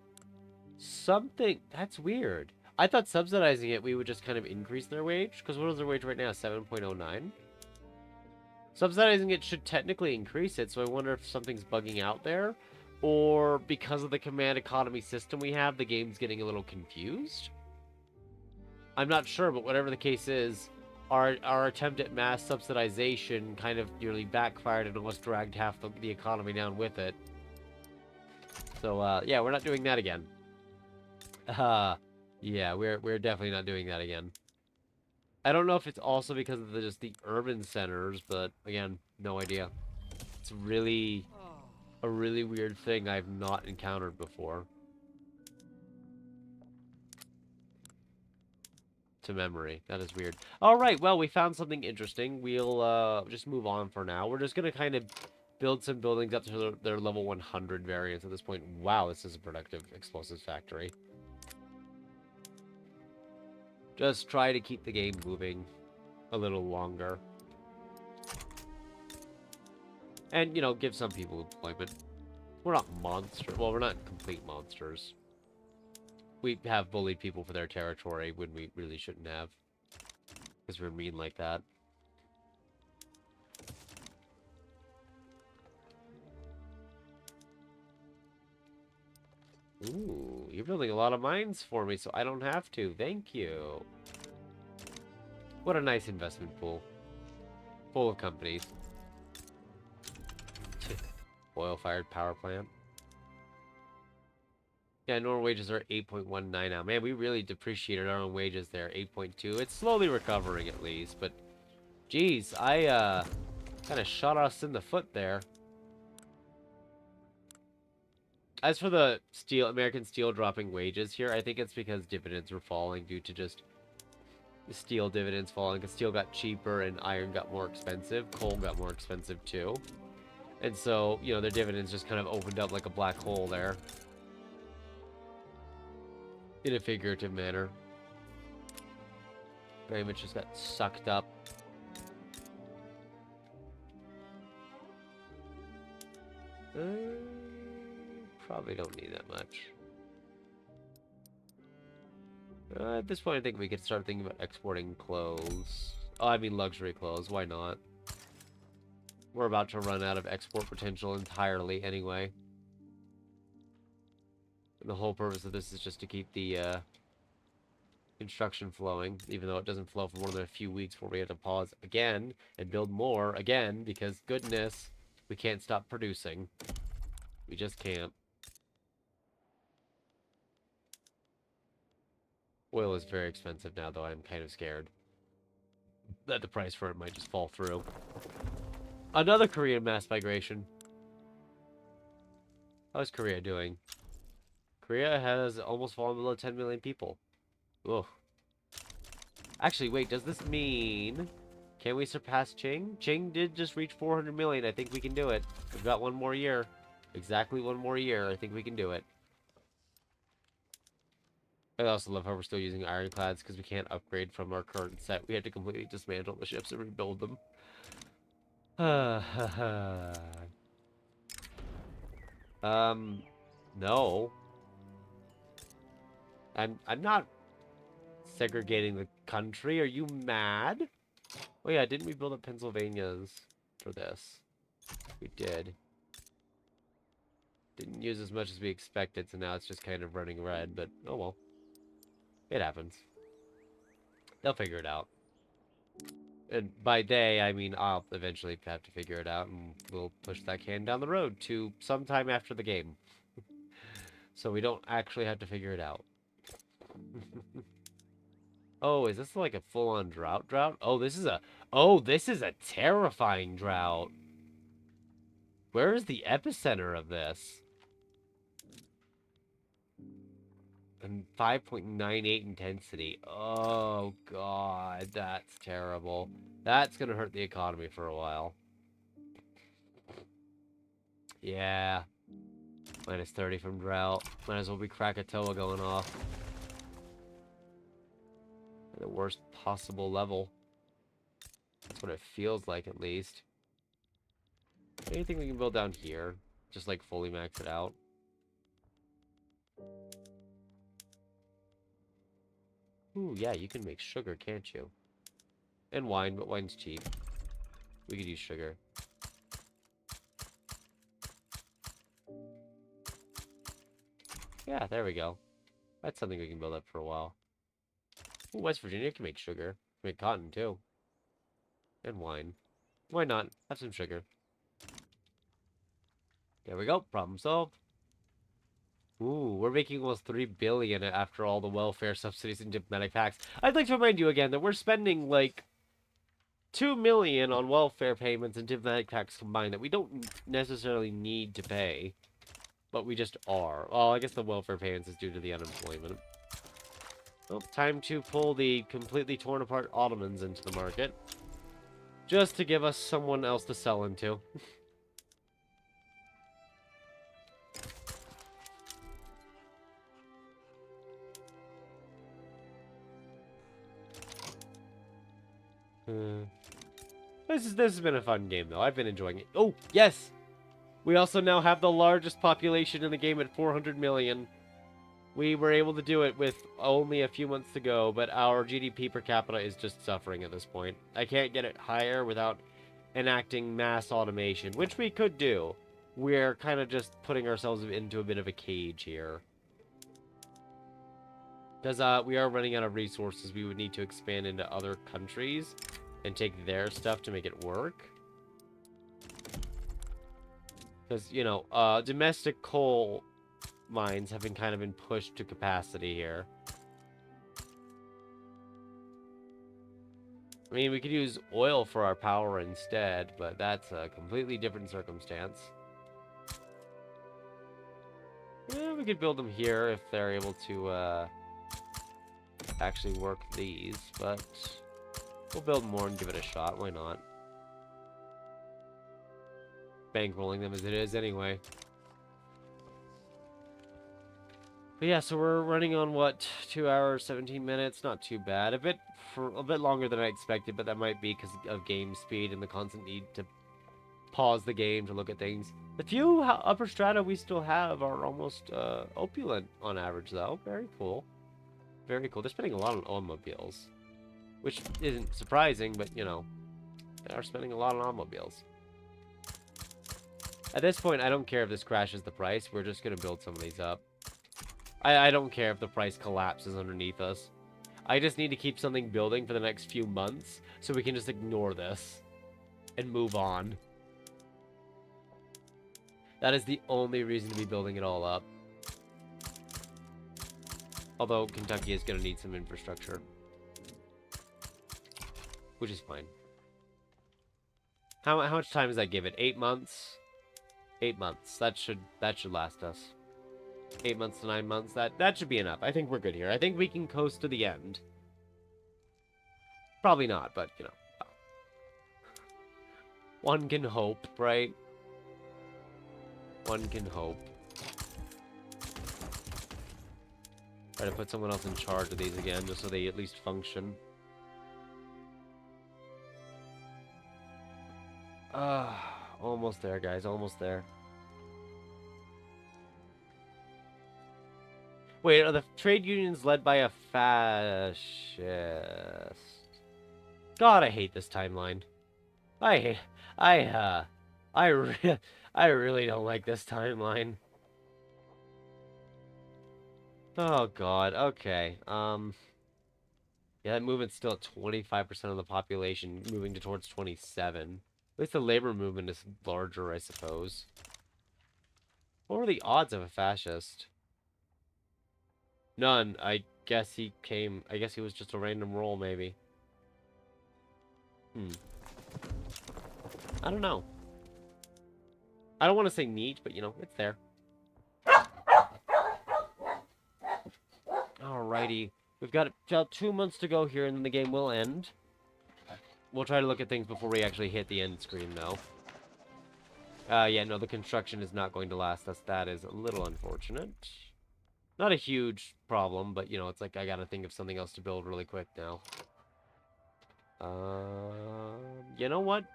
something... that's weird. I thought subsidizing it, we would just kind of increase their wage. Because what is their wage right now? 7.09? Subsidizing it should technically increase it, so I wonder if something's bugging out there. Or because of the command economy system we have, the game's getting a little confused? I'm not sure, but whatever the case is, our attempt at mass subsidization kind of nearly backfired and almost dragged half the economy down with it. So, yeah, we're not doing that again. Yeah, we're definitely not doing that again. I don't know if it's also because of just the urban centers, but again, no idea. It's really a really weird thing I've not encountered before. To memory. That is weird. Alright, well, we found something interesting. We'll just move on for now. We're just gonna kind of build some buildings up to their level 100 variants at this point. Wow, this is a productive explosives factory. Just try to keep the game moving a little longer. And, you know, give some people employment. We're not monsters. Well, we're not complete monsters. We have bullied people for their territory when we really shouldn't have. Because we're mean like that. Ooh, you're building a lot of mines for me, so I don't have to. Thank you. What a nice investment pool. Full of companies. Oil-fired power plant. Yeah, normal wages are 8.19 now. Man, we really depreciated our own wages there. 8.2. It's slowly recovering at least, but... geez, I, kind of shot us in the foot there. As for the American steel dropping wages here, I think it's because dividends were falling due to just the steel dividends falling. Because steel got cheaper and iron got more expensive. Coal got more expensive too. And so, you know, their dividends just kind of opened up like a black hole there. In a figurative manner. Very much just got sucked up. Probably don't need that much. At this point, I think we could start thinking about exporting clothes. Oh, I mean luxury clothes. Why not? We're about to run out of export potential entirely anyway. And the whole purpose of this is just to keep the construction flowing, even though it doesn't flow for more than a few weeks before we have to pause again and build more again, because goodness, we can't stop producing. We just can't. Oil is very expensive now, though. I'm kind of scared that the price for it might just fall through. Another Korean mass migration. How's Korea doing? Korea has almost fallen below 10 million people. Ugh. Actually, wait, does this mean... can we surpass Ching? Ching did just reach 400 million. I think we can do it. We've got one more year. Exactly one more year. I think we can do it. I also love how we're still using ironclads because we can't upgrade from our current set. We had to completely dismantle the ships and rebuild them. No. I'm not segregating the country. Are you mad? Oh yeah, didn't we build up Pennsylvania's for this? We did. Didn't use as much as we expected, so now it's just kind of running red, but oh well. It happens. They'll figure it out. And by they, I mean I'll eventually have to figure it out, and we'll push that can down the road to sometime after the game. So we don't actually have to figure it out. Oh, is this like a full-on drought? Oh, this is a terrifying drought. Where is the epicenter of this? And 5.98 intensity. Oh, God. That's terrible. That's going to hurt the economy for a while. Yeah. Minus 30 from drought. Might as well be Krakatoa going off. At the worst possible level. That's what it feels like, at least. Anything we can build down here? Just, like, fully max it out. Ooh, yeah, you can make sugar, can't you? And wine, but wine's cheap. We could use sugar. Yeah, there we go. That's something we can build up for a while. Ooh, West Virginia can make sugar. Make cotton, too. And wine. Why not? Have some sugar. There we go. Problem solved. Ooh, we're making almost $3 billion after all the welfare subsidies and diplomatic pacts. I'd like to remind you again that we're spending, like, $2 million on welfare payments and diplomatic pacts combined that we don't necessarily need to pay. But we just are. Well, I guess the welfare payments is due to the unemployment. Well, time to pull the completely torn apart Ottomans into the market. Just to give us someone else to sell into. This has been a fun game, though. I've been enjoying it. Oh, yes! We also now have the largest population in the game at 400 million. We were able to do it with only a few months to go, but our GDP per capita is just suffering at this point. I can't get it higher without enacting mass automation, which we could do. We're kind of just putting ourselves into a bit of a cage here. Because we are running out of resources, we would need to expand into other countries and take their stuff to make it work. Because, you know, domestic coal mines have been pushed to capacity here. I mean, we could use oil for our power instead, but that's a completely different circumstance. Yeah, we could build them here if they're able to actually work these, but we'll build more and give it a shot. Why not? Bankrolling them as it is anyway. But yeah, so we're running on what, 2 hours, 17 minutes? Not too bad. A bit longer than I expected, but that might be because of game speed and the constant need to pause the game to look at things. The few upper strata we still have are almost opulent on average, though. Very cool. Very cool. They're spending a lot on automobiles, which isn't surprising, but you know, they are spending a lot on automobiles. At this point, I don't care if this crashes the price. We're just gonna build some of these up. I don't care if the price collapses underneath us. I just need to keep something building for the next few months so we can just ignore this and move on. That is the only reason to be building it all up. Although Kentucky is going to need some infrastructure, which is fine. How much time does that give it? 8 months? 8 months. That should last us. 8 months to 9 months. That should be enough. I think we're good here. I think we can coast to the end. Probably not, but you know, one can hope, right? One can hope. Try to put someone else in charge of these again, just so they at least function. Almost there, guys. Almost there. Wait, are the trade unions led by a fascist? God, I hate this timeline. I really don't like this timeline. Oh God. Okay. Yeah, that movement's still at 25% of the population, moving towards 27. At least the labor movement is larger, I suppose. What were the odds of a fascist? None. I guess he was just a random roll, maybe. I don't know. I don't want to say neat, but you know, it's there. Alrighty. We've got about 2 months to go here, and then the game will end. We'll try to look at things before we actually hit the end screen, though. Yeah, no, the construction is not going to last us. That is a little unfortunate. Not a huge problem, but, you know, it's like I gotta think of something else to build really quick now. You know what?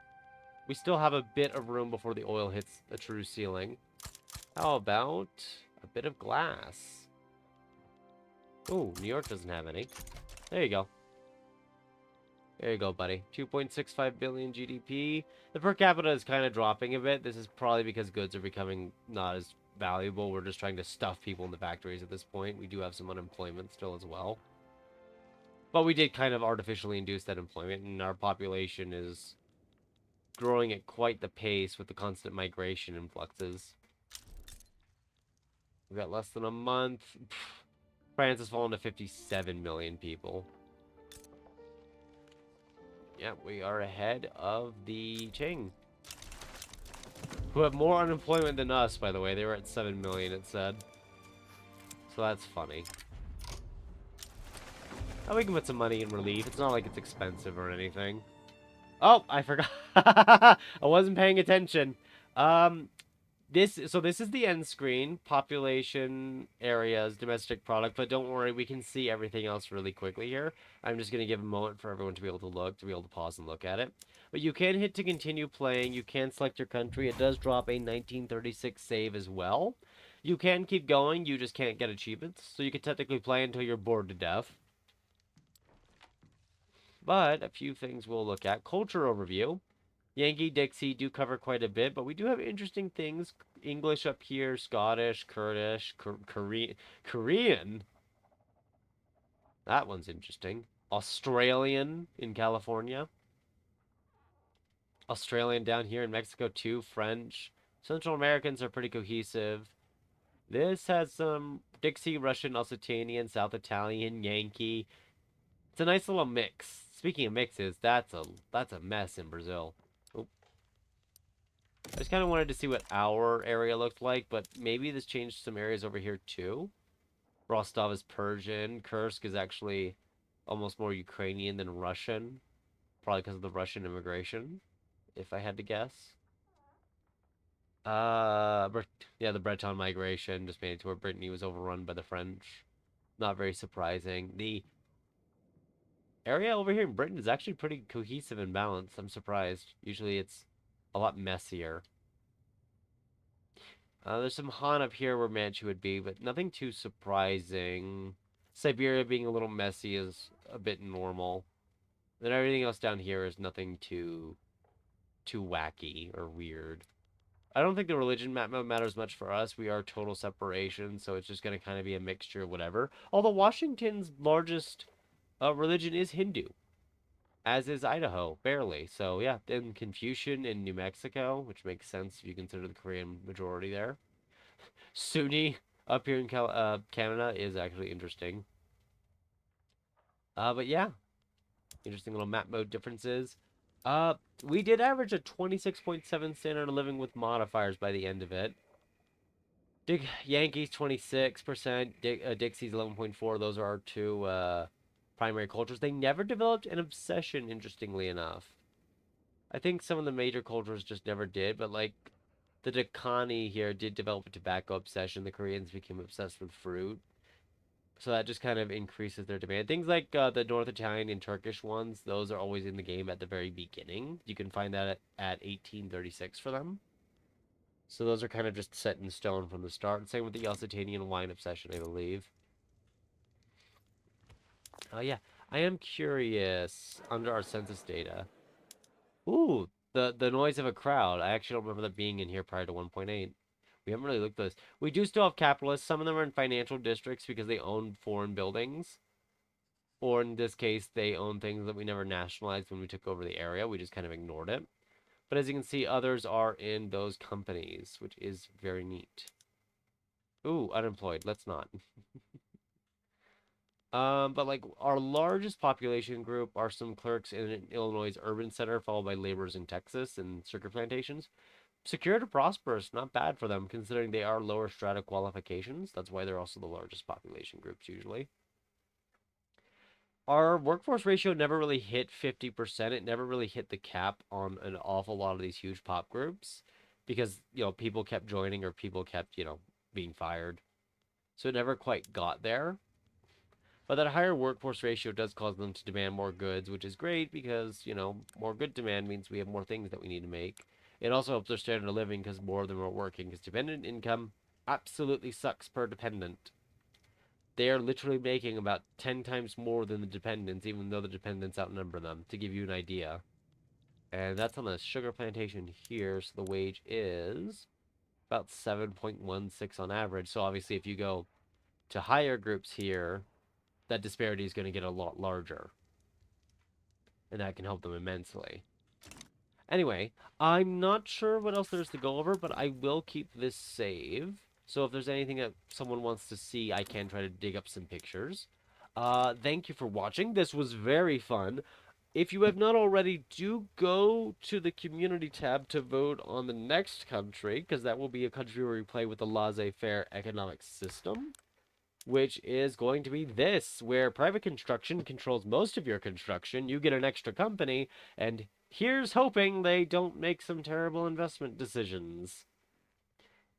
We still have a bit of room before the oil hits a true ceiling. How about a bit of glass? Ooh, New York doesn't have any. There you go. There you go, buddy. 2.65 billion GDP. The per capita is kind of dropping a bit. This is probably because goods are becoming not as valuable. We're just trying to stuff people in the factories at this point. We do have some unemployment still as well. But we did kind of artificially induce that employment, and our population is growing at quite the pace with the constant migration influxes. We've got less than a month. France has fallen to 57 million people. Yeah, we are ahead of the Qing, who have more unemployment than us, by the way. They were at 7 million, it said. So that's funny. Oh, we can put some money in relief. It's not like it's expensive or anything. Oh, I forgot. I wasn't paying attention. This is the end screen, population, areas, domestic product, but don't worry, we can see everything else really quickly here. I'm just going to give a moment for everyone to be able to look, to be able to pause and look at it. But you can hit to continue playing, you can select your country, it does drop a 1936 save as well. You can keep going, you just can't get achievements, so you can technically play until you're bored to death. But a few things we'll look at. Culture overview. Yankee, Dixie do cover quite a bit, but we do have interesting things. English up here, Scottish, Kurdish, Korean. That one's interesting. Australian in California. Australian down here in Mexico too. French. Central Americans are pretty cohesive. This has some Dixie, Russian, Occitanian, South Italian, Yankee. It's a nice little mix. Speaking of mixes, that's a mess in Brazil. I just kind of wanted to see what our area looked like, but maybe this changed some areas over here too. Rostov is Persian. Kursk is actually almost more Ukrainian than Russian. Probably because of the Russian immigration, if I had to guess. Yeah, the Breton migration just made it to where Brittany was overrun by the French. Not very surprising. The area over here in Britain is actually pretty cohesive and balanced. I'm surprised. Usually it's a lot messier. There's some Han up here where Manchu would be, but nothing too surprising. Siberia being a little messy is a bit normal. Then everything else down here is nothing too wacky or weird. I don't think the religion map matters much for us. We are total separation, so it's just going to kind of be a mixture of whatever. Although Washington's largest religion is Hindu, as is Idaho, barely. So yeah, then Confucian in New Mexico, which makes sense if you consider the Korean majority there. Sunni up here in Canada is actually interesting. But yeah, interesting little map mode differences. Uh, we did average a 26.7 standard of living with modifiers by the end of it. Yankees 26%, Dixie's 11.4. Those are our two primary cultures. They never developed an obsession, interestingly enough. I think some of the major cultures just never did, but like the Dakani here did develop a tobacco obsession. The Koreans became obsessed with fruit. So that just kind of increases their demand. Things like the North Italian and Turkish ones, those are always in the game at the very beginning. You can find that at 1836 for them. So those are kind of just set in stone from the start. Same with the Occitanian wine obsession, I believe. Oh yeah, I am curious under our census data. Ooh, the noise of a crowd. I actually don't remember that being in here prior to 1.8. We haven't really looked at this. We do still have capitalists. Some of them are in financial districts because they own foreign buildings. Or in this case, they own things that we never nationalized when we took over the area. We just kind of ignored it. But as you can see, others are in those companies, which is very neat. Ooh, unemployed. Let's not. But like our largest population group are some clerks in Illinois' urban center, followed by laborers in Texas and sugar plantations. Secure to prosperous, not bad for them considering they are lower strata qualifications. That's why they're also the largest population groups usually. Our workforce ratio never really hit 50%. It never really hit the cap on an awful lot of these huge pop groups because, people kept joining or people kept, being fired. So it never quite got there. But that higher workforce ratio does cause them to demand more goods, which is great because, more good demand means we have more things that we need to make. It also helps their standard of living because more of them are working because dependent income absolutely sucks per dependent. They are literally making about 10 times more than the dependents, even though the dependents outnumber them, to give you an idea. And that's on the sugar plantation here, so the wage is about 7.16 on average. So obviously, if you go to higher groups here, that disparity is going to get a lot larger, and that can help them immensely. Anyway, I'm not sure what else there's to go over, but I will keep this save. So if there's anything that someone wants to see, I can try to dig up some pictures. Thank you for watching. This was very fun. If you have not already, do go to the community tab to vote on the next country, because that will be a country where we play with the laissez-faire economic system, which is going to be this, where private construction controls most of your construction. You get an extra company, and here's hoping they don't make some terrible investment decisions.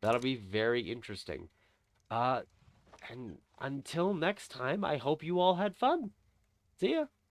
That'll be very interesting. Uh, and until next time, I hope you all had fun. See ya.